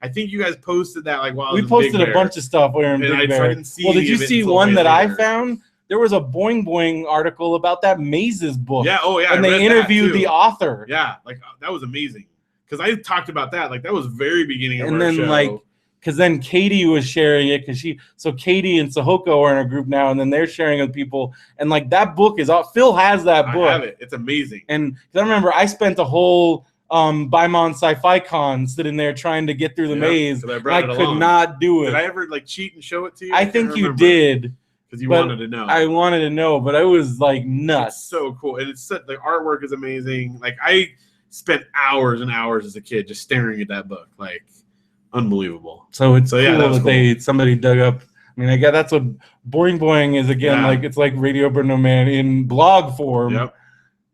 I think you guys posted that like while we posted a bunch of stuff when we were in Big Bear. Well, did you see one that I found? There was a Boing Boing article about that Mazes book. Yeah, and they interviewed the author. Yeah, like that was amazing. Because I talked about that. Like that was very beginning of our show. And then like, because then Katie was sharing it so Katie and Sahoko are in a group now, and then they're sharing it with people. And like that book is all. Phil has that book. I have it. It's amazing. And I remember I spent a whole Baimon Sci-Fi Con sitting there trying to get through the maze. I could not do it. Did I ever like cheat and show it to you? I think you did. Because you wanted to know. I wanted to know, but I was like nuts. It's so cool. And the artwork is amazing. Like I spent hours and hours as a kid just staring at that book. Like unbelievable. So it's cool that somebody dug up. I mean, I guess that's what Boing Boing is again. Like it's like Radio BrendoMan in blog form. Yep.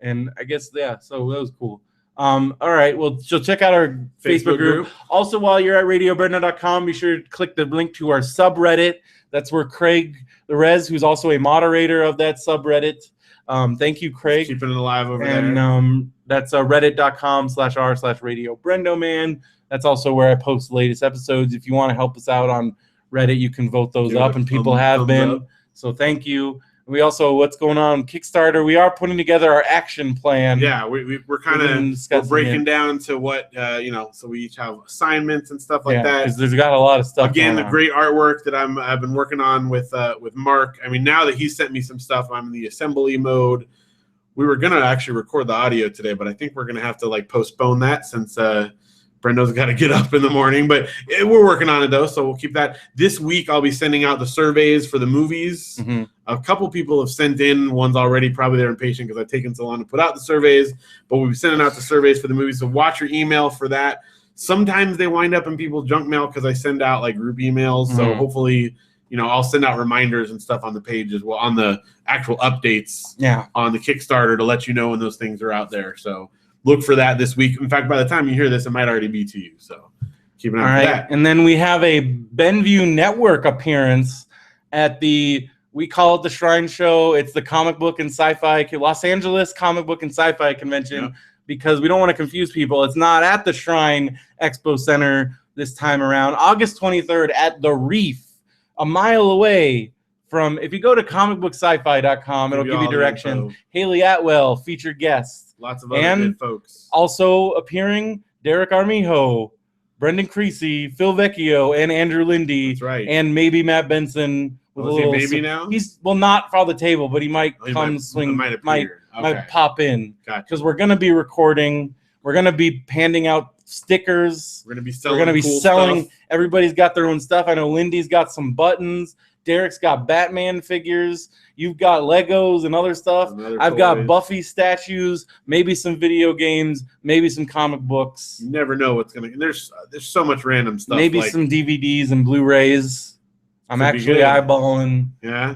And I guess so that was cool. All right, well, so check out our Facebook group. Also, while you're at radiobrendo.com, be sure to click the link to our subreddit. That's where Craig the Rez, who's also a moderator of that subreddit. Thank you, Craig. Keeping it alive over there. And that's reddit.com/r/RadioBrendoMan. That's also where I post the latest episodes. If you want to help us out on Reddit, you can vote those up, and people have been. So thank you. We also, what's going on Kickstarter? We are putting together our action plan. Yeah, we're kind of breaking down to what so we each have assignments and stuff like that. Because there's got a lot of stuff. Again, the great artwork that I've been working on with Mark. I mean, now that he sent me some stuff, I'm in the assembly mode. We were gonna actually record the audio today, but I think we're gonna have to like postpone that since Brendo's got to get up in the morning, but we're working on it though, so we'll keep that. This week I'll be sending out the surveys for the movies. Mm-hmm. A couple people have sent in ones already. Probably they're impatient because I've taken so long to put out the surveys, but we'll be sending out the surveys for the movies, so watch your email for that. Sometimes they wind up in people's junk mail because I send out like group emails, so hopefully I'll send out reminders and stuff on the page as well, on the actual updates on the Kickstarter to let you know when those things are out there. So look for that this week. In fact, by the time you hear this, it might already be to you. So keep an eye on that. And then we have a Benview Network appearance at we call it the Shrine Show. It's the Comic Book and Sci-Fi, Los Angeles Comic Book and Sci-Fi Convention, because we don't want to confuse people. It's not at the Shrine Expo Center this time around. August 23rd at the Reef, a mile away from, if you go to comicbooksci-fi.com, it'll give you directions. Haley Atwell, featured guests. Lots of other good folks. Also appearing, Derek Armijo, Brendan Creasy, Phil Vecchio, and Andrew Lindy. That's right. And maybe Matt Benson. Is he maybe now? He's not for the table, but he might might pop in. Gotcha. Because we're going to be recording. We're going to be handing out stickers. We're going to be selling stuff. Everybody's got their own stuff. I know Lindy's got some buttons. Derek's got Batman figures. You've got Legos and other stuff. I've got Buffy statues, maybe some video games, maybe some comic books. You never know what's going to... There's so much random stuff. Maybe some DVDs and Blu-rays. I'm actually eyeballing,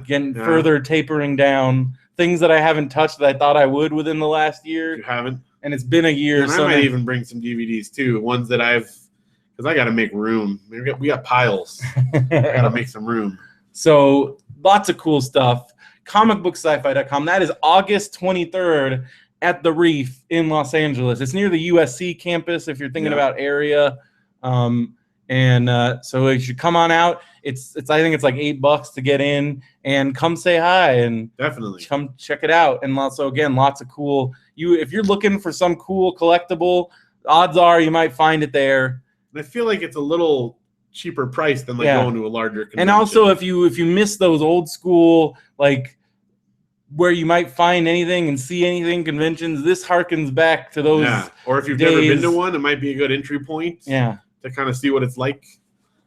getting further tapering down. Things that I haven't touched that I thought I would within the last year. You haven't? And it's been a year. And I might even bring some DVDs too. Ones that because I got to make room. We got piles. I got to make some room. So lots of cool stuff. Comicbooksci-fi.com. That is August 23rd at the Reef in Los Angeles. It's near the USC campus if you're thinking about area. So you should come on out. It's I think it's like $8 to get in, and come say hi and definitely come check it out. And also, again, lots of cool. If you're looking for some cool collectible, odds are you might find it there. And I feel like it's a little cheaper price than going to a larger convention. And also, if you miss those old school where you might find anything and see anything conventions, this harkens back to those. Yeah. Or if you've never been to one, it might be a good entry point. Yeah. To kind of see what it's like,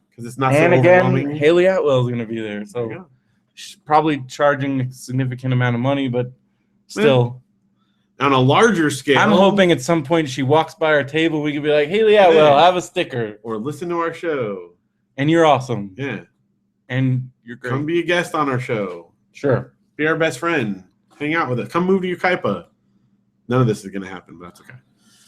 because it's not so overwhelming. Again, Haley Atwell is going to be there, so she's probably charging a significant amount of money, but still. On a larger scale, I'm hoping at some point she walks by our table, we could be like, Haley Atwell, have a sticker. Or listen to our show. And you're awesome. Yeah. And you're great. Come be a guest on our show. Sure. Be our best friend. Hang out with us. Come move to Yucaipa. None of this is going to happen, but that's okay.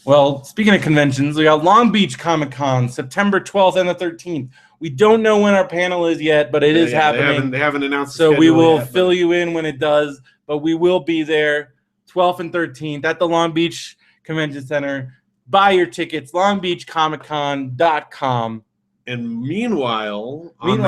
Well, speaking of conventions, we got Long Beach Comic-Con, September 12th and the 13th. We don't know when our panel is yet, but it is happening. They haven't announced the so we will yet, fill you in when it does, but we will be there 12th and 13th at the Long Beach Convention Center. Buy your tickets, longbeachcomiccon.com. And meanwhile, on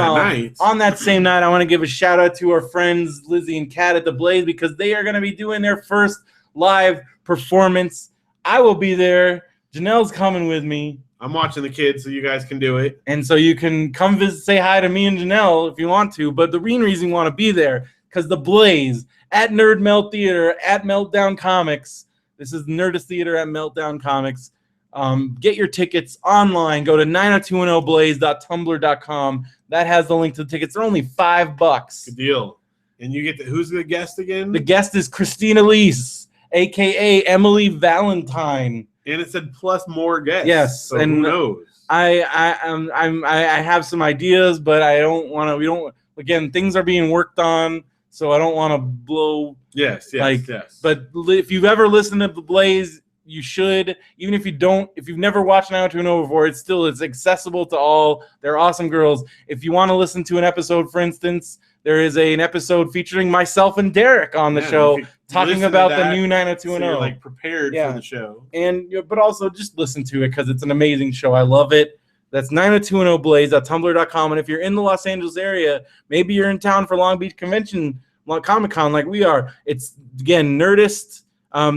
that same night, I want to give a shout out to our friends Lizzie and Kat at the Blaze, because they are going to be doing their first live performance. I will be there. Janelle's coming with me. I'm watching the kids, so you guys can do it. And so you can come visit, say hi to me and Janelle if you want to. But the main reason you want to be there, because the Blaze at Nerd Melt Theater at Meltdown Comics. This is Nerdist Theater at Meltdown Comics. Get your tickets online. Go to 90210blaze.tumblr.com. That has the link to the tickets. They're only $5. Good deal. And you get who's the guest again? The guest is Christina Leese, aka Emily Valentine. And it said plus more guests. Yes, so and who knows? I have some ideas, but I don't want to. We don't. Again, things are being worked on, so I don't want to blow. Yes. But if you've ever listened to The Blaze, you should. Even if you don't, if you've never watched 90210 before, it's accessible to all. They're awesome girls. If you want to listen to an episode, for instance, there is an episode featuring myself and Derek on the show talking about the new 90210. So you're like prepared for the show. And but also just listen to it because it's an amazing show. I love it. That's 90210blaze.tumblr.com. And if you're in the Los Angeles area, maybe you're in town for Long Beach Convention, Comic-Con like we are. It's, again, Nerdist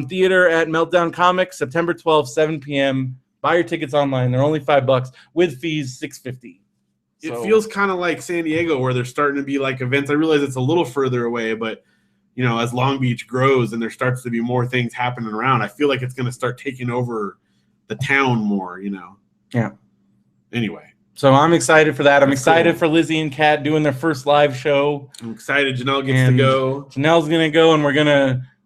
Theater at Meltdown Comics, September 12th, 7 p.m. Buy your tickets online. They're only $5. With fees, $6.50. It feels kind of like San Diego, where there's starting to be like events. I realize it's a little further away, but as Long Beach grows and there starts to be more things happening around, I feel like it's going to start taking over the town more. Yeah. Anyway, so I'm excited for that. I'm excited for Lizzie and Kat doing their first live show. I'm excited. Janelle gets to go. Janelle's gonna go, and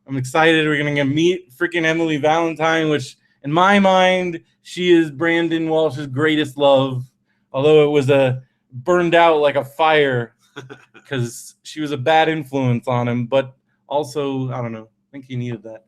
I'm excited. We're gonna meet freaking Emily Valentine, which in my mind, she is Brandon Walsh's greatest love. Although it was burned out like a fire because she was a bad influence on him, but also, I don't know, I think he needed that.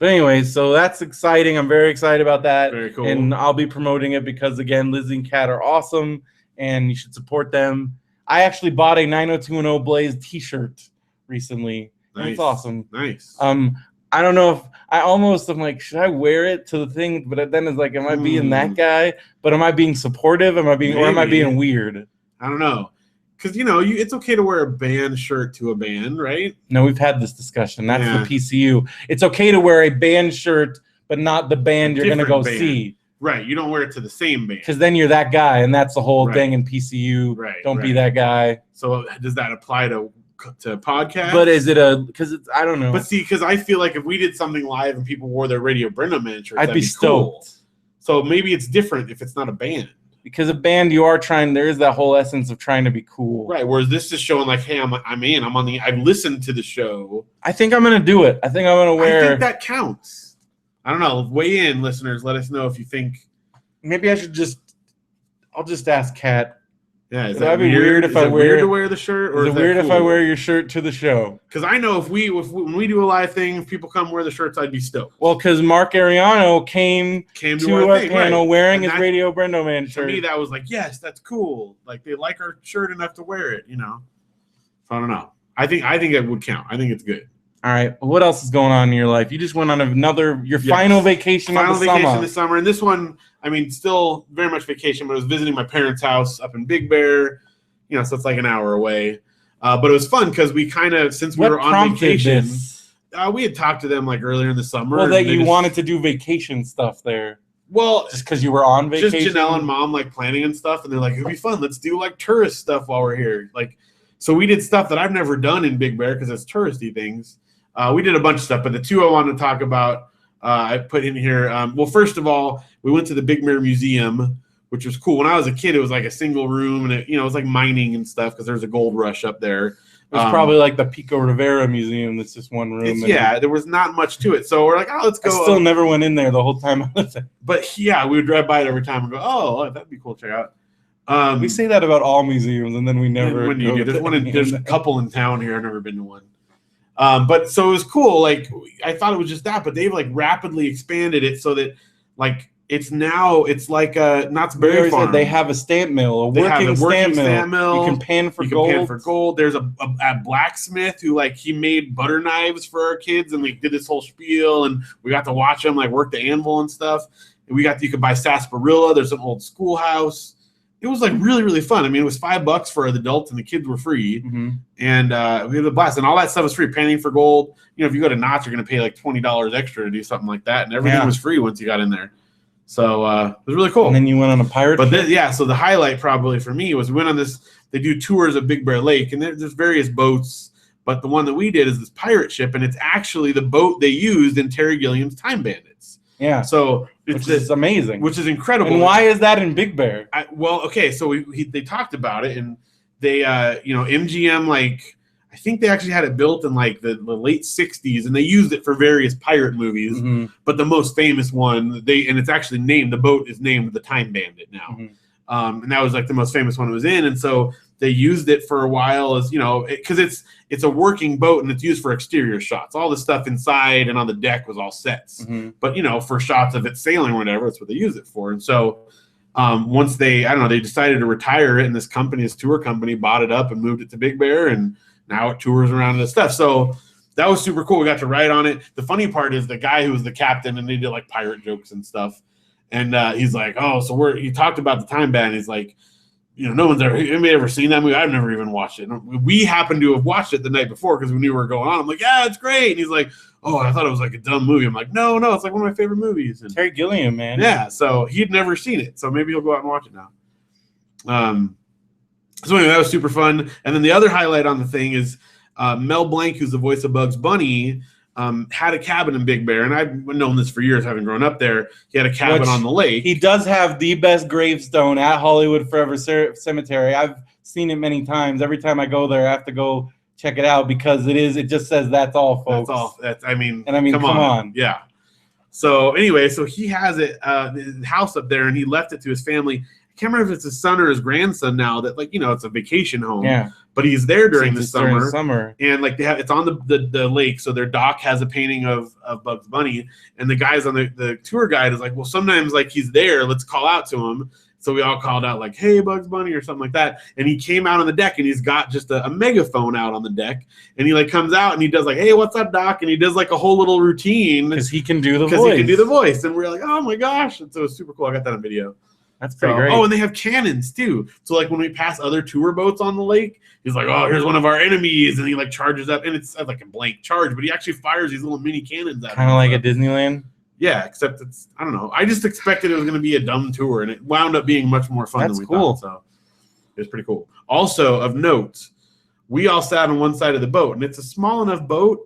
But anyway, so that's exciting. I'm very excited about that. Very cool. And I'll be promoting it because, again, Lizzie and Kat are awesome, and you should support them. I actually bought a 90210 Blaze t-shirt recently. Nice. It's awesome. Nice. I don't know if I'm like, should I wear it to the thing? But then it's like, am I being that guy? But am I being supportive? Or am I being weird? I don't know. Because, it's okay to wear a band shirt to a band, right? No, we've had this discussion. That's the PCU. It's okay to wear a band shirt, but not the band you're going to go see. Right. You don't wear it to the same band. Because then you're that guy, and that's the whole thing in PCU. Right. Don't be that guy. So does that apply to podcasts? But is it because I don't know. But see, because I feel like if we did something live and people wore their Radio BrendoMan shirts, I'd be stoked. Cool. So maybe it's different if it's not a band. Because a band, there is that whole essence of trying to be cool. Right, whereas this is showing like, hey, I've listened to the show. I think I'm going to do it. I think I'm going to wear. I think that counts. I don't know. Weigh in, listeners. Let us know if you think. Maybe I should I'll just ask Kat. Yeah, is that weird if I weird to wear the shirt? Or is it weird if I wear your shirt to the show? Because I know when we do a live thing, if people come wear the shirts, I'd be stoked. Well, because Mark Ariano came to our panel wearing his Radio BrendoMan shirt. To me, that was like, yes, that's cool. Like, they like our shirt enough to wear it, So I don't know. I think it would count. I think it's good. All right. What else is going on in your life? You just went on your final vacation of the summer. This summer. And this one, still very much vacation, but I was visiting my parents' house up in Big Bear, so it's like an hour away. But it was fun because we kind of, since we were on vacation, we had talked to them like earlier in the summer. Well, that you wanted to do vacation stuff there. Well, just because you were on vacation. Just Janelle and Mom like planning and stuff, and they're like, "It'd be fun. Let's do like tourist stuff while we're here." Like, so we did stuff that I've never done in Big Bear because it's touristy things. We did a bunch of stuff, but the two I want to talk about, I put in here. Well, first of all, we went to the Big Bear Museum, which was cool. When I was a kid, it was like a single room, and it was like mining and stuff because there's a gold rush up there. It was probably like the Pico Rivera Museum. That's just one room. Yeah, there was not much to it. So we're like, oh, let's go. I still never went in there the whole time I was there. But yeah, we would drive by it every time and go, oh, that'd be cool to check out. We say that about all museums, and then we never. When you do. There's a couple in town here. I've never been to one. But so it was cool. Like I thought it was just that, but they've like rapidly expanded it so that like it's like Knott's Berry Farm. They have a stamp mill, a working stamp mill. You can pan for gold. There's a blacksmith who like he made butter knives for our kids and like did this whole spiel, and we got to watch them like work the anvil and stuff. And you could buy sarsaparilla. There's an old schoolhouse. It was like really, really fun. I mean, it was $5 for the adults and the kids were free. Mm-hmm. And we had a blast. And all that stuff was free. Panning for gold. If you go to Knott's, you're going to pay like $20 extra to do something like that. And everything was free once you got in there. So it was really cool. And then you went on a pirate ship? So the highlight probably for me was we went on this. They do tours of Big Bear Lake. And there's various boats. But the one that we did is this pirate ship. And it's actually the boat they used in Terry Gilliam's Time Bandits. Yeah. So which is amazing. Which is incredible. And why is that in Big Bear? So they talked about it, and they, MGM, like, I think they actually had it built in like the late 60s, and they used it for various pirate movies. Mm-hmm. But the most famous one, and it's actually named, the boat is named the Time Bandit now. Mm-hmm. And that was like the most famous one it was in. And so they used it for a while as, because it's a working boat and it's used for exterior shots. All the stuff inside and on the deck was all sets. Mm-hmm. But, for shots of it sailing or whatever, that's what they use it for. And so once they decided to retire it, and this tour company bought it up and moved it to Big Bear, and now it tours around and stuff. So that was super cool. We got to ride on it. The funny part is the guy who was the captain, and they did like pirate jokes and stuff. And he's like, oh, so he talked about the Time Band. He's like, no one's ever seen that movie. I've never even watched it. We happened to have watched it the night before because we knew we were going on. I'm like, yeah, it's great. And he's like, oh, I thought it was like a dumb movie. I'm like, no, it's like one of my favorite movies. And Terry Gilliam, man. Yeah, so he'd never seen it. So maybe he'll go out and watch it now. So anyway, that was super fun. And then the other highlight on the thing is Mel Blanc, who's the voice of Bugs Bunny, had a cabin in Big Bear, and I've known this for years, having grown up there. He had a cabin on the lake. He does have the best gravestone at Hollywood Forever Cemetery. I've seen it many times. Every time I go there, I have to go check it out because it just says "That's all, folks." That's all. Come on. Yeah. So anyway, he has it, his house up there, and he left it to his family. I can't remember if it's his son or his grandson now. That it's a vacation home. Yeah. But he's there during the summer. And like it's on the lake, so their dock has a painting of Bugs Bunny, and the guys on the tour guide is like, well, sometimes like he's there, let's call out to him. So we all called out like, hey, Bugs Bunny, or something like that. And he came out on the deck, and he's got just a megaphone out on the deck, and he like comes out and he does like, hey, what's up, Doc? And he does like a whole little routine because he can do the voice. And we're like, oh my gosh, and so it's super cool. I got that on video. That's pretty great. Oh, and they have cannons too. So like when we pass other tour boats on the lake, he's like, "Oh, here's one of our enemies," and he like charges up, and it's like a blank charge, but he actually fires these little mini cannons at him. Kind of like at Disneyland. Yeah, except it's I don't know. I just expected it was going to be a dumb tour, and it wound up being much more fun than we thought. So it was pretty cool. Also of note, we all sat on one side of the boat, and it's a small enough boat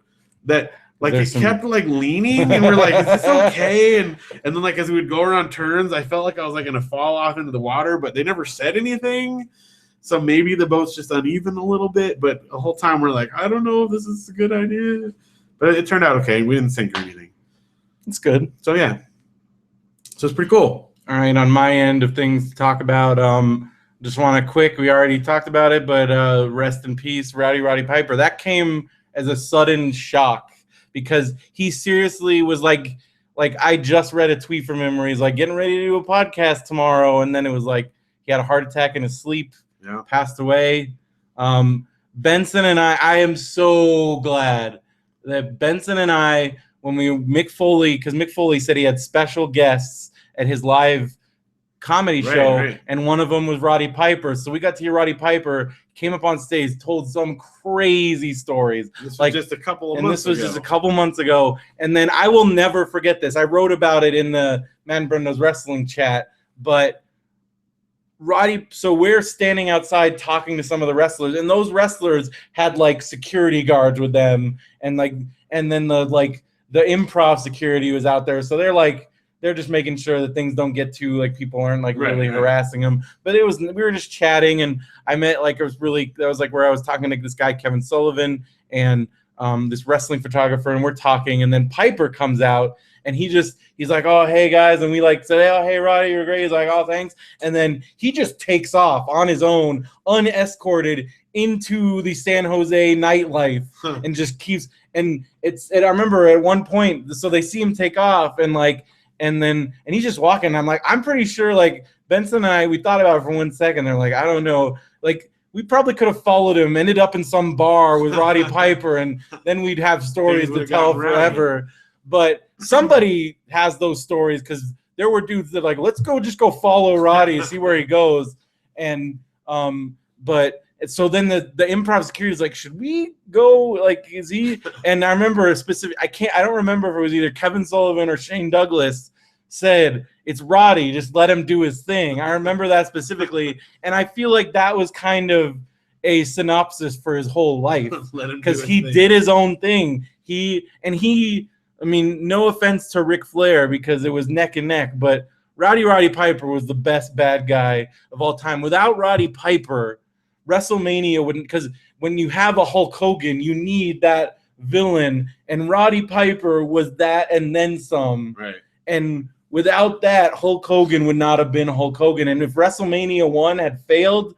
that. Like it kept like leaning, and we're like, "Is this okay?" And then like as we would go around turns, I felt like I was like gonna fall off into the water, but they never said anything. So maybe the boat's just uneven a little bit. But the whole time we're like, I don't know if this is a good idea. But it turned out okay. We didn't sink or anything. It's good. So yeah, so it's pretty cool. All right, on my end of things to talk about, just want to quick. We already talked about it, but rest in peace, Roddy Piper. That came as a sudden shock. Because he seriously was like I just read a tweet from him where he's like getting ready to do a podcast tomorrow, and then it was like he had a heart attack in his sleep, passed away. Benson and I am so glad that Benson and I, when Mick Foley said he had special guests at his live comedy show, and one of them was Roddy Piper. So we got to hear Roddy Piper came up on stage, told some crazy stories. This was just a couple of months ago. This was just a couple months ago. And then I will never forget this. I wrote about it in the Man Brendo's Wrestling chat, but so we're standing outside talking to some of the wrestlers, and those wrestlers had like security guards with them, and then the improv security was out there. So they're just making sure that things don't get too, like, people aren't like really harassing them. But we were just chatting, and I met that was like where I was talking to this guy, Kevin Sullivan, and this wrestling photographer, and we're talking, and then Piper comes out, and he's like, oh, hey guys. And we said, oh, hey Roddy, you're great. He's like, oh, thanks. And then he just takes off on his own, unescorted, into the San Jose nightlife, and just keeps, and I remember at one point, so they see him take off, and he's just walking. I'm like, I'm pretty sure, like, Benson and I, we thought about it for 1 second. They're like, I don't know. Like, we probably could have followed him, ended up in some bar with Roddy Piper, and then we'd have stories to tell forever. But somebody has those stories, because there were dudes that like, let's just go follow Roddy and see where he goes. And but so then the improv security is like, should we go? Like, is he? And I remember I don't remember if it was either Kevin Sullivan or Shane Douglas said, it's Roddy, just let him do his thing. I remember that specifically, and I feel like that was kind of a synopsis for his whole life, because he did his own thing. I mean, no offense to Ric Flair, because it was neck and neck, but Roddy Piper was the best bad guy of all time. Without Roddy Piper, WrestleMania wouldn't, because when you have a Hulk Hogan, you need that villain, and Roddy Piper was that and then some. Right. And without that, Hulk Hogan would not have been Hulk Hogan. And if WrestleMania 1 had failed,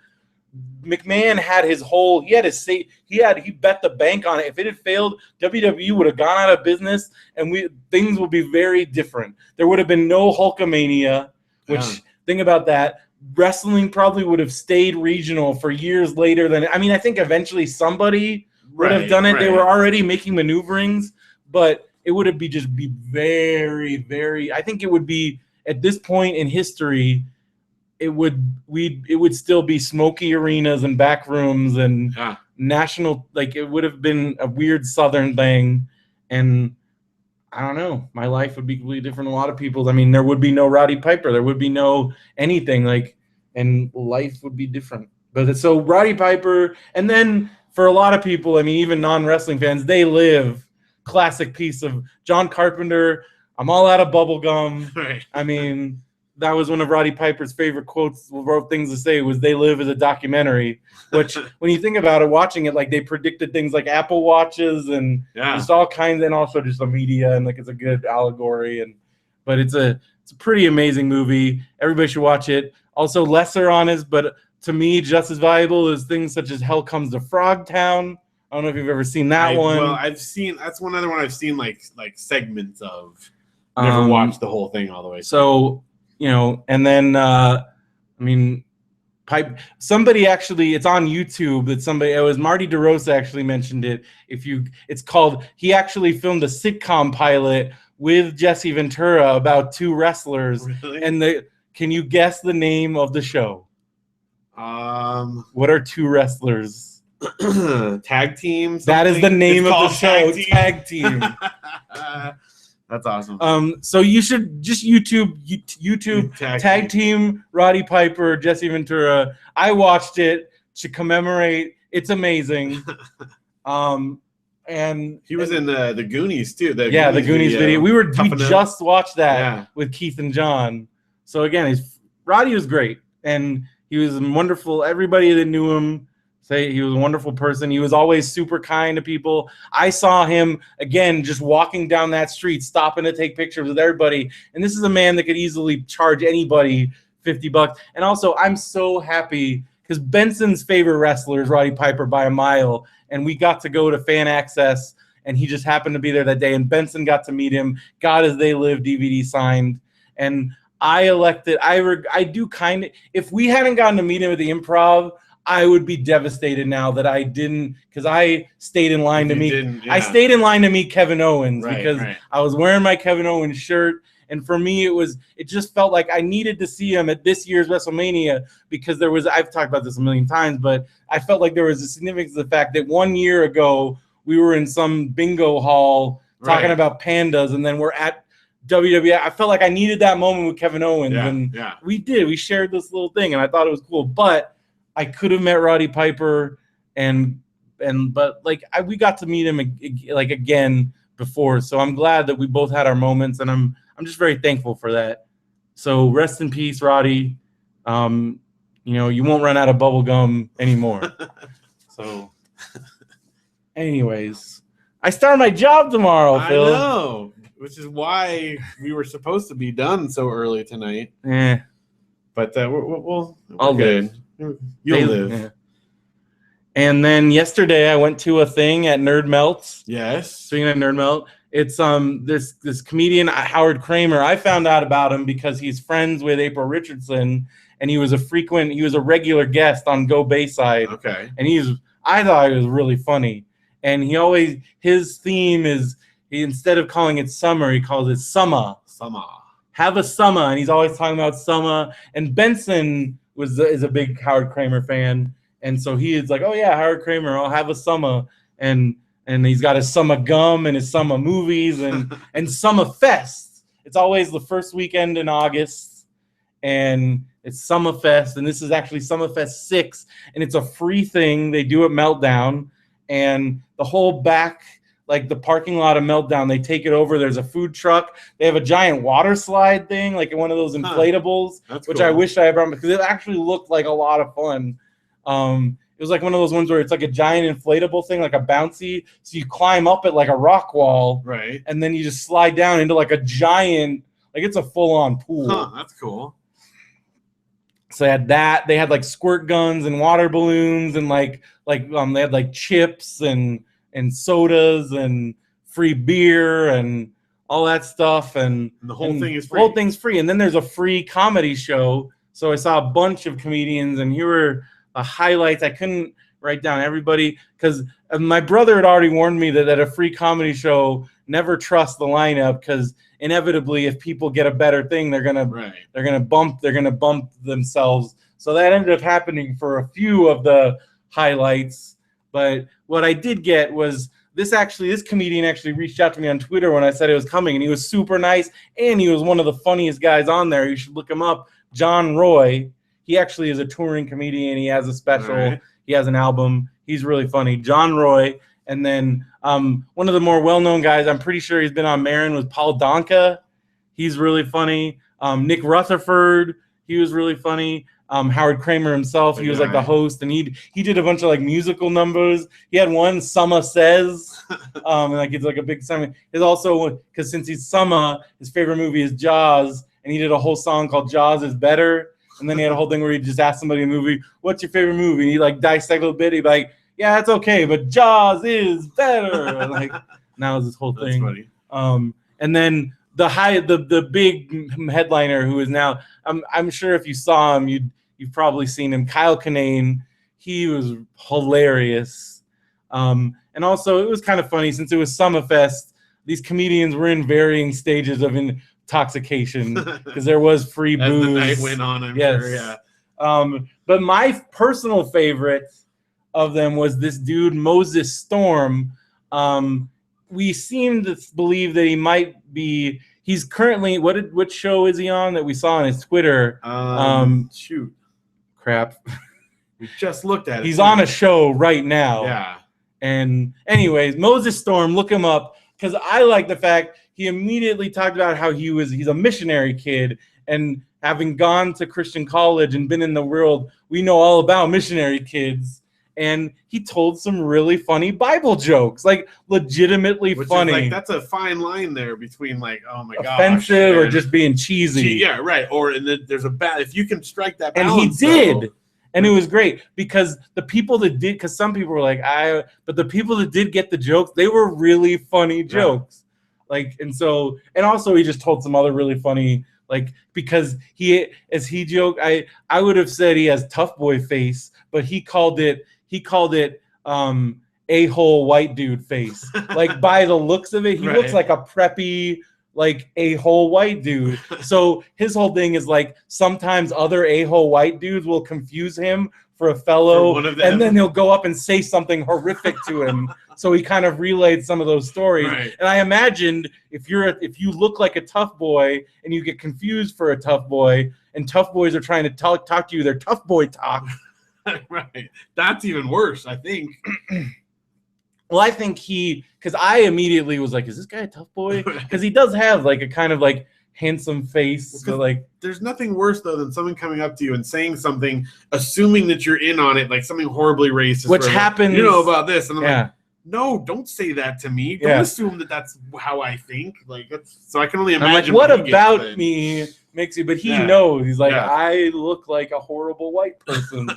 McMahon had he bet the bank on it. If it had failed, WWE would have gone out of business, and things would be very different. There would have been no Hulkamania, which think about that. Wrestling probably would have stayed regional for years later I think eventually somebody would have done it. They were already making maneuverings, but it would be very, very, I think it would be, at this point in history, it would still be smoky arenas and back rooms and national, like, it would have been a weird Southern thing. And I don't know, my life would be completely different than a lot of people's. I mean, there would be no Roddy Piper, there would be no anything, like, and life would be different. But so Roddy Piper, and then for a lot of people, I mean, even non-wrestling fans, they live classic piece of John Carpenter, I'm all out of bubblegum. Right. I mean, that was one of Roddy Piper's favorite quotes, wrote things to say, was they live as a documentary, which when you think about it, watching it, like, they predicted things like Apple Watches and just all kinds, and also just the media, and like, it's a good allegory. But it's a pretty amazing movie. Everybody should watch it. Also, lesser honest, but to me just as valuable, is things such as Hell Comes to Frogtown. I don't know if you've ever seen that one. Well, that's one other one I've seen like segments of. Never watched the whole thing all the way. So, and then somebody actually, it's on YouTube that it was Marty DeRosa actually mentioned it. It's called, he actually filmed a sitcom pilot with Jesse Ventura about two wrestlers. Really? And can you guess the name of the show? What are two wrestlers? Tag team. That is the name of the show. Tag team. That's awesome. So you should just YouTube tag team Roddy Piper, Jesse Ventura. I watched it to commemorate. It's amazing. And he was in the Goonies too. The Goonies video. We just watched that with Keith and John. So again, Roddy was great, and he was wonderful. Everybody that knew him say he was a wonderful person. He was always super kind to people. I saw him again just walking down that street, stopping to take pictures with everybody. And this is a man that could easily charge anybody $50. And also, I'm so happy because Benson's favorite wrestler is Roddy Piper by a mile, and we got to go to Fan Access, and he just happened to be there that day. And Benson got to meet him. God As They Live DVD signed, and I do kind of, if we hadn't gotten to meet him at the Improv, I would be devastated now that I didn't, because I stayed in line to meet. I stayed in line to meet Kevin Owens because I was wearing my Kevin Owens shirt, And for me, it just felt like I needed to see him at this year's WrestleMania because I've talked about this a million times, but I felt like there was a significance of the fact that 1 year ago we were in some bingo hall talking about pandas, and then we're at WWE. I felt like I needed that moment with Kevin Owens, and we did. We shared this little thing, and I thought it was cool. But I could have met Roddy Piper, but we got to meet him again before, so I'm glad that we both had our moments, and I'm just very thankful for that. So rest in peace, Roddy. You won't run out of bubble gum anymore. So, anyways, I start my job tomorrow, Phil. I know, which is why we were supposed to be done so early tonight. But I'll live. You'll live. Yeah. And then yesterday I went to a thing at Nerd Melt. Yes. Speaking of Nerd Melt, it's this comedian Howard Kramer. I found out about him because he's friends with April Richardson, and he was a regular guest on Go Bayside. Okay. And I thought he was really funny. And his theme is, instead of calling it summer, he calls it summer. Summer. Have a summer, and he's always talking about summer. And Benson is a big Howard Kramer fan. And so he is like, oh yeah, Howard Kramer, I'll have a summer, and he's got his summer gum and his summer movies and summer fest. It's always the first weekend in August, and it's Summer Fest, and this is actually Summer Fest 6, and it's a free thing they do at Meltdown, and the whole back, like the parking lot of Meltdown, they take it over. There's a food truck. They have a giant water slide thing, like one of those inflatables, which cool. I wish I had brought because it actually looked like a lot of fun. It was like one of those ones where it's like a giant inflatable thing, like a bouncy. So you climb up it like a rock wall, right? And then you just slide down into like a giant, like it's a full-on pool. Huh, that's cool. So they had that. They had like squirt guns and water balloons, and they had like chips and sodas and free beer and all that stuff. And the whole thing is free. The whole thing's free. And then there's a free comedy show. So I saw a bunch of comedians, and here were highlights. I couldn't write down everybody because my brother had already warned me that at a free comedy show, never trust the lineup, because inevitably, if people get a better thing, they're gonna bump themselves. So that ended up happening for a few of the highlights. But what I did get was this comedian actually reached out to me on Twitter when I said it was coming, and he was super nice, and he was one of the funniest guys on there. You should look him up, John Roy. He actually is a touring comedian. He has a special. Right. He has an album. He's really funny. John Roy. And then one of the more well-known guys, I'm pretty sure he's been on Maron, was Paul Donka. He's really funny. Nick Rutherford. He was really funny. Howard Kramer himself. He was like the host, and he did a bunch of like musical numbers. He had one, Summer Says, and like it's like a big song. It's also because since he's Summer, his favorite movie is Jaws, and he did a whole song called Jaws is Better. And then he had a whole thing where he just asked somebody in the movie, what's your favorite movie? And he like dissected a little bit. He'd be like, yeah, that's okay, but Jaws is better. And like now is this whole thing. That's funny. And then the big headliner who is now, I'm sure if you saw him, you've probably seen him, Kyle Kinane. He was hilarious. And also it was kind of funny since it was Summerfest. These comedians were in varying stages of intoxication because there was free booze. As the night went on, I'm sure, yeah. But my personal favorite of them was this dude, Moses Storm. We seem to believe that he might be. He's currently what show is he on that we saw on his Twitter? Shoot, crap. We just looked at it. He's on a show right now. Yeah. And anyways, Moses Storm, look him up because I like the fact he immediately talked about how he's a missionary kid, and having gone to Christian college and been in the world, we know all about missionary kids. And he told some really funny Bible jokes, like legitimately funny. Is like, that's a fine line there between like, oh my gosh, offensive or just being cheesy. Yeah, right. Or there's if you can strike that And balance. he did. And it was great because the people that did, because some people were like, but the people that did get the jokes, they were really funny jokes. Like, and also he just told some other really funny, like, because as he joked, I would have said he has tough boy face, but he called it a-hole white dude face. Like, by the looks of it, he looks like a preppy, like a-hole white dude. So his whole thing is like sometimes other a-hole white dudes will confuse him for a fellow, and then he'll go up and say something horrific to him. So he kind of relayed some of those stories. Right. And I imagined if you look like a tough boy and you get confused for a tough boy, and tough boys are trying to talk to you, their tough boy talk. Right. That's even worse, I think. Well, I think because I immediately was like, is this guy a tough boy? Because he does have like a kind of like handsome face. So like, there's nothing worse though than someone coming up to you and saying something, assuming that you're in on it, like something horribly racist. Which happens. You know about this, and I'm yeah. like, no, don't say that to me. Don't assume that that's how I think. Like, so I can only imagine. I'm like, what about me makes you? But he knows. He's like, I look like a horrible white person,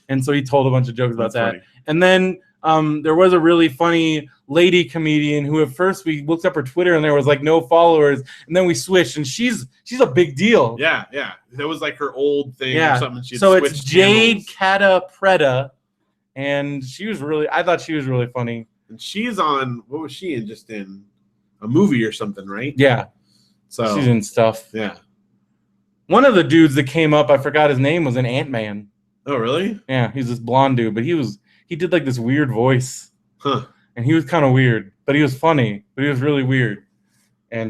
and so he told a bunch of jokes about that. Funny. And then there was a really funny lady comedian who at first we looked up her Twitter and there was like no followers, and then we switched, and she's a big deal. Yeah. That was like her old thing or something. So it's Jade Cata Preda. And I thought she was really funny. And she's on, what was she in? Just in a movie or something, right? Yeah. So she's in stuff. Yeah. One of the dudes that came up, I forgot his name, was an Ant-Man. Oh, really? Yeah, he's this blonde dude, but he did like this weird voice. Huh. And he was kind of weird, but he was funny, but he was really weird. I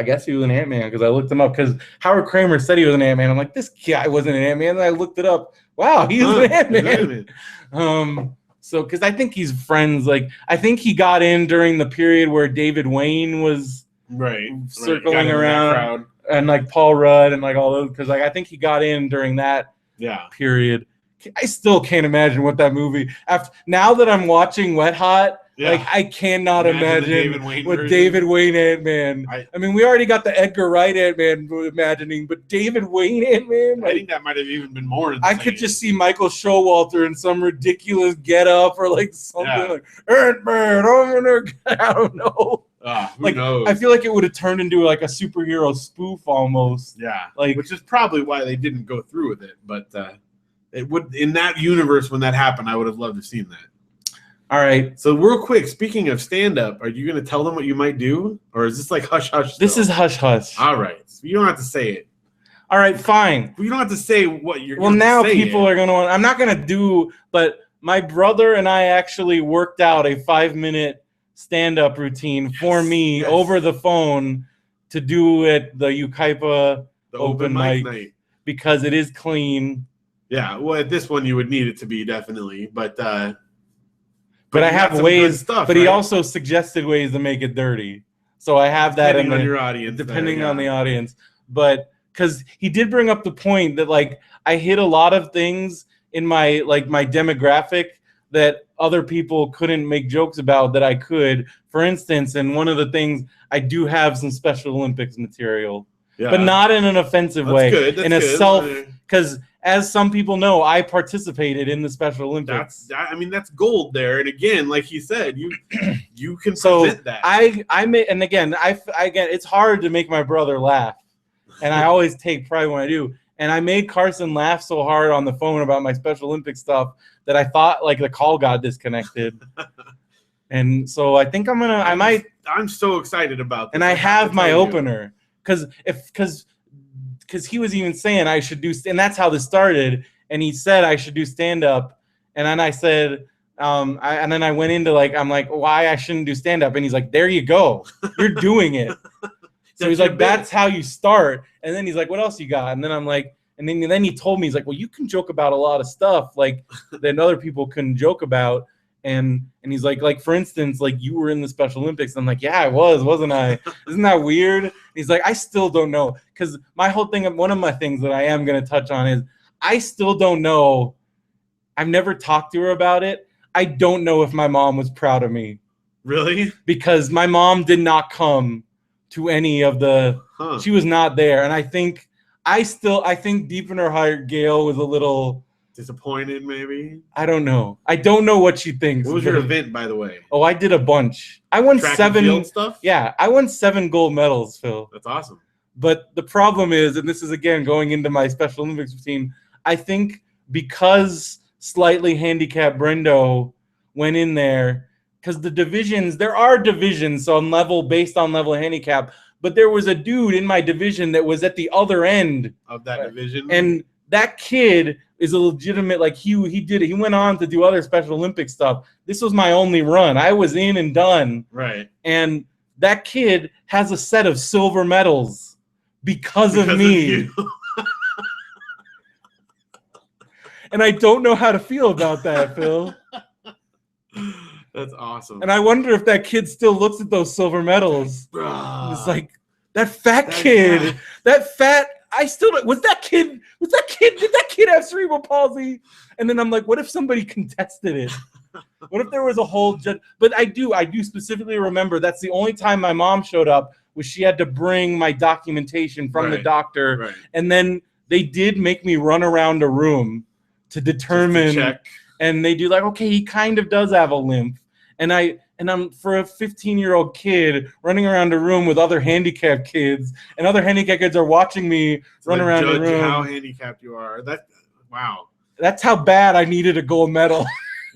guess he was an Ant-Man because I looked him up because Howard Kramer said he was an Ant-Man. I'm like, this guy wasn't an Ant-Man. And I looked it up. Wow, he was an Ant-Man. So because I think he's friends. Like I think he got in during the period where David Wayne was circling around, and like Paul Rudd and like all those. Because like I think he got in during that period. I still can't imagine what that movie. Now that I'm watching Wet Hot. Yeah. Like I cannot imagine David Wayne Ant-Man. I mean, we already got the Edgar Wright Ant-Man imagining, but David Wayne Ant-Man. Like, I think that might have even been more insane. I could just see Michael Showalter in some ridiculous get-up or like something like Ant-Man. I don't know. Who knows? I feel like it would have turned into like a superhero spoof almost. Yeah, like which is probably why they didn't go through with it. But it would in that universe when that happened, I would have loved to have seen that. All right. So real quick, speaking of stand-up, are you going to tell them what you might do? Or is this like hush-hush? This is hush-hush. All right. So you don't have to say it. All right, fine. You don't have to say what you're going to say. Well, now people are going to want... I'm not going to do... But my brother and I actually worked out a 5-minute stand-up routine for me over the phone to do at the Ukaipa open mic night. Because it is clean. Yeah. Well, at this one, you would need it to be, definitely. But I have ways, stuff, but he also suggested ways to make it dirty. So I have that depending on your audience. Depending on the audience. But because he did bring up the point that like I hit a lot of things in my demographic that other people couldn't make jokes about that I could. For instance, and one of the things, I do have some Special Olympics material. Yeah. But not in an offensive way. Good. That's in a good. Because as some people know, I participated in the Special Olympics. That's gold there. And again, like he said, you can present that. I may, and again, it's hard to make my brother laugh, and I always take pride when I do. And I made Carson laugh so hard on the phone about my Special Olympics stuff that I thought like the call got disconnected. And so I think I'm so excited about this. And I have my opener because he was even saying I should do, and that's how this started. And he said I should do stand up, and then I said, and then I went into I'm like, why I shouldn't do stand up, and he's like, there you go, you're doing it. So he's like, that's how you start. And then he's like, what else you got? And then I'm like, and then he told me, he's like, well, you can joke about a lot of stuff like that other people couldn't joke about. And he's like for instance, like you were in the Special Olympics. I'm like, yeah, I was, wasn't I? Isn't that weird? And he's like, I still don't know. Because my whole thing, one of my things that I am going to touch on is I still don't know. I've never talked to her about it. I don't know if my mom was proud of me. Really? Because my mom did not come to any of the, she was not there. And I think deep in her heart, Gail was a little disappointed, maybe. I don't know. I don't know what she thinks. What was your event, by the way? Oh, I did a bunch. I won Track 7 and field stuff. Yeah, I won 7 gold medals, Phil. That's awesome. But the problem is, and this is again going into my Special Olympics routine, I think because slightly handicapped Brendo went in there, because the divisions, there are divisions on level based on level of handicap, but there was a dude in my division that was at the other end of that division, and that kid is a legitimate, like he did it. He went on to do other Special Olympics stuff. This was my only run. I was in and done. Right. And that kid has a set of silver medals because of me. And I don't know how to feel about that, Phil. That's awesome. And I wonder if that kid still looks at those silver medals. It's like that fat kid, that fat. I still was that kid. Did that kid have cerebral palsy? And then I'm like, what if somebody contested it? What if there was a whole judge? But I do specifically remember that's the only time my mom showed up was she had to bring my documentation from the doctor, right. And then they did make me run around a room to determine. To check. And they do like, okay, he kind of does have a limp. And I'm for a 15-year-old kid running around a room with other handicapped kids, and other handicapped kids are watching me run around the room. How handicapped you are. Wow. That's how bad I needed a gold medal.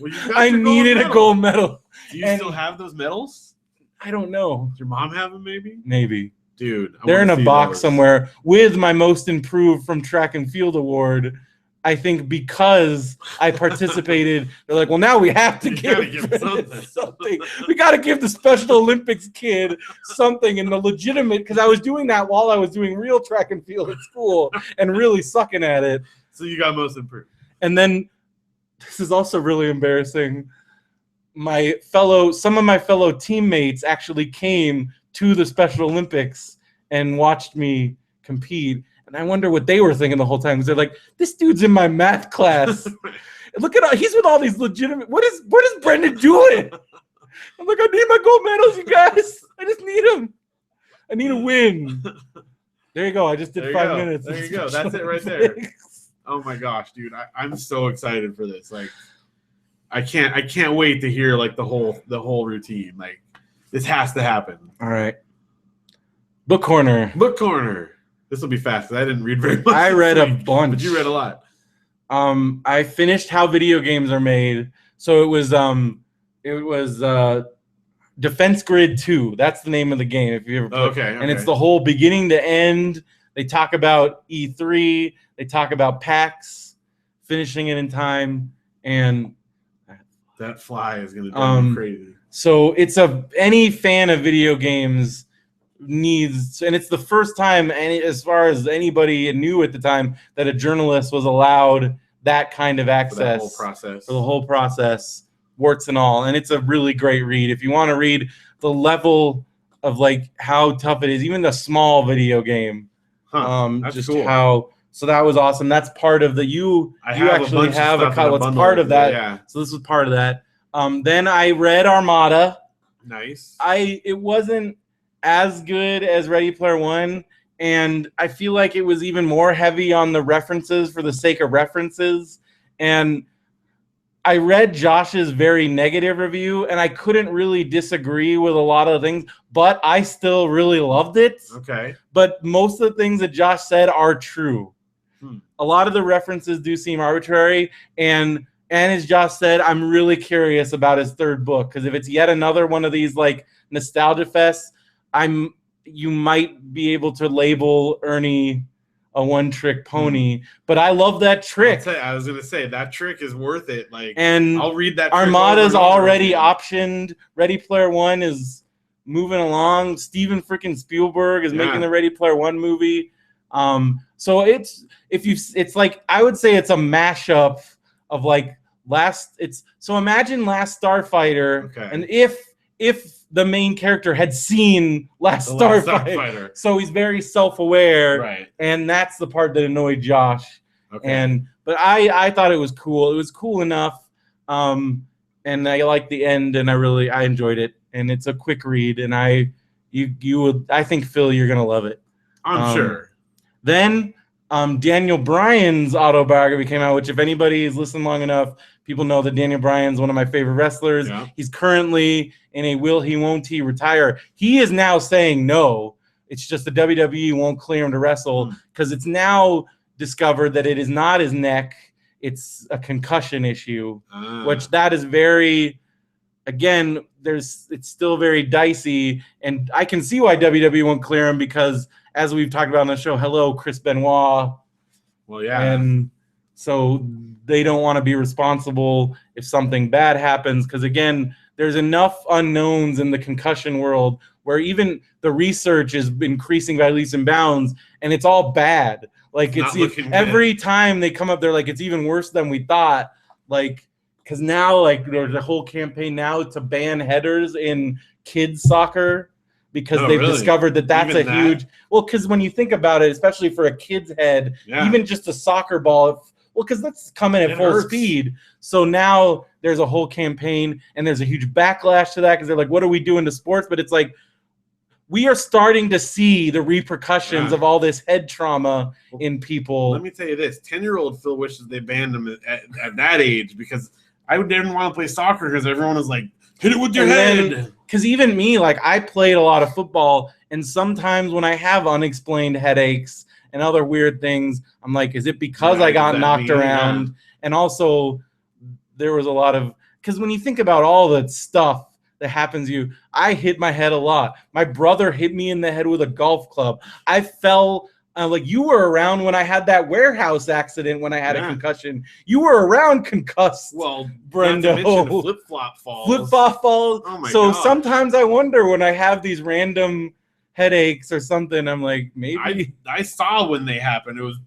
Well, I needed a gold medal. Do you still have those medals? I don't know. Does your mom have them? Maybe. Dude, they're in a box somewhere with my most improved from track and field award. I think because I participated, they're like, well, now we have to give something. We got to give the Special Olympics kid something. And the legitimate, because I was doing that while I was doing real track and field at school and really sucking at it. So you got most improved. And then this is also really embarrassing. Some of my fellow teammates actually came to the Special Olympics and watched me compete. And I wonder what they were thinking the whole time, because they're like, this dude's in my math class. Look at he's with all these legitimate. What is Brendan doing? I'm like, I need my gold medals, you guys. I just need them. I need a win. There you go. I just did 5 minutes. There you go. That's it right there. Oh my gosh, dude. I'm so excited for this. Like, I can't wait to hear like the whole routine. Like, this has to happen. All right. Book corner. This will be fast because I didn't read very much. I read a bunch. But you read a lot. I finished How Video Games Are Made. So it was Defense Grid 2. That's the name of the game. If you ever played. Okay. And it's the whole beginning to end. They talk about E3. They talk about PAX, finishing it in time, and that fly is gonna drive me crazy. So it's any fan of video games needs, and it's the first time, as far as anybody knew at the time, that a journalist was allowed that kind of access for the whole process, warts and all. And it's a really great read if you want to read the level of like how tough it is, even the small video game. That's just cool. how. So that was awesome. That's part of the you actually have a cut. What's part of that? Yeah. So this was part of that. Then I read Armada. Nice. It wasn't as good as Ready Player One, and I feel like it was even more heavy on the references for the sake of references. And I read Josh's very negative review, and I couldn't really disagree with a lot of things, but I still really loved it. Okay. But most of the things that Josh said are true. A lot of the references do seem arbitrary, and as Josh said, I'm really curious about his third book, because if it's yet another one of these like nostalgia fests, you might be able to label Ernie a one-trick pony, but I love that trick. I was gonna say that trick is worth it. Like, and I'll read that. Armada's already optioned. Ready Player One is moving along. Steven freaking Spielberg is making the Ready Player One movie. So it's like, I would say it's a mashup of like imagine Last Starfighter, and if the main character had seen Last Starfighter. So he's very self-aware, right? And that's the part that annoyed Josh. But I thought it was cool. It was cool enough, and I liked the end, and I enjoyed it. And it's a quick read, and I think, Phil, you're gonna love it. I'm sure. Then Daniel Bryan's autobiography came out, which if anybody has listened long enough, people know that Daniel Bryan's one of my favorite wrestlers. Yeah. He's currently in a will he, won't he retire. He is now saying no. It's just the WWE won't clear him to wrestle because it's now discovered that it is not his neck. It's a concussion issue, which that is very again, it's still very dicey, and I can see why WWE won't clear him because, as we've talked about on the show, hello, Chris Benoit. Well, yeah. And so they don't want to be responsible if something bad happens because, again, there's enough unknowns in the concussion world where even the research is increasing by leaps and bounds, and it's all bad. Like, it's every time they come up, they're like, it's even worse than we thought. Like, because now, like, there's a whole campaign now to ban headers in kids soccer because they've discovered that that's even huge. Well, because when you think about it, especially for a kid's head, even just a soccer ball, because that's coming at full speed. So now there's a whole campaign, and there's a huge backlash to that because they're like, what are we doing to sports? But it's like, we are starting to see the repercussions of all this head trauma in people. Let me tell you this. 10-year-old Phil wishes they banned him at that age because I didn't want to play soccer because everyone was like, hit it with your head. Because even me, like, I played a lot of football, and sometimes when I have unexplained headaches and other weird things, I'm like, is it because I got knocked around? And also, there was a lot of – because when you think about all that stuff that happens to you, I hit my head a lot. My brother hit me in the head with a golf club. I fell – like, you were around when I had that warehouse accident when I had a concussion. You were around concussed. Well, Brendo. Flip-flop falls. Flip-flop falls. Oh my so God. Sometimes I wonder when I have these random headaches or something, I'm like, maybe. I saw when they happened. It was.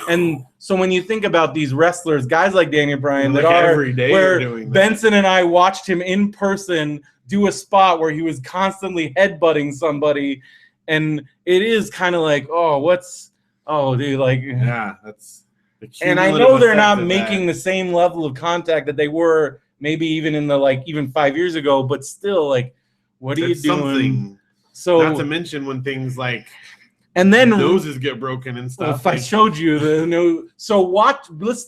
And so when you think about these wrestlers, guys like Daniel Bryan, like that are every day where doing Benson and I watched him in person do a spot where he was constantly headbutting somebody. And it is kind of like, dude, like, yeah, that's. And I know they're not making the same level of contact that they were maybe even in the even 5 years ago, but still, like, what are you doing? Something. So not to mention when things like and then noses get broken and stuff. Well, if I showed you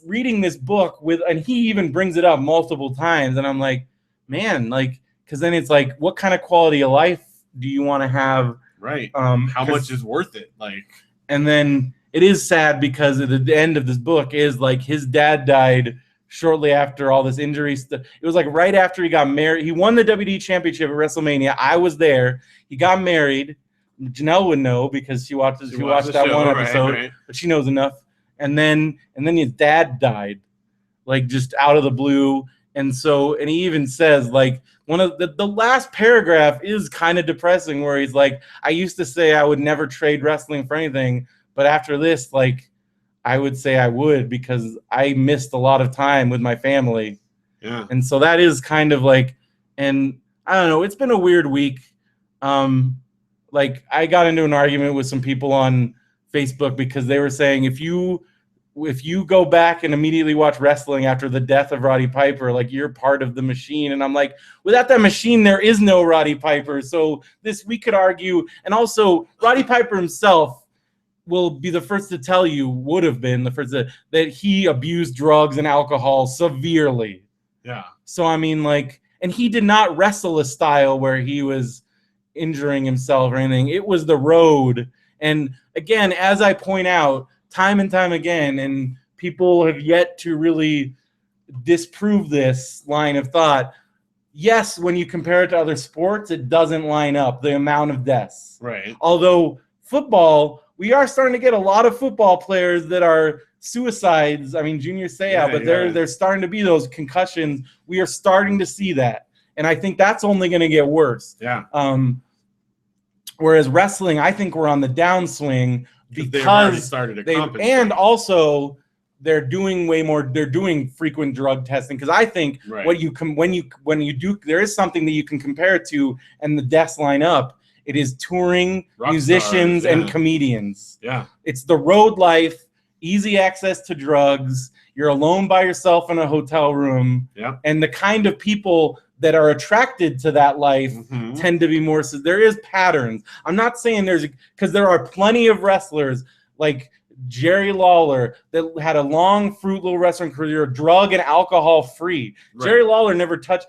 reading this book and he even brings it up multiple times, and I'm like, man, like, because then it's like, what kind of quality of life do you want to have? Right. How much is worth it? Like, and then it is sad because at the end of this book is like his dad died shortly after all this injury stuff. It was like right after he got married. He won the WWE Championship at WrestleMania. I was there. He got married. Janelle would know because she watched that one episode, right. But she knows enough. And then his dad died, like, just out of the blue. And he even says, like, one of the last paragraph is kind of depressing, where he's like, I used to say I would never trade wrestling for anything, but after this, like, I would say I would because I missed a lot of time with my family. Yeah. And so that is kind of like, and I don't know, it's been a weird week. Like, I got into an argument with some people on Facebook because they were saying if you go back and immediately watch wrestling after the death of Roddy Piper, like, you're part of the machine. And I'm like, without that machine, there is no Roddy Piper. So we could argue. And also, Roddy Piper himself will be the first to tell you, would have been the first that he abused drugs and alcohol severely. Yeah. So, I mean, like, and he did not wrestle a style where he was injuring himself or anything. It was the road. And again, as I point out time and time again, and people have yet to really disprove this line of thought, yes, when you compare it to other sports, it doesn't line up, the amount of deaths. Right. Although football, we are starting to get a lot of football players that are suicides. I mean, Junior Seau, but they're starting to be those concussions. We are starting to see that. And I think that's only going to get worse. Yeah. Whereas wrestling, I think we're on the downswing because and also they're doing way more. They're doing frequent drug testing because I think when you do, there is something that you can compare it to, and the deaths line up. It is touring musicians and comedians. Yeah, it's the road life, easy access to drugs. You're alone by yourself in a hotel room. Yeah, and the kind of people that are attracted to that life tend to be more. So there is patterns. I'm not saying because there are plenty of wrestlers like Jerry Lawler that had a long, fruitful wrestling career, drug and alcohol free. Right. Jerry Lawler never touched.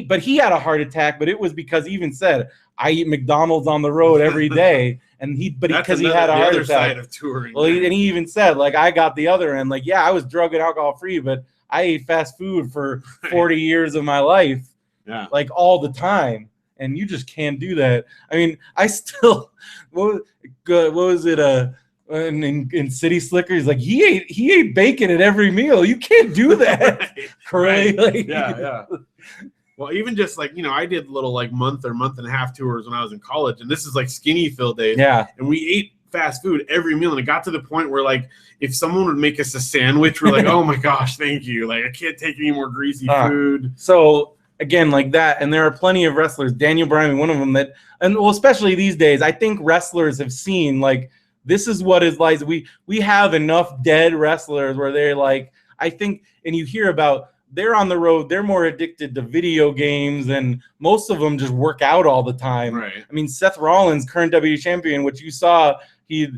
But he had a heart attack. But it was because he even said, "I eat McDonald's on the road every day," because he had a heart attack. Side of touring. Well, and he even said, like, I got the other end. Like, yeah, I was drug and alcohol free, but I ate fast food for 40 years of my life. like all the time. And you just can't do that. I mean, I still, what was it? In City Slicker, he's like, he ate bacon at every meal. You can't do that. Right. Like, yeah. Well, even just like, I did little like month and a half tours when I was in college, and this is like skinny Phil days. Yeah. And we ate fast food every meal, and it got to the point where like if someone would make us a sandwich, we're like, oh my gosh, thank you. Like I can't take any more greasy food. So again, like that, and there are plenty of wrestlers, Daniel Bryan, one of them that, and well, especially these days, I think wrestlers have seen like this is what is like. We have enough dead wrestlers where they're like, I think, and you hear about they're on the road, they're more addicted to video games, and most of them just work out all the time. Right. I mean, Seth Rollins, current WWE champion, which you saw, he is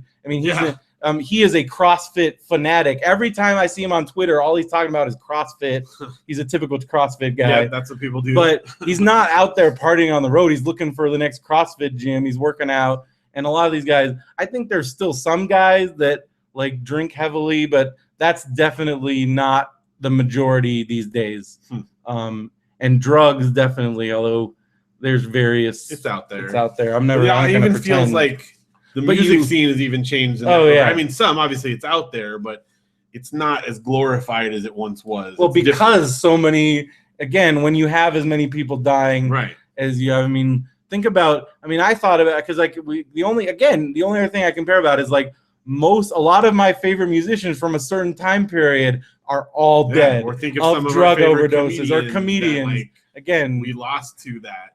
a CrossFit fanatic. Every time I see him on Twitter, all he's talking about is CrossFit. He's a typical CrossFit guy. Yeah, that's what people do. But he's not out there partying on the road. He's looking for the next CrossFit gym. He's working out. And a lot of these guys, I think there's still some guys that like drink heavily, but that's definitely not the majority these days. And drugs definitely, although there's various. It's out there. It's out there. I'm never. Yeah, it even feels like the music scene has even changed. I mean, some obviously it's out there, but it's not as glorified as it once was. Well, it's because so many. Again, when you have as many people dying as you have, I mean, think about. I mean, I thought about it because like the only other thing I compare about is like a lot of my favorite musicians from a certain time period are all dead or think of some drug overdoses or comedians. That, like, again, we lost to that,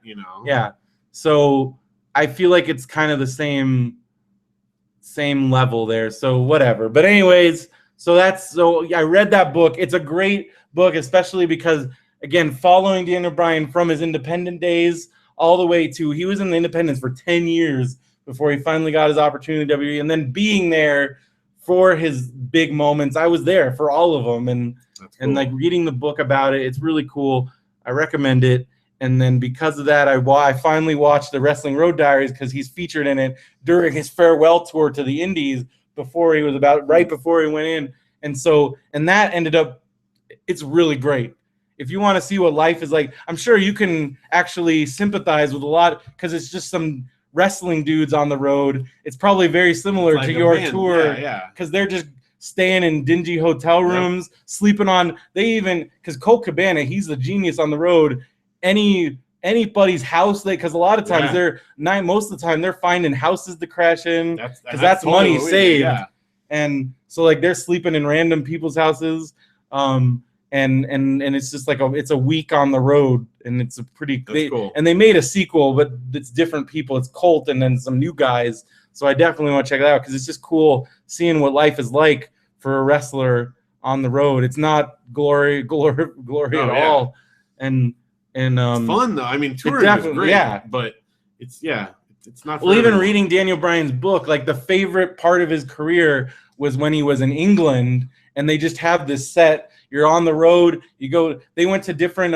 Yeah. So I feel like it's kind of the same level there. So whatever. But anyways, so I read that book. It's a great book, especially because again, following Daniel Bryan from his independent days all the way to he was in the independents for 10 years before he finally got his opportunity in WWE, and then being there for his big moments. I was there for all of them, and like reading the book about it, it's really cool. I recommend it. And then because of that, I finally watched the Wrestling Road Diaries because he's featured in it during his farewell tour to the Indies right before he went in. And that ended up, it's really great. If you want to see what life is like, I'm sure you can actually sympathize with a lot because it's just some wrestling dudes on the road. It's probably very similar to your tour because they're just staying in dingy hotel rooms, sleeping on, because Colt Cabana, he's the genius on the road. Anybody's house, because a lot of times most of the time they're finding houses to crash in because that's money saved. Yeah. And so like they're sleeping in random people's houses. And it's just like it's a week on the road, and it's a pretty cool. And they made a sequel, but it's different people. It's Colt and then some new guys. So I definitely want to check it out because it's just cool seeing what life is like for a wrestler on the road. It's not glory at all. And it's fun though. I mean, touring is great, but it's not. Well, even reading Daniel Bryan's book, like the favorite part of his career was when he was in England, and they just have this set. You're on the road. You go. They went to different.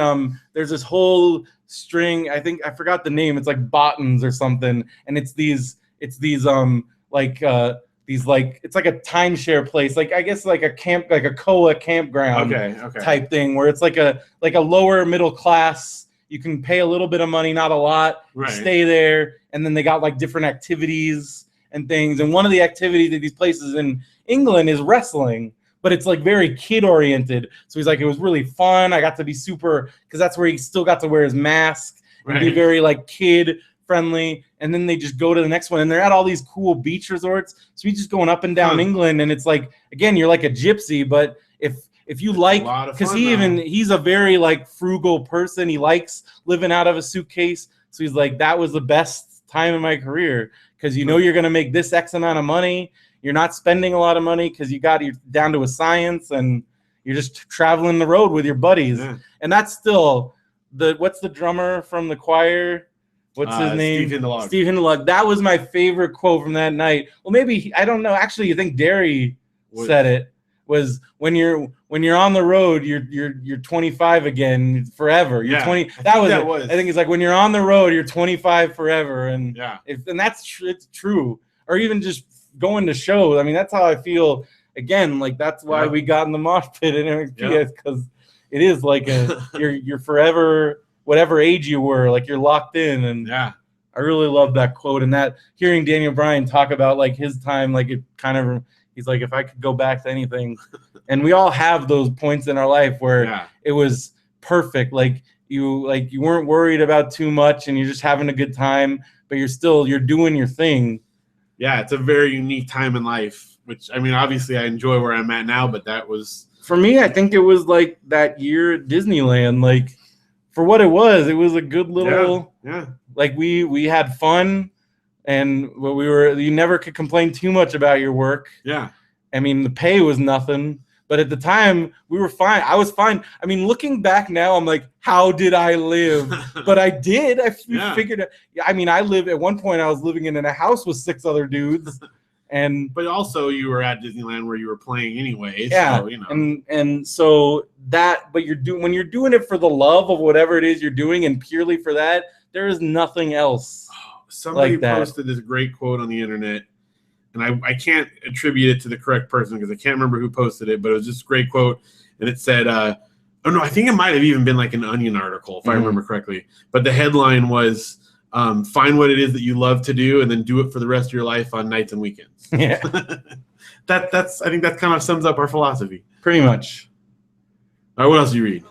There's this whole string. I think I forgot the name. It's like Bottons or something, and it's these. It's these it's like a timeshare place, like I guess like a camp, like a COA campground type thing, where it's like a lower middle class. You can pay a little bit of money, not a lot, stay there, and then they got like different activities and things. And one of the activities at these places in England is wrestling, but it's like very kid oriented. So he's like, it was really fun. I got to be super, because that's where he still got to wear his mask and be very like kid friendly. And then they just go to the next one, and they're at all these cool beach resorts. So he's just going up and down England, and it's like, again, you're like a gypsy, but if you like, because he's a very like frugal person. He likes living out of a suitcase. So he's like, that was the best time in my career, because you know you're going to make this X amount of money. You're not spending a lot of money because you're down to a science, and you're just traveling the road with your buddies. Yeah. And that's still what's the drummer from the choir? What's his name? Steve Hindelug. That was my favorite quote from that night. Well, maybe, I don't know. Actually, you think Derry said it. Was when you're on the road, you're 25 again forever. You're 20. That was. I think it's like when you're on the road, you're 25 forever, and it's true. Or even just going to shows. I mean, that's how I feel. Again, like that's why we got in the mosh pit in NXT, because it is like you're forever whatever age you were, like you're locked in. And yeah, I really love that quote. And that hearing Daniel Bryan talk about like his time, like it kind of, he's like, if I could go back to anything, and we all have those points in our life where it was perfect. Like you weren't worried about too much and you're just having a good time, but you're doing your thing. Yeah, it's a very unique time in life, which, I mean, obviously I enjoy where I'm at now, but that was... For me, I think it was like that year at Disneyland. Like, for what it was a good little... Yeah. Like, we had fun, and you never could complain too much about your work. Yeah. I mean, the pay was nothing. But at the time, we were fine. I was fine. I mean, looking back now, I'm like, how did I live? But I did. I figured it. I mean, at one point, I was living in a house with 6 other dudes. But also you were at Disneyland where you were playing anyway. Yeah. So, you know. And so that, but when you're doing it for the love of whatever it is you're doing and purely for that, there is nothing else. Somebody posted this great quote on the internet. And I can't attribute it to the correct person because I can't remember who posted it, but it was just a great quote. And it said, oh no, I think it might have even been like an Onion article, if I remember correctly. But the headline was, find what it is that you love to do and then do it for the rest of your life on nights and weekends. Yeah. I think that kind of sums up our philosophy. Pretty much. All right, what else do you read?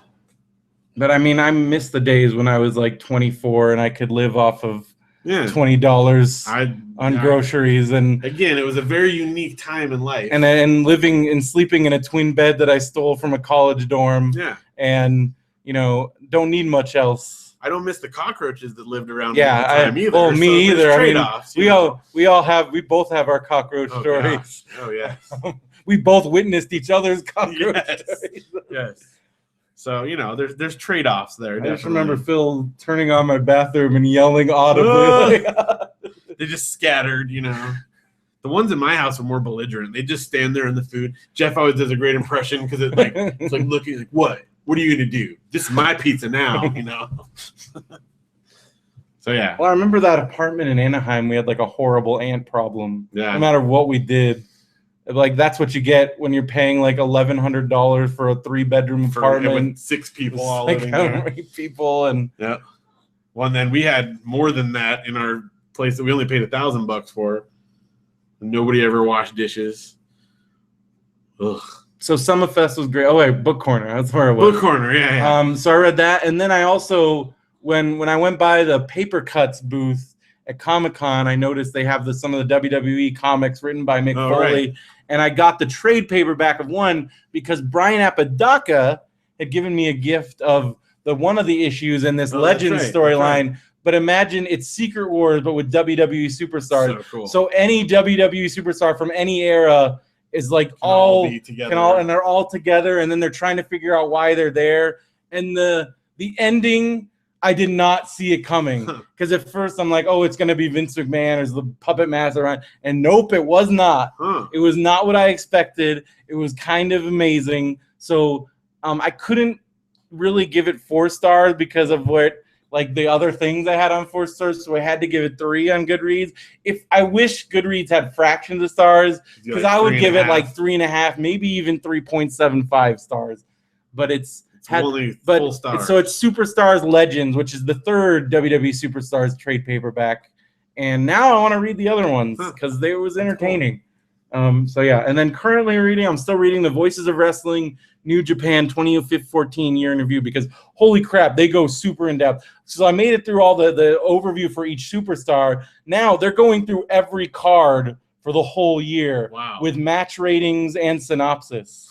But I mean, I miss the days when I was like 24 and I could live off of $20 on groceries. And again, it was a very unique time in life. And living and sleeping in a twin bed that I stole from a college dorm. Yeah. And, don't need much else. I don't miss the cockroaches that lived around at the time either. Well, me either. Trade-offs, we both have our cockroach stories. Gosh. Oh, yeah. We both witnessed each other's cockroach stories. Yes. So, there's trade-offs there. I just remember Phil turning on my bathroom and yelling audibly. They just scattered, The ones in my house are more belligerent. They just stand there in the food. Jeff always does a great impression because it's like looking like, what? What are you going to do? This is my pizza now, So, yeah. Well, I remember that apartment in Anaheim. We had like a horrible ant problem. Yeah. No matter what we did. Like, that's what you get when you're paying like $1,100 for a 3-bedroom apartment with 6 people all living there. 8 people, and yeah. Well, and then we had more than that in our place that we only paid $1,000 for. Nobody ever washed dishes. Ugh. So Summerfest was great. Oh wait, Book Corner. That's where it was. Book Corner, yeah. So I read that, and then I also when I went by the Paper Cuts booth at Comic-Con, I noticed they have some of the WWE comics written by Mick Foley. Right. And I got the trade paperback of one because Brian Apodaca had given me a gift of one of the issues in this Legends storyline. Right. But imagine it's Secret Wars, but with WWE superstars. So cool. So any WWE superstar from any era is like all together. And they're all together, and then they're trying to figure out why they're there. And the ending, I did not see it coming because at first I'm like, oh, it's going to be Vince McMahon as the puppet master around. And nope, it was not. It was not what I expected. It was kind of amazing. So I couldn't really give it 4 stars because of the other things I had on 4 stars. So I had to give it 3 on Goodreads. I wish Goodreads had fractions of stars because I would give it like 3.5, maybe even 3.75 stars. But full stars. So it's Superstars Legends, which is the 3rd WWE Superstars trade paperback. And now I want to read the other ones because they was entertaining. So yeah, and then currently I'm still reading the Voices of Wrestling New Japan 2014 year in review because holy crap, they go super in depth. So I made it through all the overview for each superstar. Now they're going through every card for the whole year with match ratings and synopsis.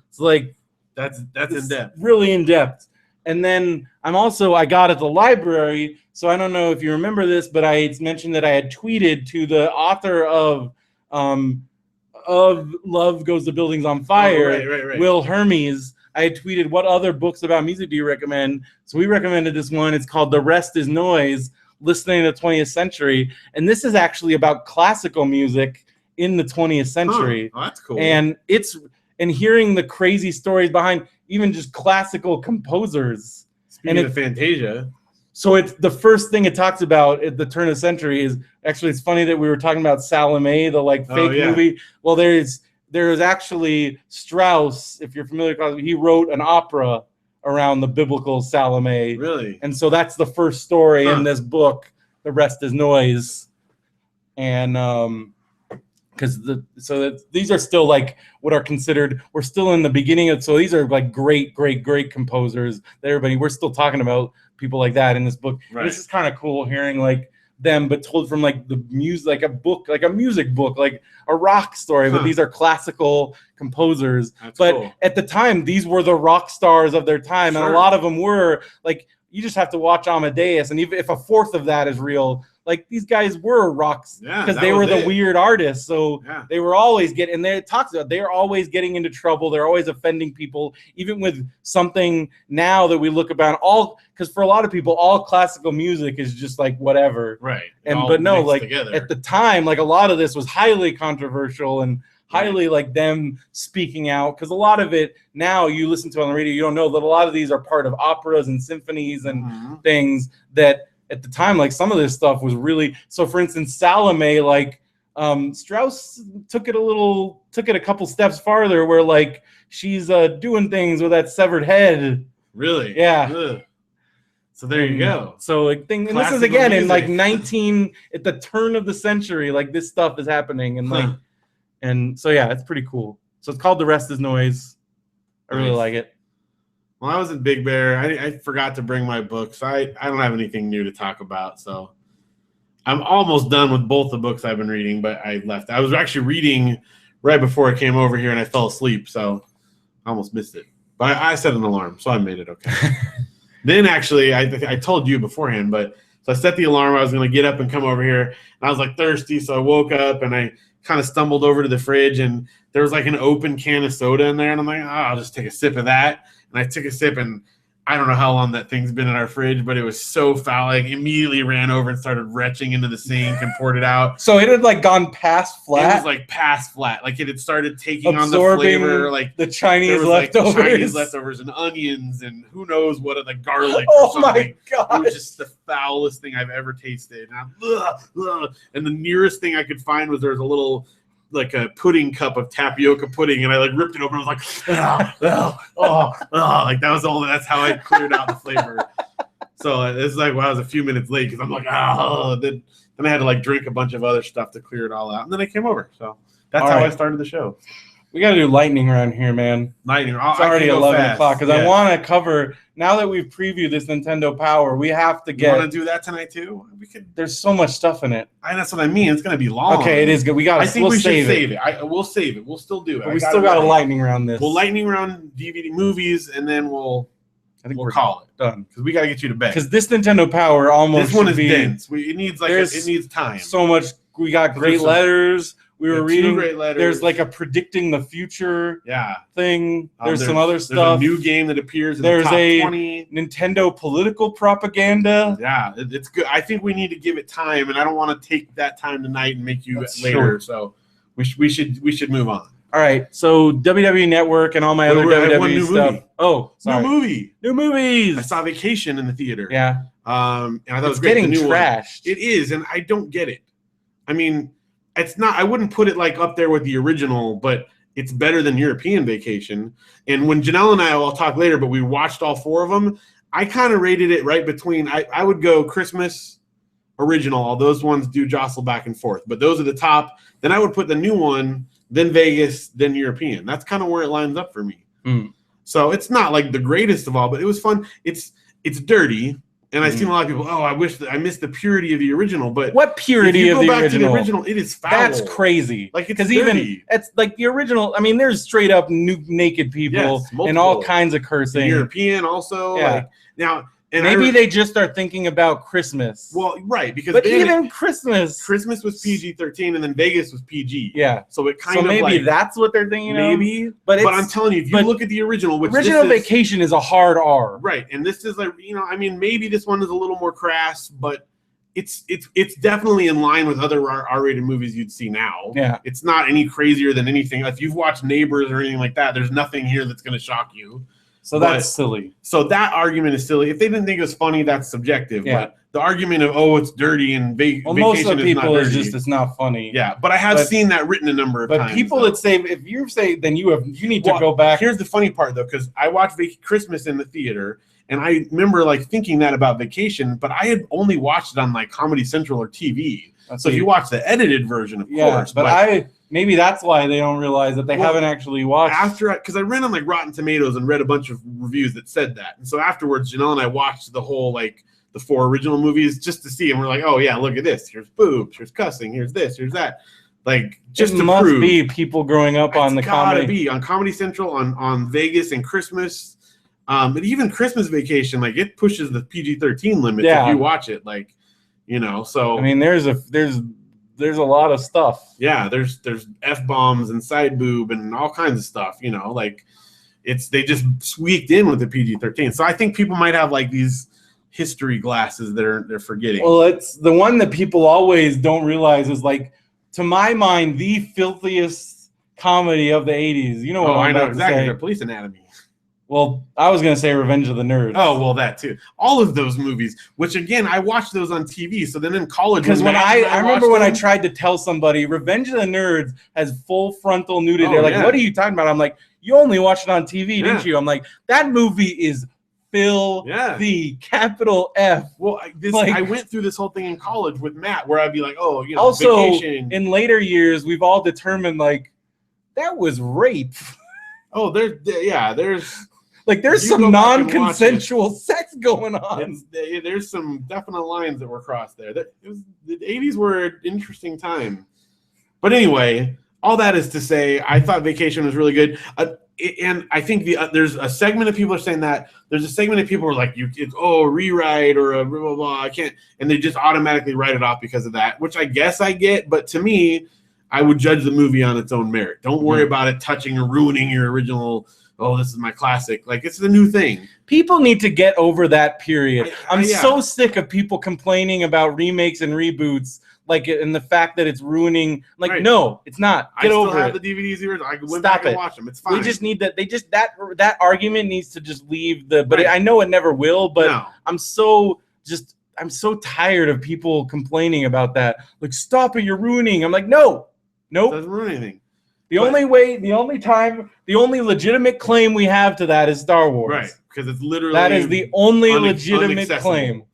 It's like that's in depth, really in depth. And then I got at the library. So I don't know if you remember this, but I mentioned that I had tweeted to the author of Love Goes to Buildings on Fire, right. Will Hermes. I had tweeted, what other books about music do you recommend? So we recommended this one. It's called The Rest is Noise, Listening to the 20th Century. And this is actually about classical music in the 20th century. Oh, that's cool. And hearing the crazy stories behind even just classical composers. Speaking of Fantasia. So it's the first thing it talks about at the turn of the century is actually, it's funny that we were talking about Salome, the fake movie. Well, there is actually Strauss, if you're familiar, he wrote an opera around the biblical Salome. Really? And so that's the first story in this book. The rest is noise. And because these are still like what are considered, we're still in the beginning of, so these are like great composers that we're still talking about people like that in this book. Right. This is kind of cool hearing like them, but told from like the music, like a book, like a music book, like a rock story. But these are classical composers. That's cool. At the time, these were the rock stars of their time, and a lot of them were like, you just have to watch Amadeus, and even if a fourth of that is real, like these guys were rocks because they were the weird artists. So they were always getting, and it talks about they're always getting into trouble. They're always offending people, even with something now that we look about because for a lot of people, all classical music is just like whatever. Right. But no, like together. At the time, like a lot of this was highly controversial and highly like them speaking out, because a lot of it now you listen to on the radio, you don't know that a lot of these are part of operas and symphonies and things that at the time, like some of this stuff was really, so for instance, Salome, like Strauss took it a couple steps farther, where like she's doing things with that severed head. Really? Yeah. Ugh. So there you go. So like and this is again music. In like 19 at the turn of the century, like this stuff is happening, and like and so yeah, it's pretty cool. So it's called The Rest Is Noise. I really like it. Well, I was in Big Bear. I forgot to bring my books. I don't have anything new to talk about, so I'm almost done with both the books I've been reading, but I left. I was actually reading right before I came over here, and I fell asleep, so I almost missed it. But I set an alarm, so I made it okay. Then actually, I told you beforehand, but so I set the alarm. I was going to get up and come over here, and I was like thirsty, so I woke up and I kind of stumbled over to the fridge, and there was like an open can of soda in there, and I'm like, I'll just take a sip of that. And I took a sip, and I don't know how long that thing's been in our fridge, but it was so foul. I immediately ran over and started retching into the sink and poured it out. So it had like gone past flat? It was like past flat. Like it had started taking on the flavor. Like the Chinese leftovers. Like Chinese leftovers and onions and who knows what of the garlic or something. My God. It was just the foulest thing I've ever tasted. And the nearest thing I could find was there was a little like a pudding cup of tapioca pudding, and I like ripped it open. I was like, like that was all. That's how I cleared out the flavor. So it's like, well, I was a few minutes late because I'm like, Then I had to like drink a bunch of other stuff to clear it all out, and then I came over. So that's how I started the show. We got to do lightning around here, man. Lightning. It's already 11 o'clock because I want to cover. Now that we've previewed this Nintendo Power, we have to get. You want to do that tonight too? We could. There's so much stuff in it. That's what I mean. It's going to be long. Okay, it is good. I think we should save it. We'll save it. We'll still do it. But we still got a lightning round this. We'll lightning round DVD movies, and then we'll call it done because we got to get you to bed. Because this Nintendo Power almost. This one is dense. It needs it needs time. So much. We got great letters. We were reading. Great letters. There's like a predicting the future thing. There's some other stuff. There's a new game that appears in the top 20. Nintendo political propaganda. Yeah, it's good. I think we need to give it time, and I don't want to take that time tonight and make you later. So we should move on. All right. So WWE Network and all my other WWE stuff. Movie. Oh, sorry. New movies. I saw Vacation in the theater. Yeah. And I thought it was getting trashed. It is, and I don't get it. I mean. It's not. I wouldn't put it like up there with the original, but it's better than European Vacation. And when Janelle and I'll talk later, but we watched all four of them. I kind of rated it right between. I would go Christmas, original. All those ones do jostle back and forth, but those are the top. Then I would put the new one, then Vegas, then European. That's kind of where it lines up for me. So it's not like the greatest of all, but it was fun. It's dirty. And I've seen a lot of people, I wish that I missed the purity of the original. But what purity of the original? To the original, it is foul. That's crazy. Like it's dirty. It's like the original. I mean, there's straight up naked people and all kinds of cursing. The European also. Yeah. Like, now, and maybe they just start thinking about Christmas. Well, right, because even Christmas was PG-13, and then Vegas was PG. Yeah, so it kind of maybe that's what they're thinking. Maybe, but I'm telling you, if you look at the original, Vacation is a hard R. Right, and this is like I mean, maybe this one is a little more crass, but it's definitely in line with other R-rated movies you'd see now. Yeah, it's not any crazier than anything. If you've watched Neighbors or anything like that, there's nothing here that's going to shock you. So that's silly. So that argument is silly. If they didn't think it was funny, that's subjective. Yeah. the argument of it's dirty and vacation most of the people is just it's not funny. Yeah, but I have seen that written a number of times. But people that say if you say then you need to go back. Here's the funny part though, because I watched Christmas in the theater, and I remember like thinking that about Vacation, but I had only watched it on like Comedy Central or TV. So if you watch the edited version, of course. But maybe that's why they don't realize that they haven't actually watched. Because I ran on like Rotten Tomatoes and read a bunch of reviews that said that, and so afterwards, Janelle and I watched the whole like the 4 original movies just to see, and we're like, oh yeah, look at this. Here's boobs. Here's cussing. Here's this. Here's that. Like just to must prove be people growing up on the comedy. Gotta be on Comedy Central, on Vegas and Christmas. But even Christmas Vacation, like it pushes the PG-13 limits if you watch it, like, so I mean, there's a lot of stuff. Yeah, there's F-bombs and side boob and all kinds of stuff, like they just squeaked in with the PG-13. So I think people might have like these history glasses that they're forgetting. Well, it's the one that people always don't realize is like, to my mind, the filthiest comedy of the 80s. You know what I know exactly. The Police Anatomy. Well, I was going to say Revenge of the Nerds. Oh, well, that too. All of those movies, which again, I watched those on TV. So then in college, because when I remember when I tried to tell somebody Revenge of the Nerds has full frontal nudity, they're like, "What are you talking about?" I'm like, "You only watched it on TV, didn't you?" I'm like, "That movie is filthy, capital F." Well, I went through this whole thing in college with Matt, where I'd be like, "Oh, also, Vacation." In later years, we've all determined like that was rape. Oh, there's there's some non-consensual sex going on. There's some definite lines that were crossed there. The 80s were an interesting time. But anyway, all that is to say, I thought Vacation was really good. And I think there's a segment of people are saying that. There's a segment of people who are like, rewrite or a blah, blah, blah. I can't. And they just automatically write it off because of that, which I guess I get. But to me, I would judge the movie on its own merit. Don't worry about it touching or ruining your original. Oh, this is my classic. Like, it's the new thing. People need to get over that period. I'm so sick of people complaining about remakes and reboots, like, and the fact that it's ruining. Like, no, it's not. Get over it. I still have the DVDs here. I can went back and watch them. It's fine. We just need that. That argument needs to just leave the. But I know it never will. But no. I'm so tired of people complaining about that. Like, stop it, you're ruining. I'm like, nope. It doesn't ruin anything. The only legitimate claim we have to that is Star Wars. Right, because it's literally that is the only legitimate claim.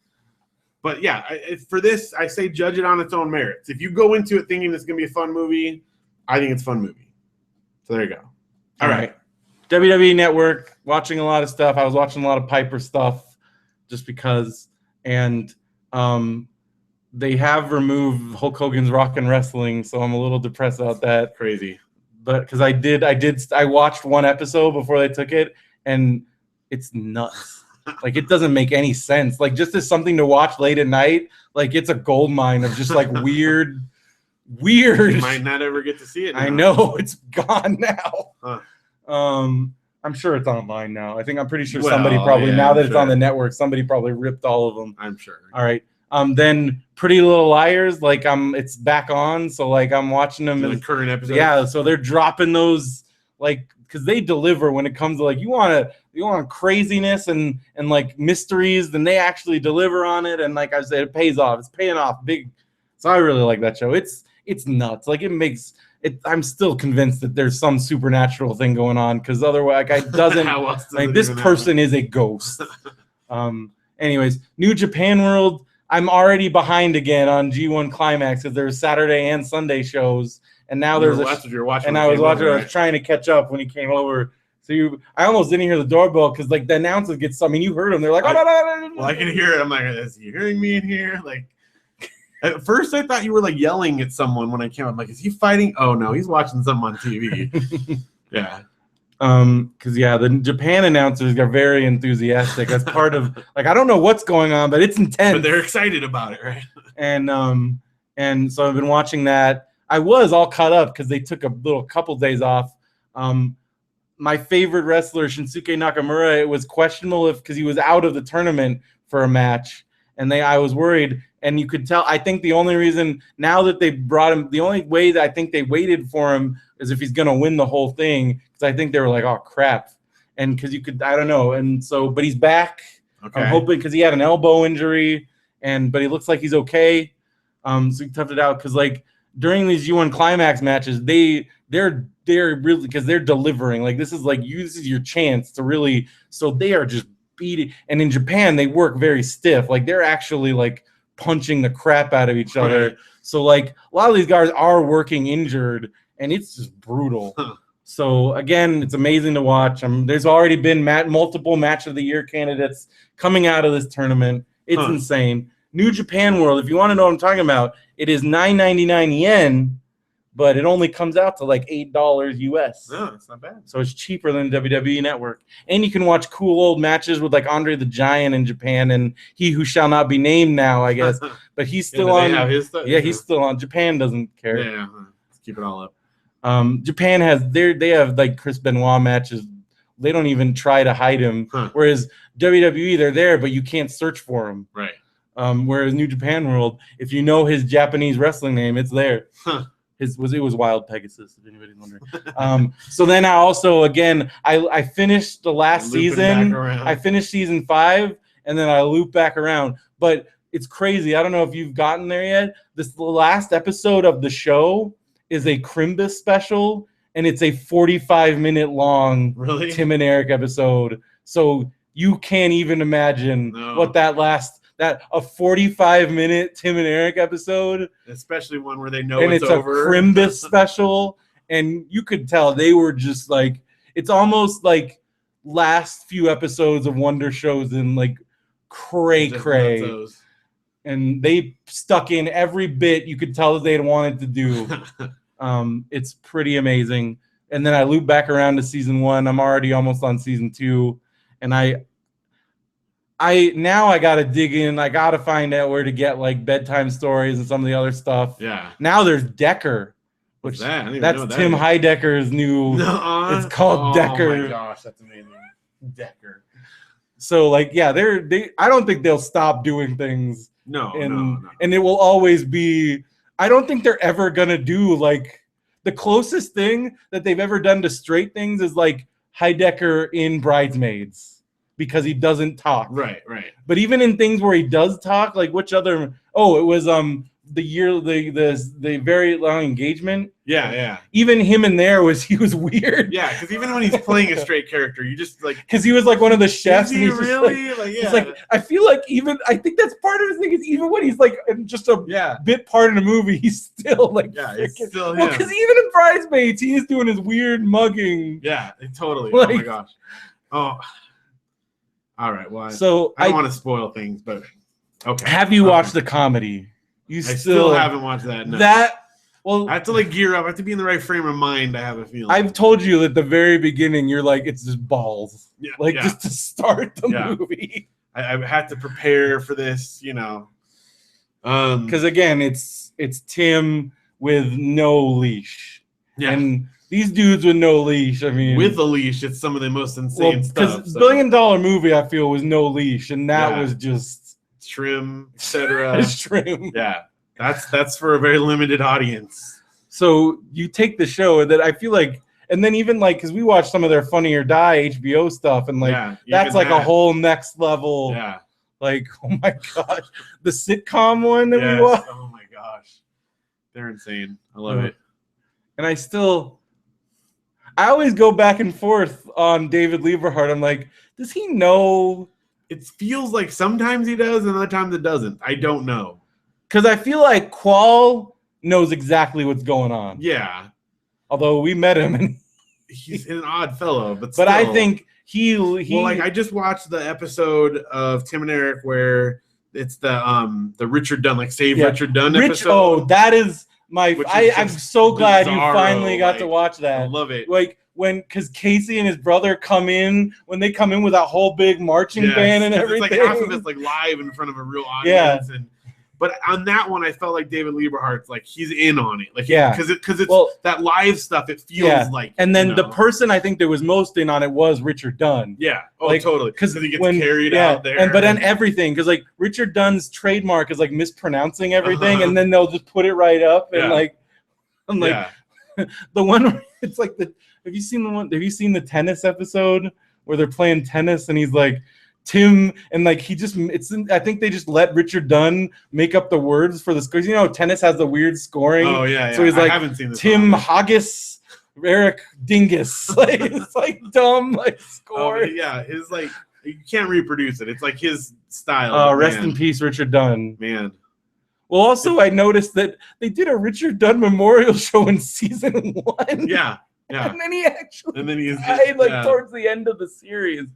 But yeah, for this, I say judge it on its own merits. If you go into it thinking it's going to be a fun movie, I think it's a fun movie. So there you go. All right. WWE Network, watching a lot of stuff. I was watching a lot of Piper stuff just because. And they have removed Hulk Hogan's Rockin' Wrestling, so I'm a little depressed about that. Crazy. But because I watched one episode before they took it, and it's nuts. Like, it doesn't make any sense. Like, just as something to watch late at night, like, it's a gold mine of just like weird. You might not ever get to see it now. I know, it's gone now. Huh. I'm sure it's online now. I'm pretty sure somebody probably, now that it's on the network, somebody probably ripped all of them. I'm sure. All right. Then Pretty Little Liars, like it's back on, so like I'm watching them in the current episode. Yeah, so they're dropping those, like, because they deliver when it comes to like you want craziness and like mysteries, then they actually deliver on it, and like I said, it pays off. It's paying off big. So I really like that show. It's nuts. Like, it makes it. I'm still convinced that there's some supernatural thing going on, because otherwise, like, this person is a ghost. Anyways, New Japan World. I'm already behind again on G1 Climax because there's Saturday and Sunday shows, and now there's that's what you're watching. And I was watching. I was trying to catch up when he came over. So I almost didn't hear the doorbell because like the announcers get some. I mean, you heard them. They're like, well, I can hear it. I'm like, is he hearing me in here? Like, at first I thought you were like yelling at someone when I came. I'm like, is he fighting? Oh no, he's watching something on TV. Yeah. Because the Japan announcers got very enthusiastic. That's part of like, I don't know what's going on, but it's intense. But they're excited about it, right? And so I've been watching that. I was all caught up because they took a couple days off. My favorite wrestler, Shinsuke Nakamura, it was questionable because he was out of the tournament for a match, and I was worried. And you could tell. I think the only reason now that they brought him, the only way that I think they waited for him is if he's going to win the whole thing. Because I think they were like, oh crap, and because I don't know. And so, but he's back. Okay. I'm hoping because he had an elbow injury, but he looks like he's okay. So he toughed it out because like during these U1 Climax matches, they're really, because they're delivering. Like this is your chance to really. So they are just beating. And in Japan, they work very stiff. Like they're actually like punching the crap out of each other. So like a lot of these guys are working injured, and it's just brutal. So again, it's amazing to watch. There's already been multiple match of the year candidates coming out of this tournament. It's insane. New Japan World, if you want to know what I'm talking about, it is $9.99 yen, but it only comes out to like $8 US. No, it's not bad. So it's cheaper than WWE Network. And you can watch cool old matches with like Andre the Giant in Japan and He Who Shall Not Be Named now, I guess. But he's still on. He's still on. Japan doesn't care. Yeah, let's keep it all up. Japan they have like Chris Benoit matches. They don't even try to hide him. Whereas WWE, they're there, but you can't search for him. Right. Whereas New Japan World, if you know his Japanese wrestling name, it's there. It was Wild Pegasus, if anybody's wondering. So then I also, again, I finished the last season. I finished season 5, and then I loop back around. But it's crazy. I don't know if you've gotten there yet. The last episode of the show is a Crimbus special, and it's a 45-minute long Tim and Eric episode. So you can't even imagine what that a 45-minute Tim and Eric episode, especially one where they know and it's over. A Crimbus special, and you could tell they were just like, it's almost like last few episodes of Wonder Shows in like cray, and they stuck in every bit you could tell that they'd wanted to do. It's pretty amazing. And then I loop back around to season 1. I'm already almost on season 2, and I gotta dig in. I gotta find out where to get like bedtime stories and some of the other stuff. Yeah. Now there's Decker, which that's Tim Heidecker's new. It's called Decker. Oh my gosh, that's amazing. Decker. So like, yeah, I don't think they'll stop doing things. No. And it will always be. I don't think they're ever gonna do like the closest thing that they've ever done to straight things is like Heidecker in Bridesmaids. Because he doesn't talk. Right. But even in things where he does talk, like which other? Oh, it was the very long engagement. Yeah. Even him in there he was weird. Yeah, because even when he's playing a straight character, you just like because he was like one of the chefs. Is he really? He's like I feel like I think that's part of his thing is even when he's like just a bit part in a movie, he's still like he's still him. Well, because even in Bridesmaids, he is doing his weird mugging. Yeah, totally. Oh my gosh. Oh. All right. Well, I don't want to spoil things, but okay. Have you watched the comedy? I still haven't watched that. No. I have to like gear up. I have to be in the right frame of mind. I have a feeling. I've told you at the very beginning, you're like, it's just balls. Just to start the movie. I had to prepare for this, Because again, it's Tim with no leash. Yeah. And these dudes with no leash, I mean... With a leash, it's some of the most insane stuff. Because $1 billion movie, I feel, was no leash, and that was just... Trim, etc. Trim. Yeah. That's for a very limited audience. So you take the show that I feel like... And then even, like, because we watched some of their Funny or Die HBO stuff, and, like, that's like a whole next level... Yeah. Like, oh my gosh. The sitcom one that we watched. Oh my gosh. They're insane. I love it. And I always go back and forth on David Lieberhart. I'm like, does he know? It feels like sometimes he does and other times it doesn't. I don't know. Because I feel like Qual knows exactly what's going on. Yeah. Although we met him. And he's an odd fellow. But still, I think he well, like I just watched the episode of Tim and Eric where it's the Richard Dunn, like Save Richard Dunn episode. Oh, that is... I'm so glad you finally got to watch that. I love it. Like because Casey and his brother come in with that whole big marching band and everything. It's like half of it's like live in front of a real audience. Yeah. But on that one, I felt like David Lieberhart's like he's in on it. Like because it's that live stuff. It feels like. And then the person I think that was most in on it was Richard Dunn. Yeah. Oh, totally. Because he gets carried out there. But then everything because like Richard Dunn's trademark is like mispronouncing everything, and then they'll just put it right up and I'm like the one where it's like have you seen the tennis episode where they're playing tennis and he's like Tim and like I think they just let Richard Dunn make up the words for the scores. You know, tennis has the weird scoring. Oh yeah. So he's like, I haven't seen this Tim Haggis, Eric Dingus. Like it's like dumb like score. Yeah, his like you can't reproduce it. It's like his style. Rest in peace, Richard Dunn. Man. Well, also I noticed that they did a Richard Dunn memorial show in season 1. Yeah. And then he actually he's died towards the end of the series.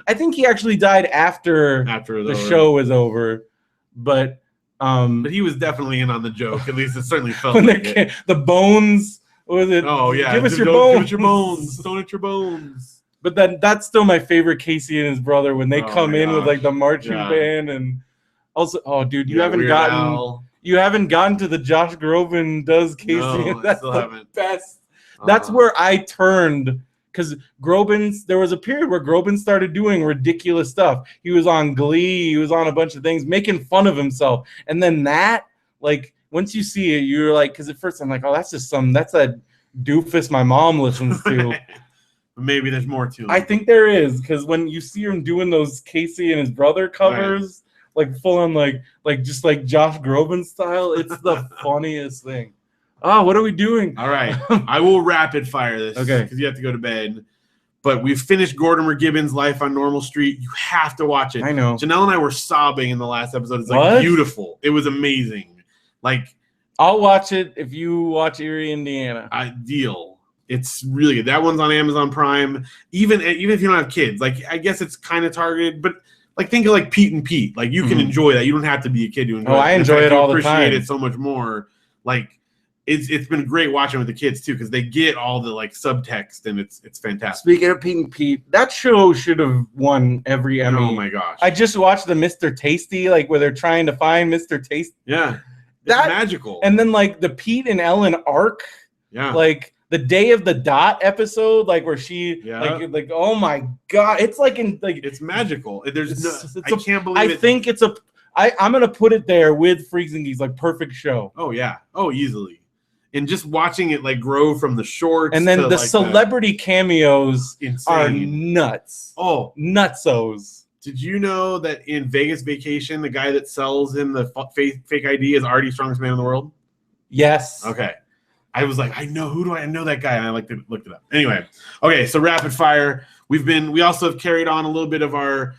I think he actually died after the show was over, but he was definitely in on the joke. At least it certainly felt when like the bones. What was it? Oh yeah, give us your bones. Give us your bones. Don't eat your bones. But then that's still my favorite, Casey and his brother, when they come in with like the marching band, and also, dude, you haven't gotten to the Josh Groban does Casey. No, that's the haven't. Best. That's where I turned. Because there was a period where Groban started doing ridiculous stuff. He was on Glee, he was on a bunch of things, making fun of himself. And then like, once you see it, you're like, because at first I'm like, oh, that's a doofus my mom listens to. Maybe there's more to it. I think there is, because when you see him doing those Casey and his brother covers, like full on like just like Josh Groban style, it's the funniest thing. Oh, what are we doing? All right. I will rapid fire this. Okay. Because you have to go to bed. But we've finished Gordon McGibbon's Life on Normal Street. You have to watch it. I know. Janelle and I were sobbing in the last episode. It's like beautiful. It was amazing. Like, I'll watch it if you watch Erie, Indiana. Deal. It's really good. That one's on Amazon Prime. Even if you don't have kids, like I guess it's kind of targeted, but like think of like Pete and Pete. Like you can enjoy that. You don't have to be a kid to enjoy it. I enjoy it all the time. Appreciate it so much more. Like it's been great watching with the kids too, because they get all the like subtext and it's fantastic. Speaking of Pete and Pete, that show should have won every Emmy. Oh my gosh! I just watched the Mr. Tasty, like where they're trying to find Mr. Tasty. Yeah, that's magical. And then like the Pete and Ellen arc. Yeah, like the Day of the Dot episode, like where she like oh my god, it's like it's magical. I can't believe I think it's I'm gonna put it there with Freaks and Geeks, like perfect show. Oh yeah, easily. And just watching it like grow from the shorts, and then the celebrity cameos are nuts. Oh, nutsos! Did you know that in Vegas Vacation, the guy that sells him the fake ID is already strongest man in the world? Yes. Okay. I was like, I know that guy, and I looked it up. Anyway, okay, so rapid fire. We also have carried on a little bit of our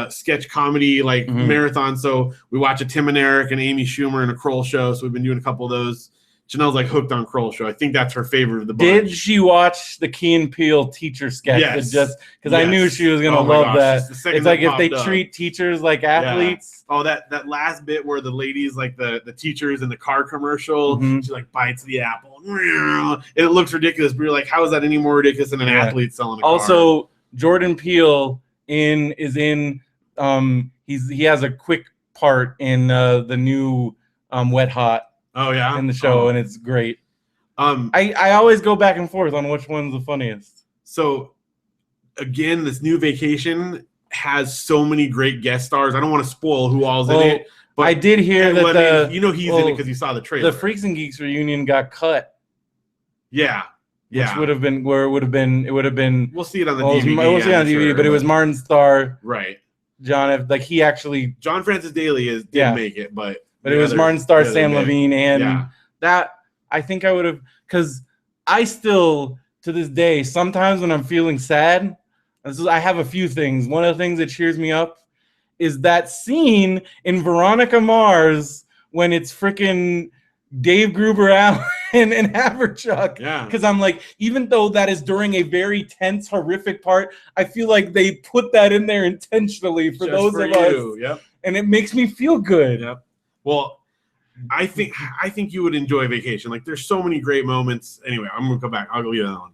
sketch comedy marathon. So we watch a Tim and Eric and Amy Schumer and a Kroll show. So we've been doing a couple of those. Janelle's like hooked on Kroll show. I think that's her favorite of the bunch. Did she watch the Key and Peele teacher sketch? Yes. Just because I knew she was gonna love that. It's like if they treat teachers like athletes. Yeah. Oh, that last bit where the ladies like the teachers in the car commercial, she like bites the apple. It looks ridiculous, but you're like, how is that any more ridiculous than an athlete selling a car? Also, Jordan Peele he has a quick part in the new Wet Hot. Oh yeah, in the show, and it's great. I always go back and forth on which one's the funniest. So, again, this new Vacation has so many great guest stars. I don't want to spoil who all's in it, but I did hear that he's in it because you saw the trailer. The Freaks and Geeks reunion got cut. Yeah. Which would have been where it would have been. We'll see it on the DVD. We'll see it on DVD, but it was Martin Starr. Right. John Francis Daly didn't make it, but it was Martin Starr, Sam Levine, and that I think I would have, because I still to this day sometimes when I'm feeling sad, I have a few things. One of the things that cheers me up is that scene in Veronica Mars when it's freaking Dave Gruber Allen and Haverchuck. Yeah. Because I'm like, even though that is during a very tense, horrific part, I feel like they put that in there intentionally for those of us. Yep. And it makes me feel good. Yep. Well, I think you would enjoy Vacation. Like, there's so many great moments. Anyway, I'm gonna go back. I'll go leave that one.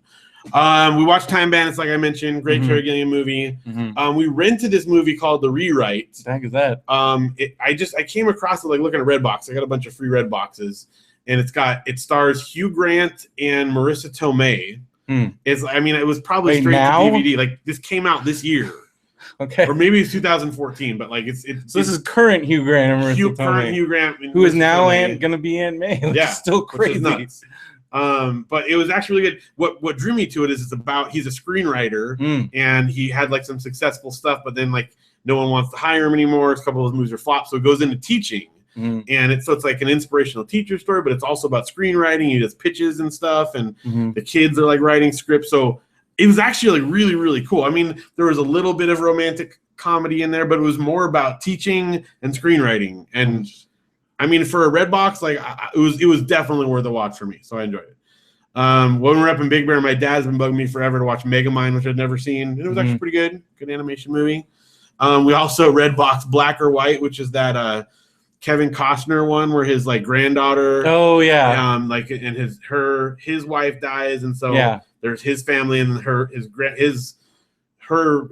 We watched Time Bandits, like I mentioned. Great Terry Gilliam movie. We rented this movie called The Rewrite. What the heck is that? I came across it like looking at Redbox. I got a bunch of free Red boxes, and it stars Hugh Grant and Marissa Tomei. It was probably straight to DVD. Like, this came out this year. Okay. Or maybe it's 2014, but like it's so this is current Hugh Grant and Marissa Tomei. Current Hugh Grant, who is now going to be Aunt May. Yeah, still crazy. Nuts. But it was actually really good. What drew me to it is he's a screenwriter and he had like some successful stuff, but then like no one wants to hire him anymore. A couple of those movies are flops, so it goes into teaching. And it's like an inspirational teacher story, but it's also about screenwriting. He does pitches and stuff, and the kids are like writing scripts. So it was actually like really, really cool. I mean, there was a little bit of romantic comedy in there, but it was more about teaching and screenwriting. And I mean, for a Redbox, like it was definitely worth a watch for me. So I enjoyed it. When we were up in Big Bear, my dad's been bugging me forever to watch Megamind, which I'd never seen. And it was actually pretty good animation movie. We also Redbox Black or White, which is that Kevin Costner one where his like granddaughter. Oh yeah. Like and his wife dies, and so there's his family and her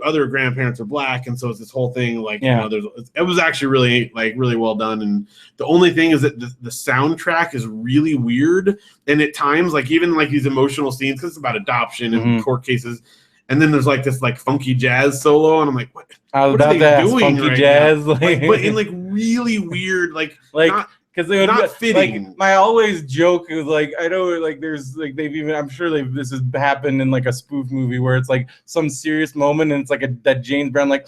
other grandparents are black, and so it's this whole thing like it was actually really well done. And the only thing is that the soundtrack is really weird, and at times like even like these emotional scenes because it's about adoption and court cases. And then there's like this like funky jazz solo, and I'm like, what are they doing funky right jazz? Now? Like, but in like really weird, like because they would not fitting. Like, my always joke is like I know like there's like I'm sure this has happened in like a spoof movie where it's like some serious moment and it's like that James Brown like,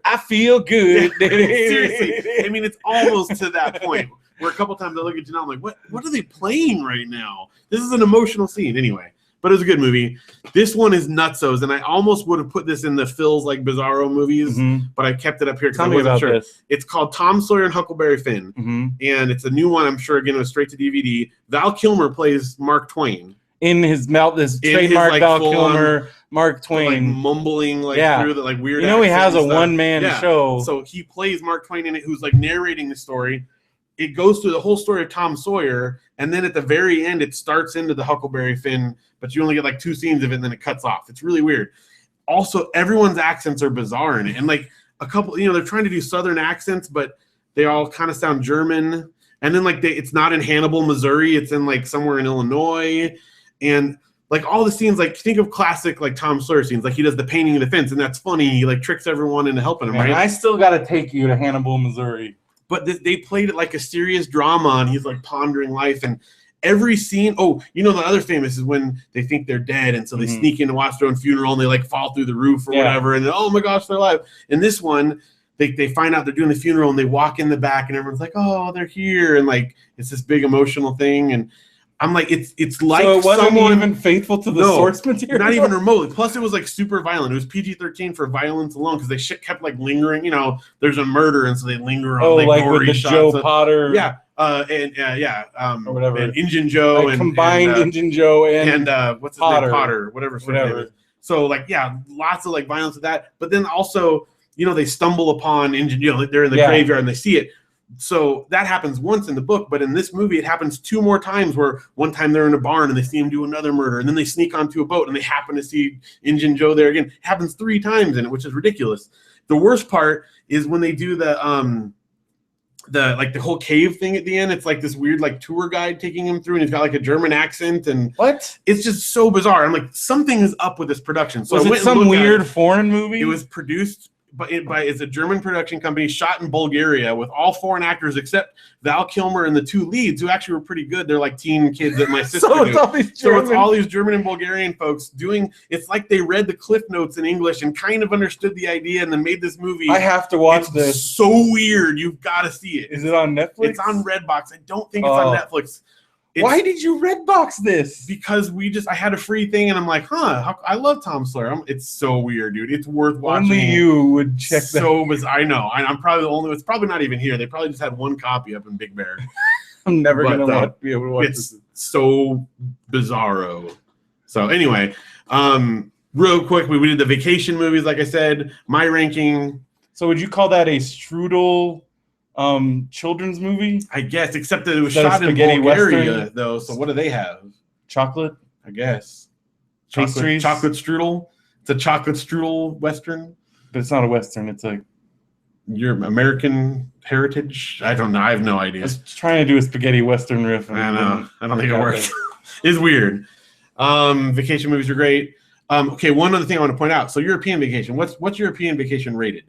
I feel good. Yeah, seriously, I mean it's almost to that point where a couple times I look at Janelle, I'm like, what are they playing right now? This is an emotional scene anyway. But it was a good movie. This one is nutsos, and I almost would have put this in the Phil's like Bizarro movies, but I kept it up here because I wasn't sure. It's called Tom Sawyer and Huckleberry Finn, and it's a new one. I'm sure again it was straight to DVD. Val Kilmer plays Mark Twain in his mouth. This trademark like, Val Kilmer, Mark Twain, like, mumbling through the like weird. You know he has a one-man show, so he plays Mark Twain in it, who's like narrating the story. It goes through the whole story of Tom Sawyer, and then at the very end, it starts into the Huckleberry Finn, but you only get like 2 scenes of it, and then it cuts off. It's really weird. Also, everyone's accents are bizarre in it, and like a couple, they're trying to do Southern accents, but they all kind of sound German. And then like it's not in Hannibal, Missouri; it's in like somewhere in Illinois, and like all the scenes, like think of classic like Tom Sawyer scenes, like he does the painting of the fence, and that's funny. He like tricks everyone into helping him. Right? I still got to take you to Hannibal, Missouri. But they played it like a serious drama, and he's like pondering life. And every scene, the other famous is when they think they're dead, and so they sneak in to watch their own funeral, and they like fall through the roof or whatever, and then, oh my gosh, they're alive. And this one, they find out they're doing the funeral, and they walk in the back, and everyone's like, oh, they're here, and like it's this big emotional thing. And I'm like, it's like so it wasn't even faithful to the source material. Not even remotely. Plus, it was like super violent. It was PG-13 for violence alone because they kept like lingering. There's a murder, and so they linger on like gory with the shots Joe Potter, or whatever, and Injun Joe, like combined Injun Joe and what's his name, Potter, whatever. So like lots of like violence with that. But then also they stumble upon Injun. They're in the graveyard and they see it. So that happens once in the book, but in this movie, it happens 2 more times where one time they're in a barn and they see him do another murder, and then they sneak onto a boat and they happen to see Injun Joe there again. It happens 3 times in it, which is ridiculous. The worst part is when they do the whole cave thing at the end. It's like this weird like tour guide taking him through, and he's got like a German accent, and it's just so bizarre. I'm like, something is up with this production. So was it some weird foreign movie? It was produced it's a German production company, shot in Bulgaria with all foreign actors except Val Kilmer and the 2 leads, who actually were pretty good. They're like teen kids that my sister knew. It's all these German and Bulgarian folks doing. It's like they read the Cliff Notes in English and kind of understood the idea and then made this movie. I have to watch this. So weird. You've got to see it. Is it on Netflix? It's on Redbox. I don't think it's on Netflix. Why did you Redbox this? Because I had a free thing, and I'm like, I love Tom Sawyer. It's so weird, dude. It's worth watching. Only you would check that. I know. I'm probably the only. It's probably not even here. They probably just had 1 copy up in Big Bear. I'm never gonna be able to watch this. It's so bizarro. So anyway, real quick, we did the vacation movies. Like I said, my ranking. So would you call that a strudel? Children's movie, I guess, except that it was shot in Bulgaria, though. So what do they have? Chocolate, I guess. Pastries, chocolate strudel. It's a chocolate strudel western, but it's not a western. It's your American heritage. I don't know. I have no idea. I was trying to do a spaghetti western riff. I know. I don't think it worked. It's weird. Vacation movies are great. Okay, one other thing I want to point out. So European Vacation. What's European Vacation rated?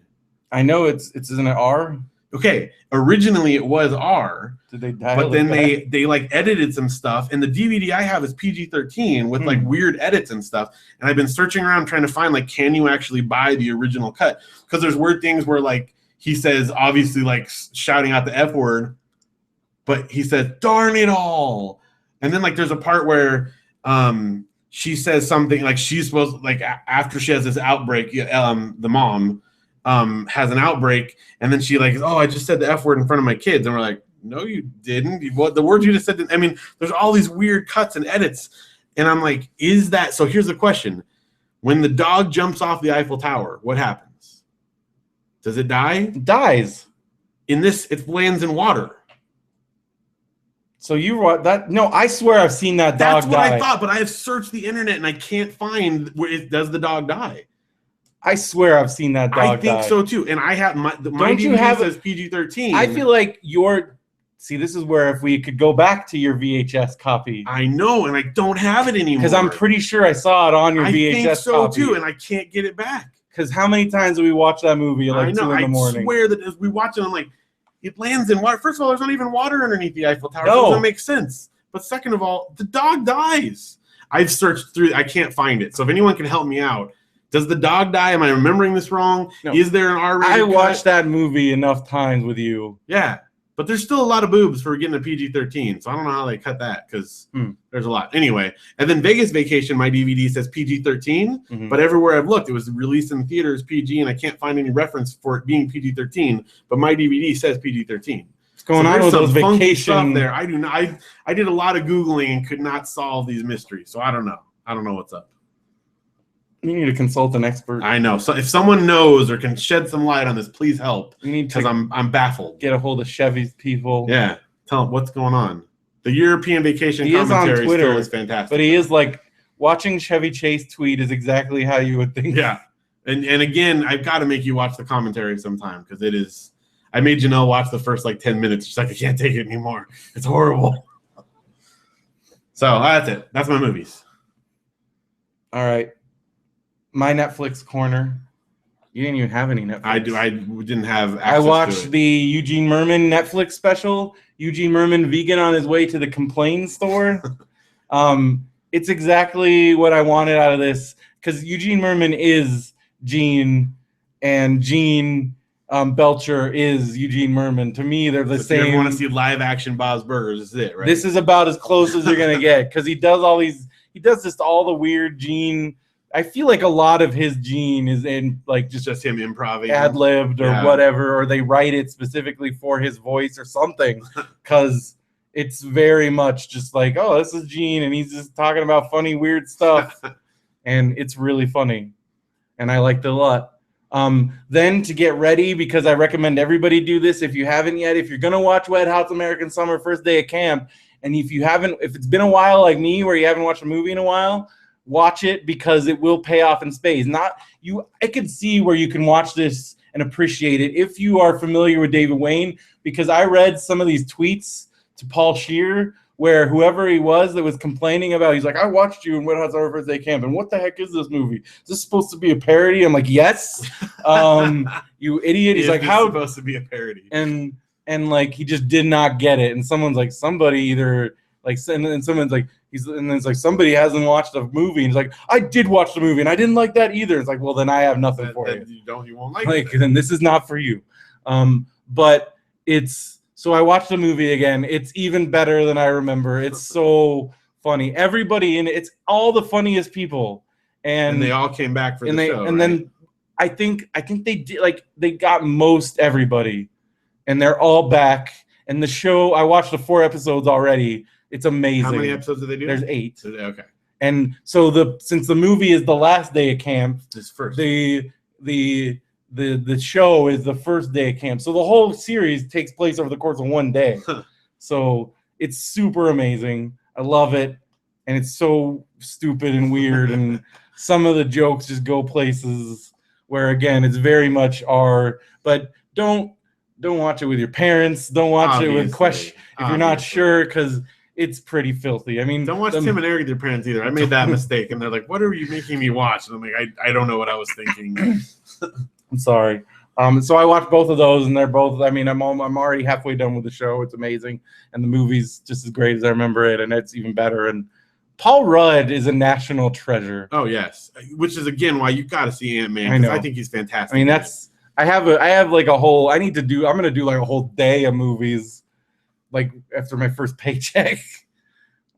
I know it's in an R. Okay, originally it was R. Did they dial But then back? they like edited some stuff, and the DVD I have is PG-13 with like weird edits and stuff. And I've been searching around trying to find like, can you actually buy the original cut? Because there's weird things where like he says, obviously like shouting out the F word, but he says, "Darn it all!" And then like there's a part where she says something like she's supposed like after she has this outbreak, the mom has an outbreak, and then she like, "Oh, I just said the F word in front of my kids," and we're like, "No, you didn't. What the words you just said?" I mean, there's all these weird cuts and edits, and I'm like, "Is that so?" Here's the question: when the dog jumps off the Eiffel Tower, what happens? Does it die? It dies. In this, it lands in water. So you wrote that? No, I swear I've seen that dog die. That's what I thought, but I have searched the internet and I can't find where does the dog die. I swear I've seen that dog die. I think so too, and I have my DVD says PG-13. I feel like see, this is where if we could go back to your VHS copy. I know, and I don't have it anymore. Because I'm pretty sure I saw it on your VHS copy. I think so too, and I can't get it back. Because how many times do we watch that movie at like 2 in the morning? I swear that as we watch it, I'm like, it lands in water. First of all, there's not even water underneath the Eiffel Tower. No. So it doesn't make sense. But second of all, the dog dies. I've searched through. I can't find it. So if anyone can help me out, does the dog die? Am I remembering this wrong? No. Is there an R-rated I watched that movie enough times with you. Yeah. But there's still a lot of boobs for getting a PG-13, so I don't know how they cut that because there's a lot. Anyway, and then Vegas Vacation, my DVD says PG-13, but everywhere I've looked, it was released in theaters PG, and I can't find any reference for it being PG-13, but my DVD says PG-13. What's going on with those vacation stuff there? I do not. I did a lot of Googling and could not solve these mysteries, so I don't know. I don't know what's up. You need to consult an expert. I know. So if someone knows or can shed some light on this, please help. Because I'm baffled. Get a hold of Chevy's people. Yeah. Tell them what's going on. The European Vacation commentary still is fantastic. But he is like, watching Chevy Chase tweet is exactly how you would think. Yeah. And again, I've got to make you watch the commentary sometime because it is. I made Janelle watch the first like 10 minutes. She's like, I can't take it anymore. It's horrible. So that's it. That's my movies. All right. My Netflix corner. You didn't even have any Netflix. I didn't have access I watched to it. the Eugene Merman Netflix special. Eugene Merman vegan on his way to the Complain store. It's exactly what I wanted out of this because Eugene Merman is Gene and Gene Belcher is Eugene Merman. To me, they're the same. If you want to see live action Bob's Burgers, this is it, right? This is about as close as you're gonna get because he does just all the weird Gene. I feel like a lot of his Gene is in like just him improv, ad-libbed or whatever, or they write it specifically for his voice or something because it's very much just like, oh, this is Gene and he's just talking about funny, weird stuff. And it's really funny. And I liked it a lot. Then to get ready, because I recommend everybody do this if you haven't yet, if you're going to watch Wet Hot American Summer first day of camp, and if it's been a while like me where you haven't watched a movie in a while, watch it because it will pay off in spades. I could see where you can watch this and appreciate it if you are familiar with David Wayne, because I read some of these tweets to Paul Scheer where whoever he was that was complaining about, he's like, I watched you in Wet Hot Summer First Day Camp, and what the heck is this movie? Is this supposed to be a parody? I'm like, yes. You idiot. He's like, how supposed to be a parody? And like he just did not get it. And someone's like, somebody either like, and then someone's like, and then it's like somebody hasn't watched a movie, and he's like, I did watch the movie and I didn't like that either. It's like, well, then I have nothing for you. You won't like it. Then this is not for you. But so I watched the movie again. It's even better than I remember. It's so funny. Everybody in it, it's all the funniest people, and they all came back for the show. And then I think they did, like, they got most everybody, and they're all back. And the show, I watched the 4 episodes already. It's amazing. How many episodes did they do? There's 8. Okay. And so since the movie is the last day of camp, this first. The show is the first day of camp. So the whole series takes place over the course of one day. So it's super amazing. I love it. And it's so stupid and weird. And some of the jokes just go places where, again, it's very much but don't watch it with your parents. Don't watch it with questions if you're not sure, because it's pretty filthy. I mean, don't watch Tim and Eric with your parents either. I made that mistake, and they're like, "What are you making me watch?" And I'm like, "I don't know what I was thinking." I'm sorry, So I watched both of those, and they're both. I mean, I'm already halfway done with the show. It's amazing, and the movie's just as great as I remember it, and it's even better. And Paul Rudd is a national treasure. Oh yes, which is again why you got to see Ant-Man, because I think he's fantastic. I mean, I have like a whole. I'm gonna do like a whole day of movies, like after my first paycheck.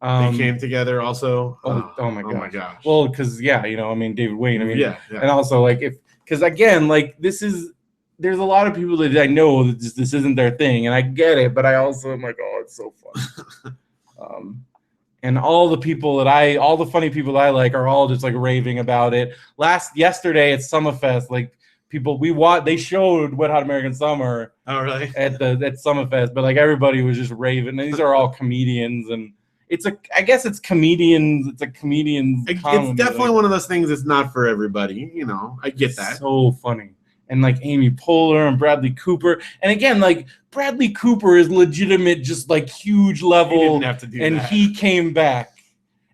They came together also. Oh my gosh. Well, because David Wayne. I mean, yeah. And also like because again, like there's a lot of people that I know that this isn't their thing, and I get it, but I also am like, oh, it's so fun. And all the funny people that I like are all just like raving about it. Yesterday at Summerfest, like they showed Wet Hot American Summer. Oh really? At Summerfest, but like everybody was just raving. And these are all comedians, and I guess it's comedians. It's a comedian's comedy. It's definitely one of those things that's not for everybody. I get that. So funny. And like Amy Poehler and Bradley Cooper. And again, like Bradley Cooper is legitimate, just like huge level. He didn't have to do and that. He came back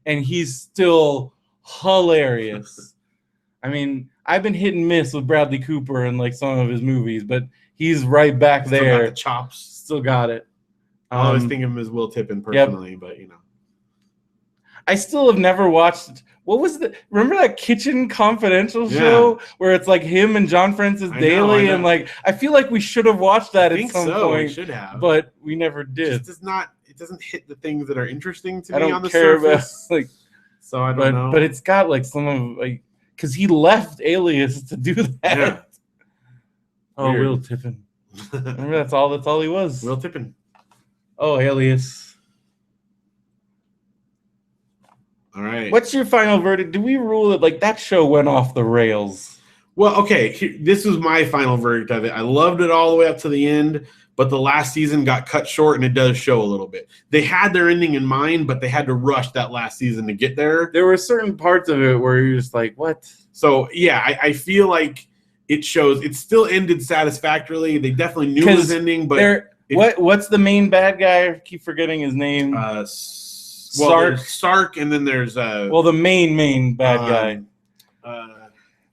and he's still hilarious. I mean, I've been hit and miss with Bradley Cooper and like some of his movies, but he's right back there. Still got the chops. Still got it. I always think of him as Will Tippin personally, but I still have never watched. Remember that Kitchen Confidential show where it's like him and John Francis Daly, and like I feel like we should have watched that at some point. We should have, but we never did. It doesn't hit the things that are interesting to me on the surface. So I don't know. But it's got like some of like because he left Alias to do that. Yeah. Oh, Will Tippin. Remember that's all he was. Will Tippin. Oh, Alias. All right. What's your final verdict? Do we rule it like that show went off the rails? Well, okay. This was my final verdict of it. I loved it all the way up to the end, but the last season got cut short, and it does show a little bit. They had their ending in mind, but they had to rush that last season to get there. There were certain parts of it where you're just like, what? So, yeah, I feel like it shows it still ended satisfactorily. They definitely knew it was ending, but what's the main bad guy? I keep forgetting his name. Sark, and then there's the main bad guy.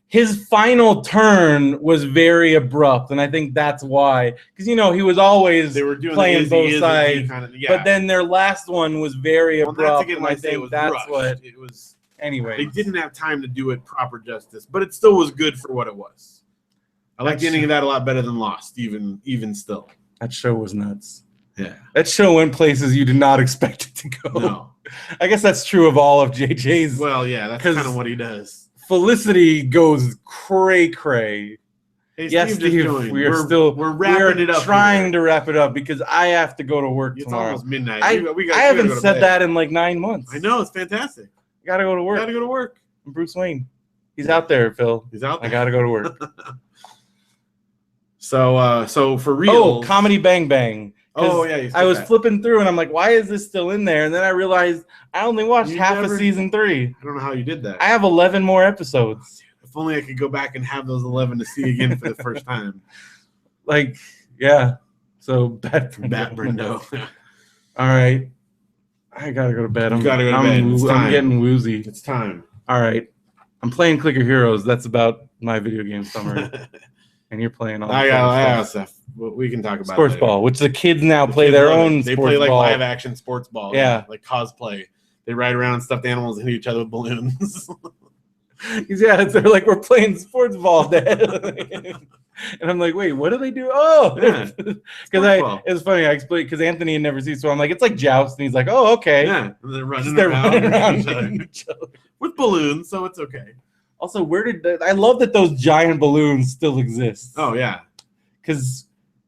His final turn was very abrupt, and I think that's why. Because he was always playing both sides, but then their last one was very abrupt, and I think that's rushed. What it was. Anyway, they didn't have time to do it proper justice, but it still was good for what it was. I like the ending of that a lot better than Lost, even still. That show was nuts. Yeah, that show went places you did not expect it to go. No. I guess that's true of all of JJ's. Well, yeah, that's kind of what he does. Felicity goes cray. Hey, yes, Steve, we're wrapping it up. Trying to wrap it up because I have to go to work tomorrow. It's almost midnight. I haven't said that in like 9 months. I know, it's fantastic. I gotta go to work. I'm Bruce Wayne. He's out there, Phil. He's out there. I gotta go to work. So for real. Comedy Bang Bang. Oh yeah, I was flipping through and I'm like, why is this still in there? And then I realized I only watched half of season 3. I don't know how you did that. I have 11 more episodes. If only I could go back and have those 11 to see again for the first time. Like, yeah. So bad Brendo. All right. I gotta go to bed. I'm getting woozy. It's time. All right. I'm playing Clicker Heroes. That's about my video game summary. And you're playing all the stuff. We can talk about sports ball, which the kids now play their own. They play like live action sports ball. Yeah, like cosplay. They ride around stuffed animals and hit each other with balloons. Yeah, they're like, we're playing sports ball, Dad. And I'm like, wait, what do they do? Oh, because it's funny. I explained because Anthony had never seen, so I'm like, it's like joust, and he's like, oh, okay. Yeah, and they're running around each other with balloons, so it's okay. Also, I love that those giant balloons still exist. Oh yeah, because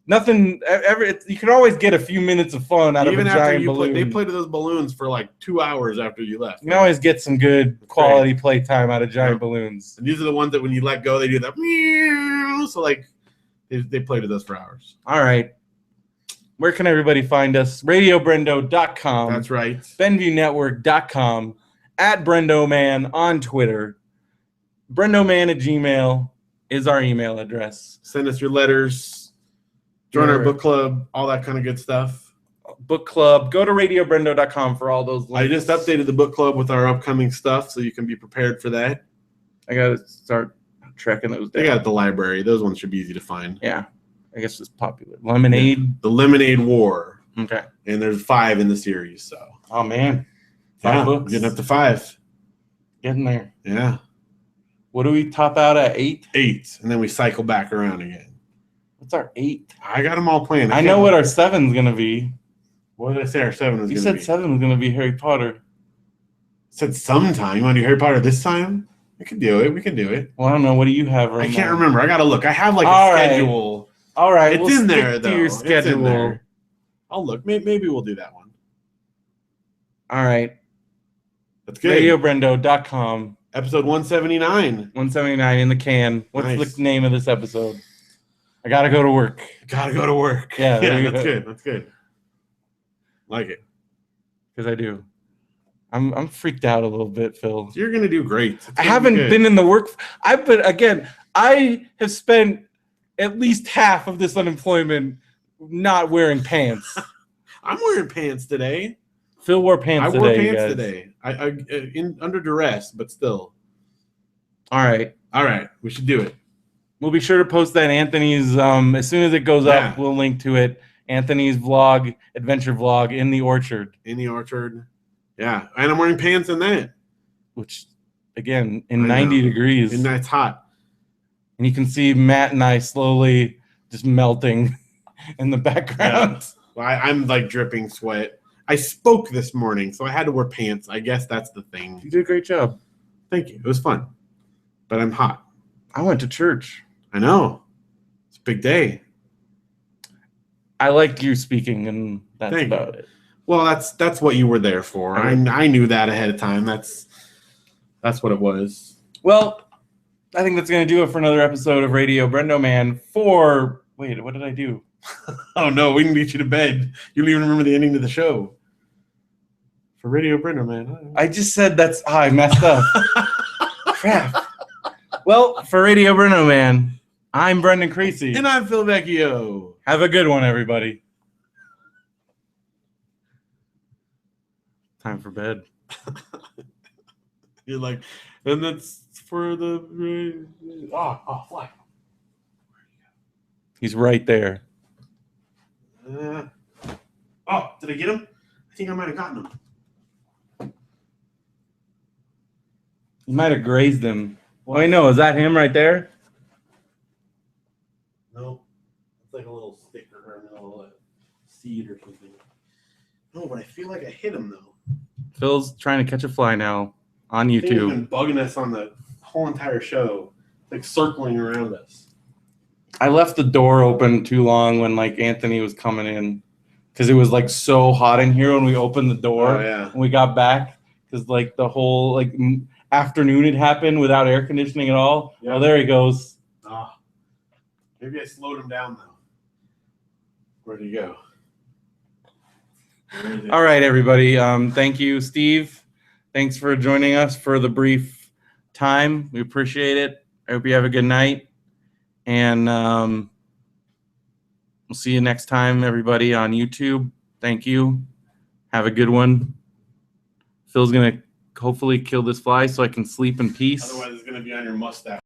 nothing ever. You can always get a few minutes of fun out of a giant balloon. They played with those balloons for like 2 hours after you left. You can always get some good quality play time out of giant balloons. And these are the ones that when you let go, they do that. Meow. So like they played with us for hours. All right. Where can everybody find us? RadioBrendo.com. That's right. BenviewNetwork.com. At BrendoMan on Twitter. BrendoMan@gmail is our email address. Send us your letters. Join our book club. All that kind of good stuff. Book club. Go to RadioBrendo.com for all those links. I just updated the book club with our upcoming stuff, so you can be prepared for that. I got to start tracking those down. They got at the library. Those ones should be easy to find. Yeah. I guess it's popular. Lemonade. Yeah. The Lemonade War. Okay. And there's 5 in the series. So. Oh, man. 5 books. Getting up to 5. Getting there. Yeah. What do we top out at? 8? 8. And then we cycle back around again. What's our 8? I got them all planned. I know what our 7's going to be. What did I say our 7 was going to be? You said 7 was going to be Harry Potter. Said sometime. You want to do Harry Potter this time? We can do it. We can do it. Well, I don't know. What do you have right now? I can't remember. I got to look. I have like a schedule. All right. It's in there, though. Your schedule. It's in there. I'll look. Maybe we'll do that one. All right. That's good. RadioBrendo.com. Episode 179. 179 in the can. What's the name of this episode? I got to go to work. Gotta go to work. Yeah, that's good. That's good. Like it. Because I do. I'm freaked out a little bit, Phil. You're gonna do great. I haven't been in the work. I have spent at least half of this unemployment not wearing pants. I'm wearing pants today. Phil wore pants today. I wore pants today. I under duress, but still. All right. We should do it. We'll be sure to post that Anthony's as soon as it goes up. We'll link to it. Anthony's adventure vlog in the orchard. In the orchard. Yeah, and I'm wearing pants in that. Which, again, in 90 degrees. And that's hot. And you can see Matt and I slowly just melting in the background. Yeah. Well, I'm like dripping sweat. I spoke this morning, so I had to wear pants. I guess that's the thing. You did a great job. Thank you. It was fun. But I'm hot. I went to church. I know. It's a big day. I like you speaking, and that's about it. Well, that's what you were there for. I knew that ahead of time. That's what it was. Well, I think that's going to do it for another episode of Radio BrendoMan. Wait, what did I do? Oh, no, we can get you to bed. You don't even remember the ending of the show. For Radio BrendoMan. I just said I messed up. Crap. Well, for Radio BrendoMan, I'm Brendan Creasy. And I'm Phil Vecchio. Have a good one, everybody. Time for bed. You're like, and that's for the... Oh, fly. He's right there. Did I get him? I think I might have gotten him. You might have grazed him. Well, no, is that him right there? No. It's like a little sticker or a little seed or something. No, but I feel like I hit him, though. Phil's trying to catch a fly now on YouTube. He's been bugging us on the whole entire show, like circling around us. I left the door open too long when Anthony was coming in because it was so hot in here when we opened the door. Oh, yeah. When we got back because the whole afternoon had happened without air conditioning at all. Yeah. Oh, there he goes. Oh, maybe I slowed him down though. Where'd he go? All right, everybody. Thank you, Steve. Thanks for joining us for the brief time. We appreciate it. I hope you have a good night. And we'll see you next time, everybody, on YouTube. Thank you. Have a good one. Phil's going to hopefully kill this fly so I can sleep in peace. Otherwise, it's going to be on your mustache.